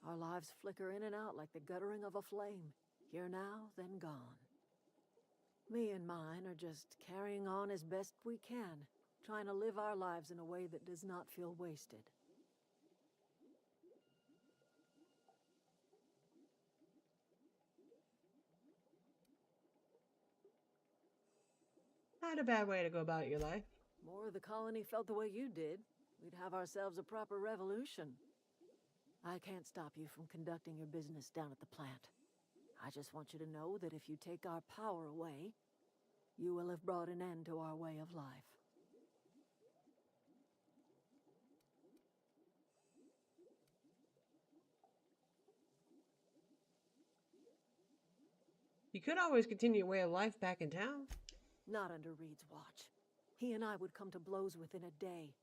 Our lives flicker in and out like the guttering of a flame. Here now, then gone. Me and mine are just carrying on as best we can, trying to live our lives in a way that does not feel wasted. Not a bad way to go about your life. More of the colony felt the way you did, we'd have ourselves a proper revolution. I can't stop you from conducting your business down at the plant. I just want you to know that if you take our power away, you will have brought an end to our way of life. You could always continue your way of life back in town. Not under Reed's watch. He and I would come to blows within a day,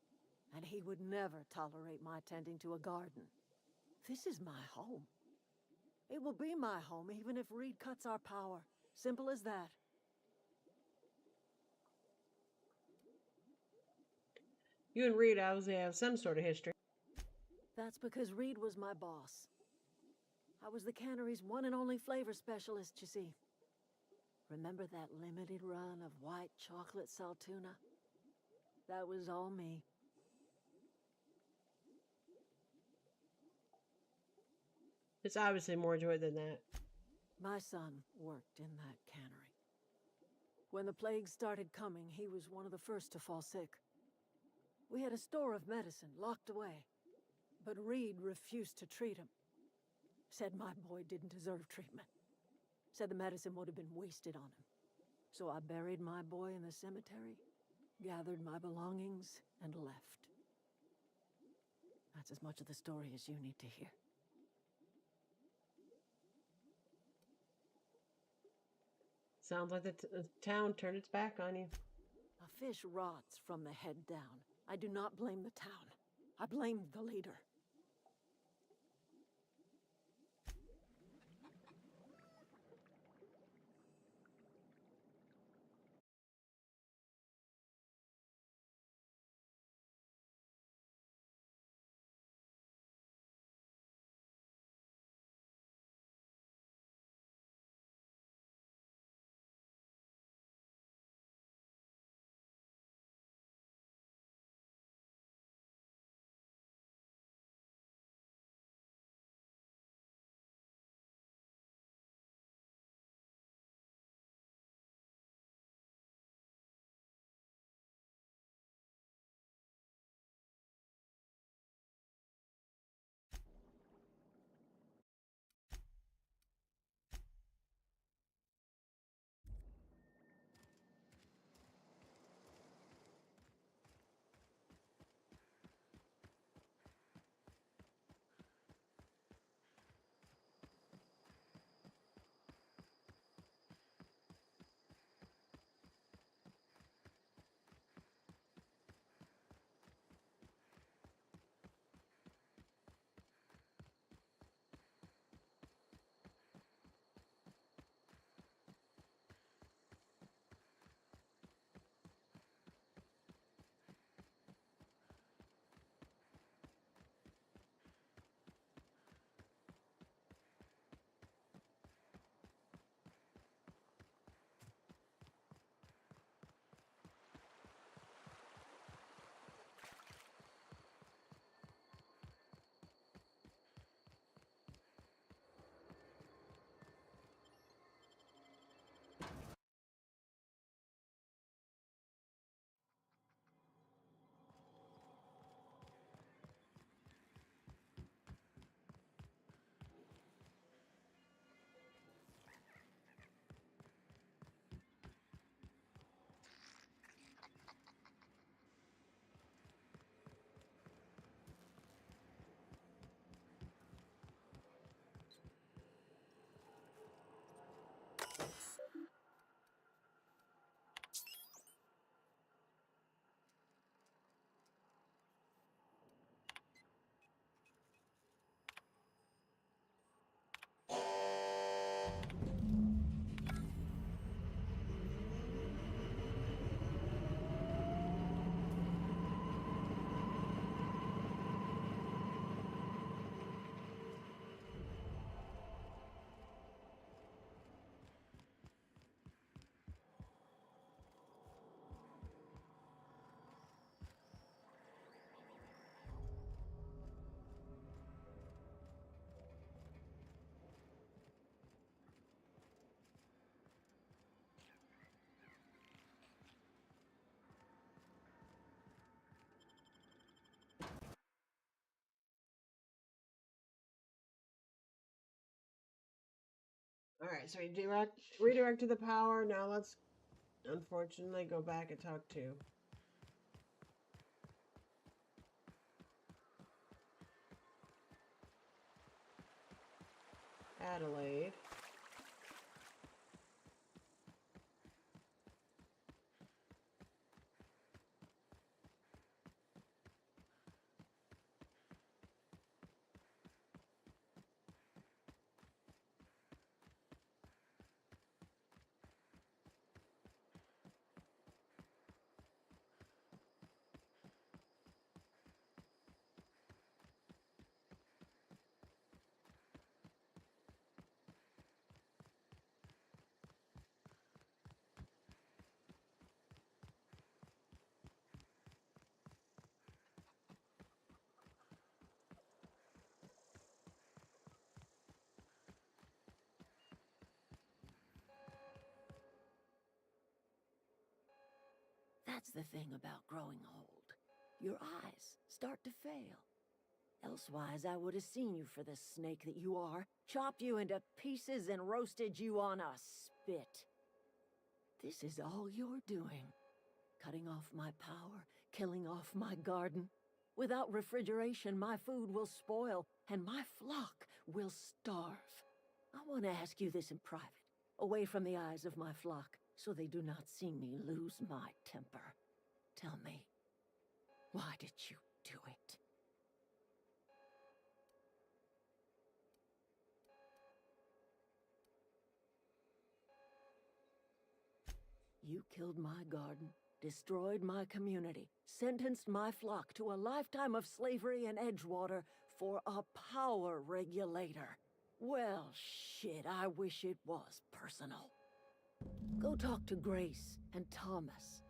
and he would never tolerate my tending to a garden. This is my home. It will be my home even if Reed cuts our power. Simple as that. You and Reed obviously have some sort of history. That's because Reed was my boss. I was the cannery's one and only flavor specialist, you see. Remember that limited run of white chocolate saltuna? That was all me. It's obviously more joy than that. My son worked in that cannery. When the plague started coming, he was one of the first to fall sick. We had a store of medicine locked away, but Reed refused to treat him. Said my boy didn't deserve treatment. Said the medicine would have been wasted on him. So I buried my boy in the cemetery, gathered my belongings, and left. That's as much of the story as you need to hear. Sounds like the town turned its back on you. A fish rots from the head down. I do not blame the town. I blame the leader. All right, so we redirected the power. Now let's, unfortunately, go back and talk to Adelaide. That's the thing about growing old. Your eyes start to fail. Elsewise, I would have seen you for the snake that you are, chopped you into pieces and roasted you on a spit. This is all you're doing. Cutting off my power, killing off my garden. Without refrigeration, my food will spoil, and my flock will starve. I want to ask you this in private, away from the eyes of my flock, so they do not see me lose my temper. Tell me, why did you do it? You killed my garden, destroyed my community, sentenced my flock to a lifetime of slavery in Edgewater for a power regulator. Well, shit, I wish it was personal. Go talk to Grace and Thomas.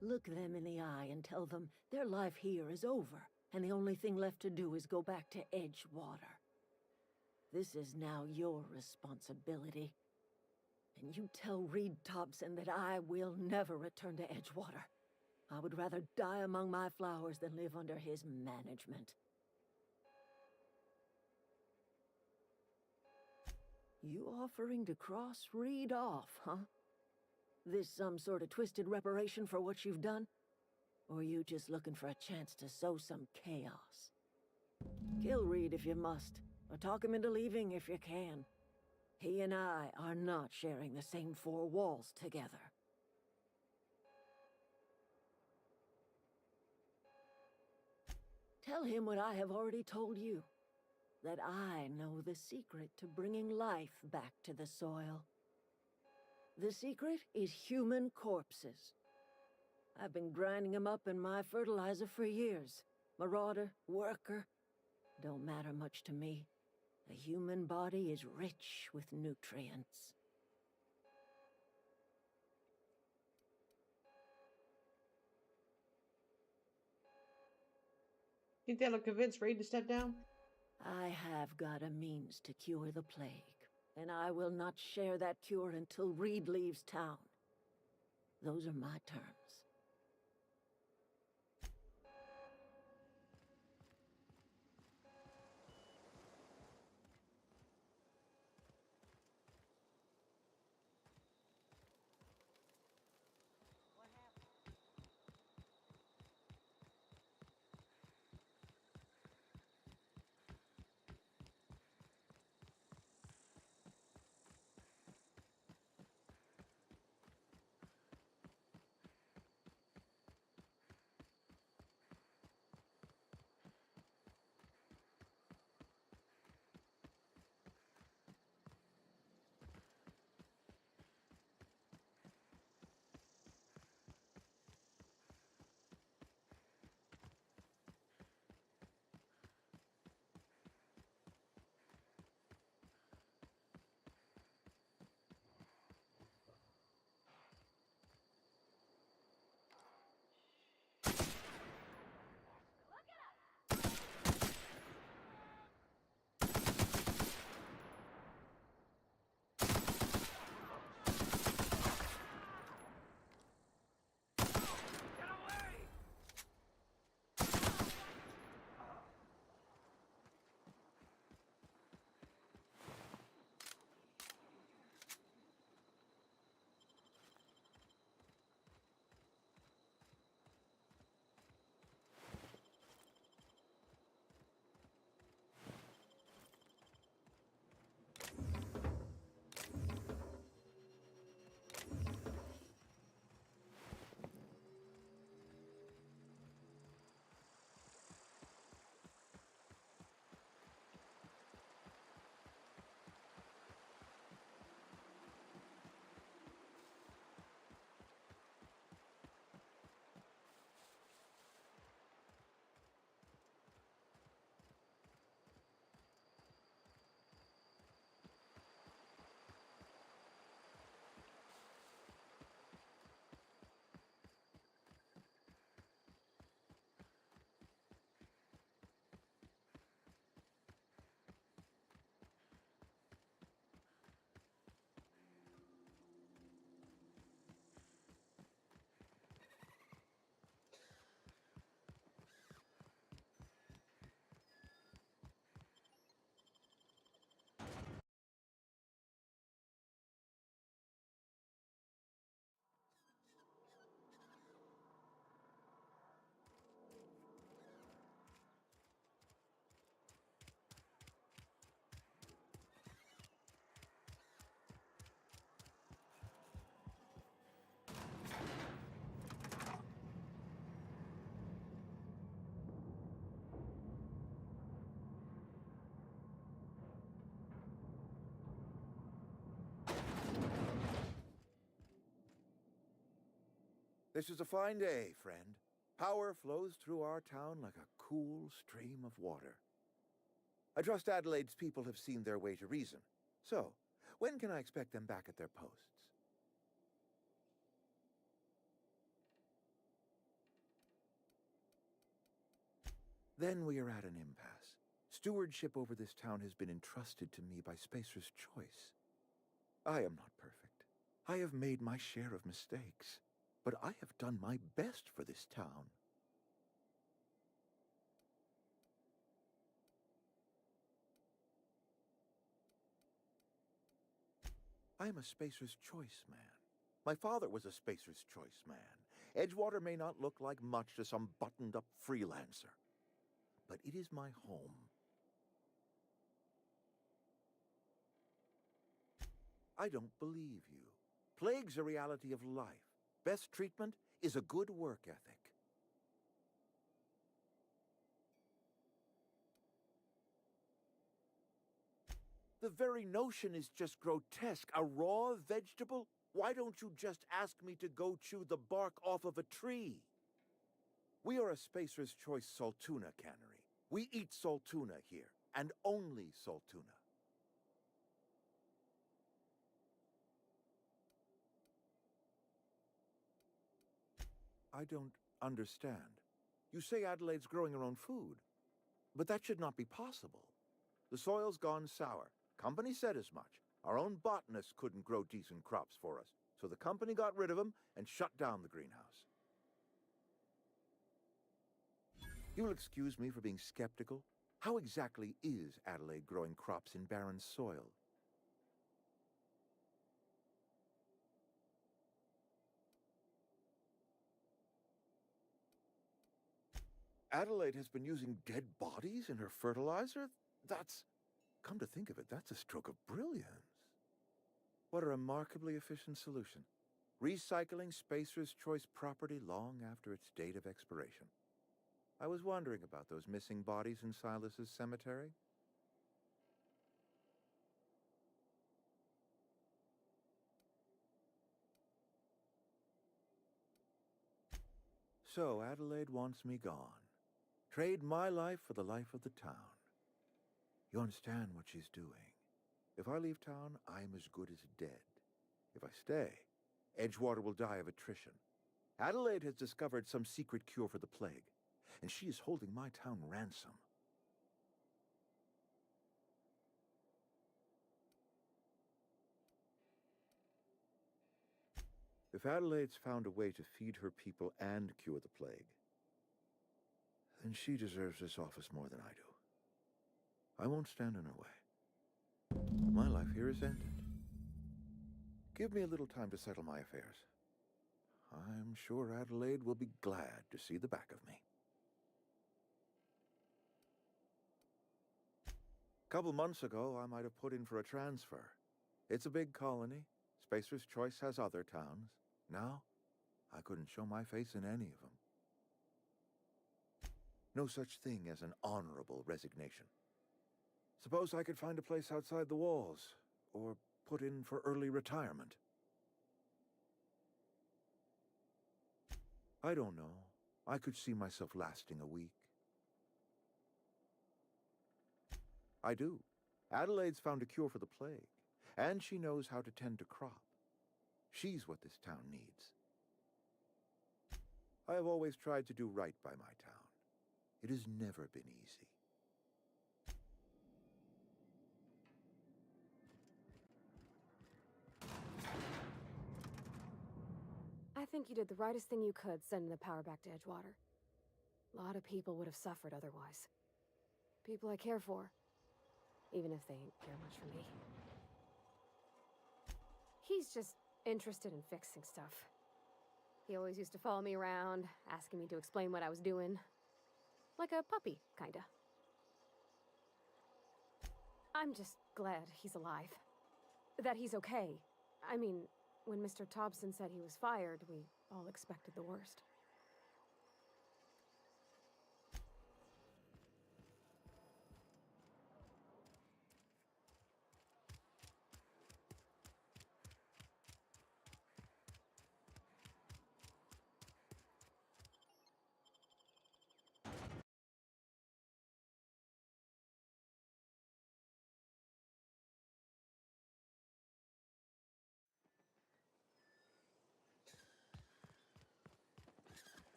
Look them in the eye and tell them their life here is over, and the only thing left to do is go back to Edgewater. This is now your responsibility. And you tell Reed Thompson that I will never return to Edgewater. I would rather die among my flowers than live under his management. You offering to cross Reed off, huh? This some sort of twisted reparation for what you've done? Or you just looking for a chance to sow some chaos? Kill Reed if you must, or talk him into leaving if you can. He and I are not sharing the same four walls together. Tell him what I have already told you. That I know the secret to bringing life back to the soil. The secret is human corpses. I've been grinding them up in my fertilizer for years. Marauder, worker, don't matter much to me. The human body is rich with nutrients. Think that'll convince Reed to step down? I have got a means to cure the plague, and I will not share that cure until Reed leaves town. Those are my terms. This is a fine day, friend. Power flows through our town like a cool stream of water. I trust Adelaide's people have seen their way to reason. So, when can I expect them back at their posts? Then we are at an impasse. Stewardship over this town has been entrusted to me by Spacer's Choice. I am not perfect. I have made my share of mistakes, but I have done my best for this town. I am a Spacer's Choice man. My father was a Spacer's Choice man. Edgewater may not look like much to some buttoned-up freelancer, but it is my home. I don't believe you. Plague's a reality of life. Best treatment is a good work ethic. The very notion is just grotesque. A raw vegetable? Why don't you just ask me to go chew the bark off of a tree? We are a Spacer's Choice Saltuna cannery. We eat saltuna here, and only saltuna. I don't understand. You say Adelaide's growing her own food, but that should not be possible. The soil's gone sour. Company said as much. Our own botanists couldn't grow decent crops for us, so the company got rid of them and shut down the greenhouse. You'll excuse me for being skeptical. How exactly is Adelaide growing crops in barren soil? Adelaide has been using dead bodies in her fertilizer? Come to think of it, that's a stroke of brilliance. What a remarkably efficient solution. Recycling Spacer's Choice property long after its date of expiration. I was wondering about those missing bodies in Silas's cemetery. So Adelaide wants me gone. Trade my life for the life of the town. You understand what she's doing. If I leave town, I'm as good as dead. If I stay, Edgewater will die of attrition. Adelaide has discovered some secret cure for the plague, and she is holding my town ransom. If Adelaide's found a way to feed her people and cure the plague, then she deserves this office more than I do. I won't stand in her way. My life here is ended. Give me a little time to settle my affairs. I'm sure Adelaide will be glad to see the back of me. A couple months ago, I might have put in for a transfer. It's a big colony. Spacer's Choice has other towns. Now, I couldn't show my face in any of them. No such thing as an honorable resignation. Suppose I could find a place outside the walls, or put in for early retirement. I don't know. I could see myself lasting a week. I do. Adelaide's found a cure for the plague, and she knows how to tend a crop. She's what this town needs. I have always tried to do right by my town. It has never been easy. I think you did the rightest thing you could sending the power back to Edgewater. A lot of people would have suffered otherwise. People I care for, even if they ain't care much for me. He's just interested in fixing stuff. He always used to follow me around, asking me to explain what I was doing. Like a puppy, kinda. I'm just glad he's alive. That he's okay. I mean, when Mr. Thompson said he was fired, we all expected the worst.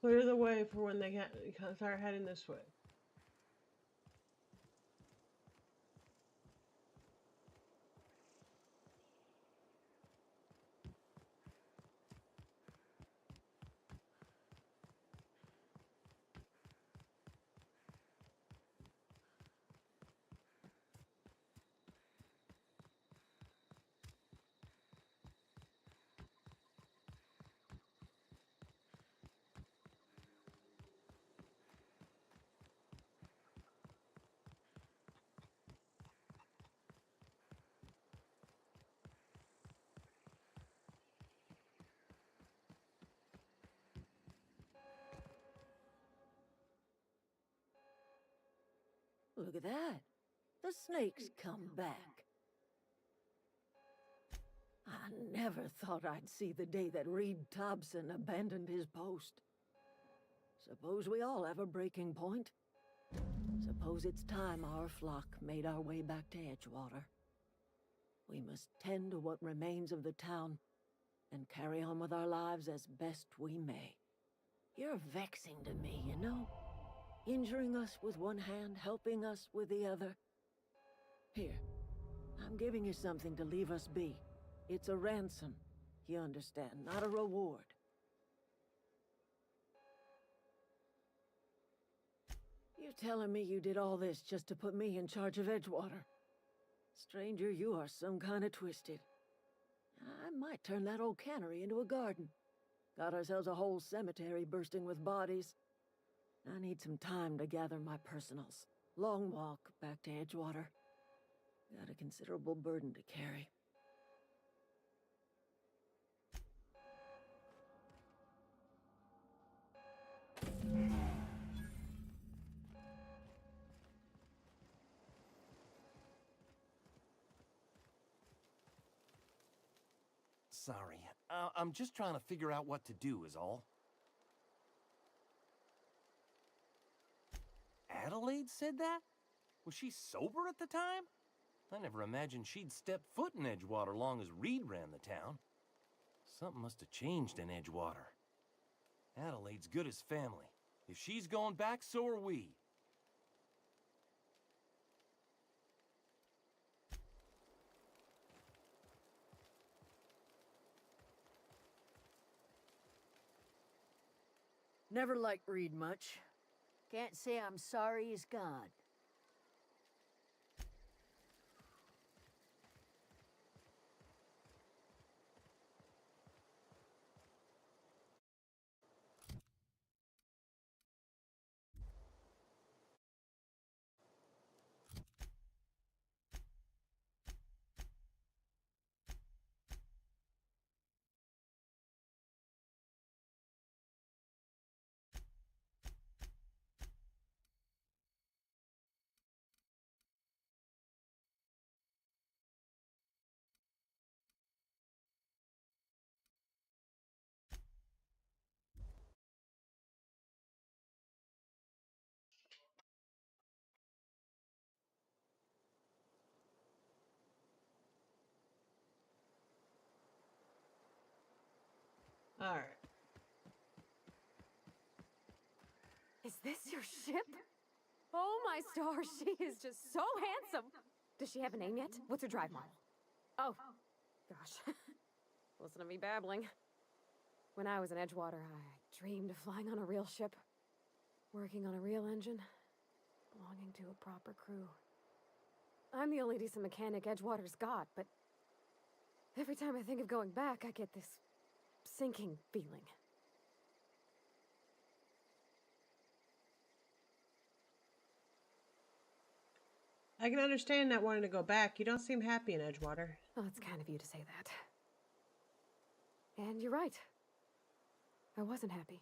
clear the way for when they start heading this way. Look at that. The snake's come back. I never thought I'd see the day that Reed Thompson abandoned his post. Suppose we all have a breaking point. Suppose it's time our flock made our way back to Edgewater. We must tend to what remains of the town and carry on with our lives as best we may. You're vexing to me, you know? Injuring us with one hand, helping us with the other. Here, I'm giving you something to leave us be. It's a ransom, you understand, not a reward. You telling me you did all this just to put me in charge of Edgewater? Stranger, you are some kind of twisted. I might turn that old cannery into a garden. Got ourselves a whole cemetery bursting with bodies. I need some time to gather my personals. Long walk back to Edgewater. Got a considerable burden to carry. Sorry. I'm just trying to figure out what to do is all. Adelaide said that? Was she sober at the time? I never imagined she'd step foot in Edgewater long as Reed ran the town. Something must have changed in Edgewater. Adelaide's good as family. If she's going back, so are we. Never liked Reed much. Can't say I'm sorry he's gone. All right. Is this your ship? Oh my stars, she is just so handsome. Does she have a name yet? What's her drive model? Oh, gosh. Listen to me babbling. When I was in Edgewater, I dreamed of flying on a real ship, working on a real engine, belonging to a proper crew. I'm the only decent mechanic Edgewater's got, but every time I think of going back, I get this sinking feeling. I can understand not wanting to go back. You don't seem happy in Edgewater. Oh, it's kind of you to say that. And you're right. I wasn't happy.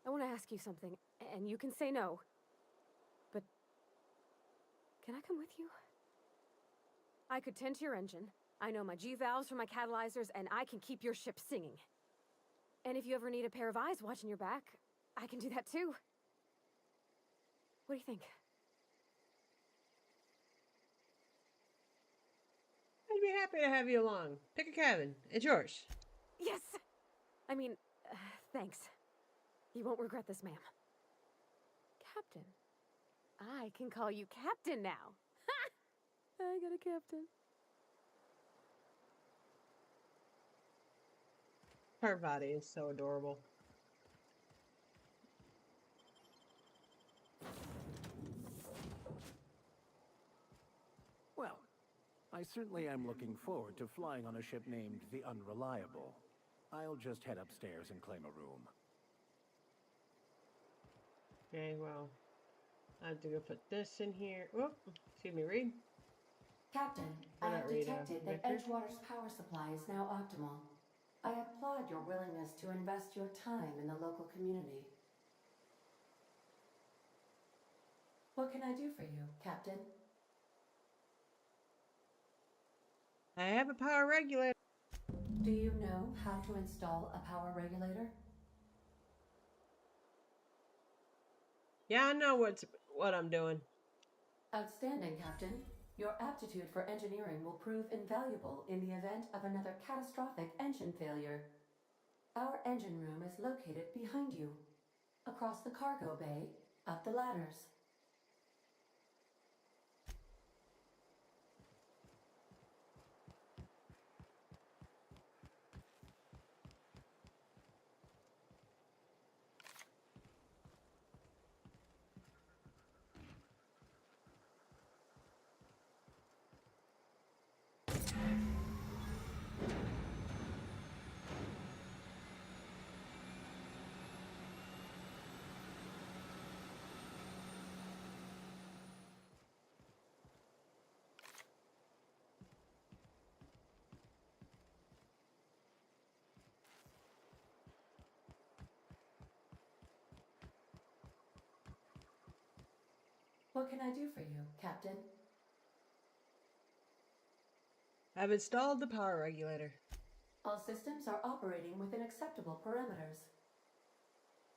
I want to ask you something, and you can say no. But can I come with you? I could tend to your engine. I know my G-valves from my catalyzers, and I can keep your ship singing. And if you ever need a pair of eyes watching your back, I can do that too. What do you think? I'd be happy to have you along. Pick a cabin. It's yours. Yes! I mean, thanks. You won't regret this, ma'am. Captain. I can call you Captain now. Ha! I got a captain. Her body is so adorable. Well, I certainly am looking forward to flying on a ship named the Unreliable. I'll just head upstairs and claim a room. Okay, well, I have to go put this in here. Whoop, excuse me, read. Captain, Or I not have read, detected that Victor. Edgewater's power supply is now optimal. I applaud your willingness to invest your time in the local community. What can I do for you, Captain? I have a power regulator. Do you know how to install a power regulator? Yeah, I know what I'm doing. Outstanding, Captain. Your aptitude for engineering will prove invaluable in the event of another catastrophic engine failure. Our engine room is located behind you, across the cargo bay, up the ladders. What can I do for you, Captain? I've installed the power regulator. All systems are operating within acceptable parameters.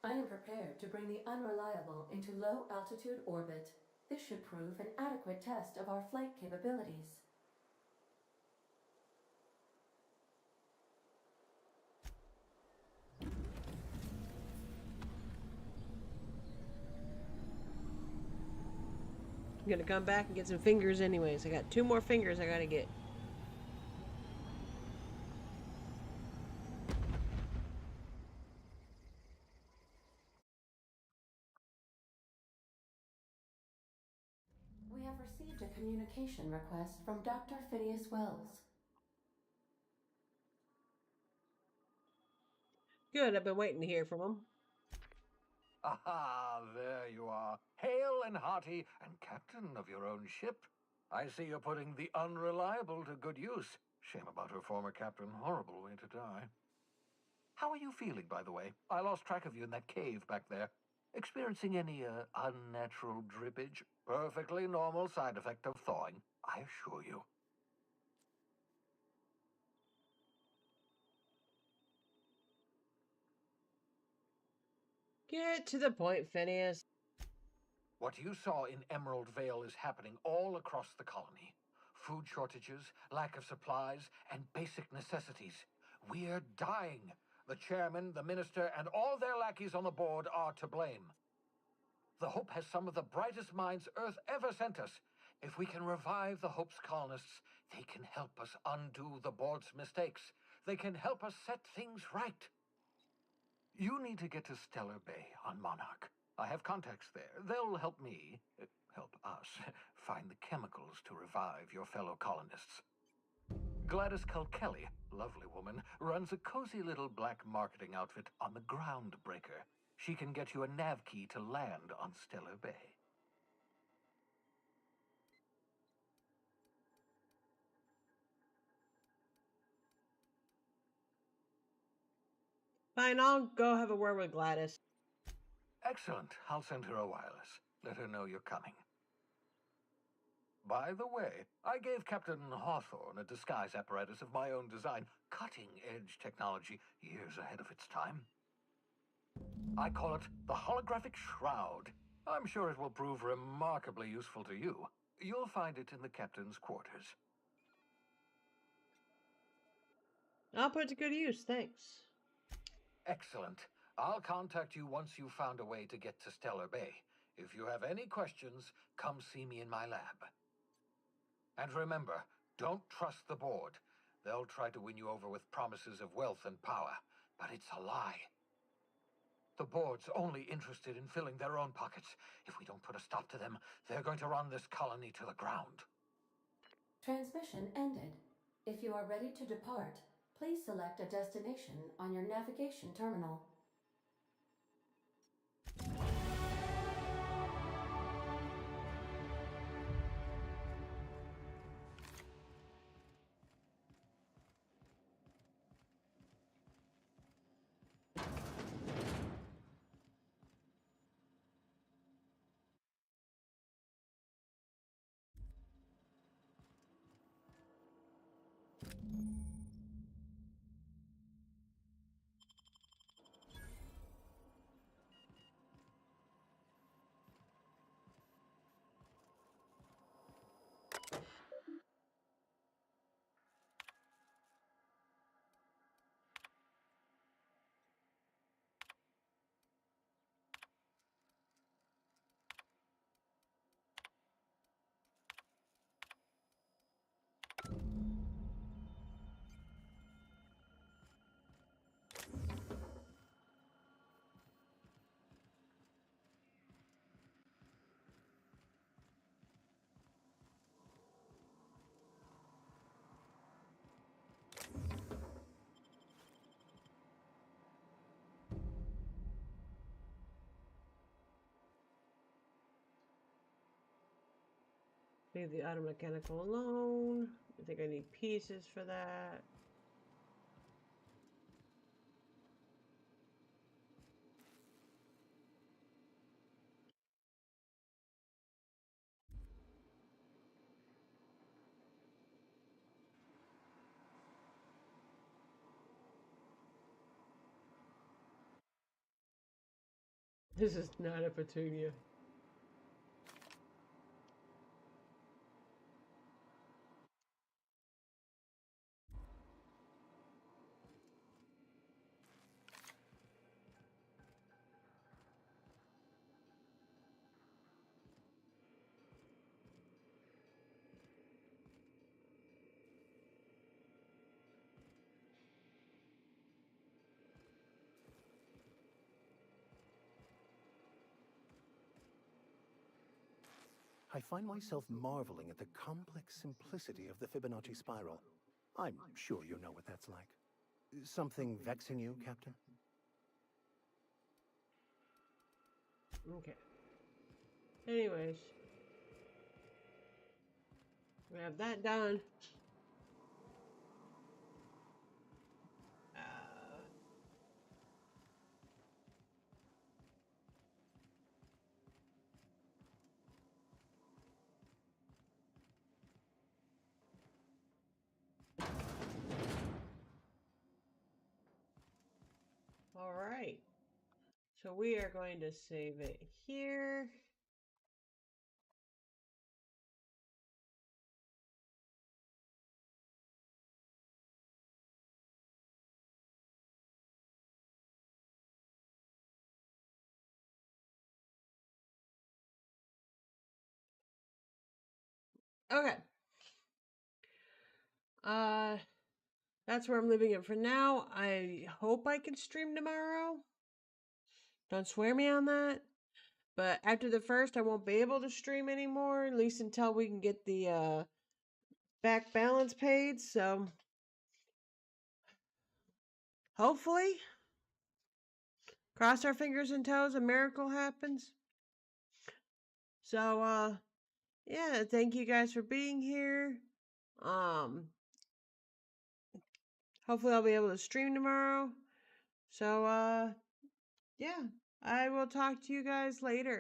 I am prepared to bring the Unreliable into low-altitude orbit. This should prove an adequate test of our flight capabilities. I'm gonna come back and get some fingers anyways. I got 2 more fingers I gotta get. We have received a communication request from Dr. Phineas Wells. Good, I've been waiting to hear from him. Aha, there you are. Hale and hearty, and captain of your own ship. I see you're putting the Unreliable to good use. Shame about her former captain. Horrible way to die. How are you feeling, by the way? I lost track of you in that cave back there. Experiencing any, unnatural drippage? Perfectly normal side effect of thawing, I assure you. Get to the point, Phineas. What you saw in Emerald Vale is happening all across the colony. Food shortages, lack of supplies, and basic necessities. We're dying. The chairman, the minister, and all their lackeys on the board are to blame. The Hope has some of the brightest minds Earth ever sent us. If we can revive the Hope's colonists, they can help us undo the board's mistakes. They can help us set things right. You need to get to Stellar Bay on Monarch. I have contacts there. They'll help me, help us, find the chemicals to revive your fellow colonists. Gladys Culkelly, lovely woman, runs a cozy little black marketing outfit on the Groundbreaker. She can get you a nav key to land on Stellar Bay. Fine, I'll go have a word with Gladys. Excellent. I'll send her a wireless. Let her know you're coming. By the way, I gave Captain Hawthorne a disguise apparatus of my own design, cutting-edge technology, years ahead of its time. I call it the Holographic Shroud. I'm sure it will prove remarkably useful to you. You'll find it in the captain's quarters. I'll put it to good use, thanks. Excellent. I'll contact you once you've found a way to get to Stellar Bay. If you have any questions, come see me in my lab. And remember, don't trust the board. They'll try to win you over with promises of wealth and power, but it's a lie. The board's only interested in filling their own pockets. If we don't put a stop to them, they're going to run this colony to the ground. Transmission ended. If you are ready to depart, please select a destination on your navigation terminal. Leave the auto mechanical alone. I think I need pieces for that. This is not a petunia. I find myself marveling at the complex simplicity of the Fibonacci spiral. I'm sure you know what that's like. Something vexing you, Captain? Okay. Anyways. We have that done. All right. So we are going to save it here. Okay. That's where I'm leaving it for now. I hope I can stream tomorrow. Don't swear me on that. But after the 1st, I won't be able to stream anymore, at least until we can get the back balance paid. So hopefully, cross our fingers and toes, a miracle happens. So yeah, thank you guys for being here. Hopefully I'll be able to stream tomorrow. So yeah, I will talk to you guys later.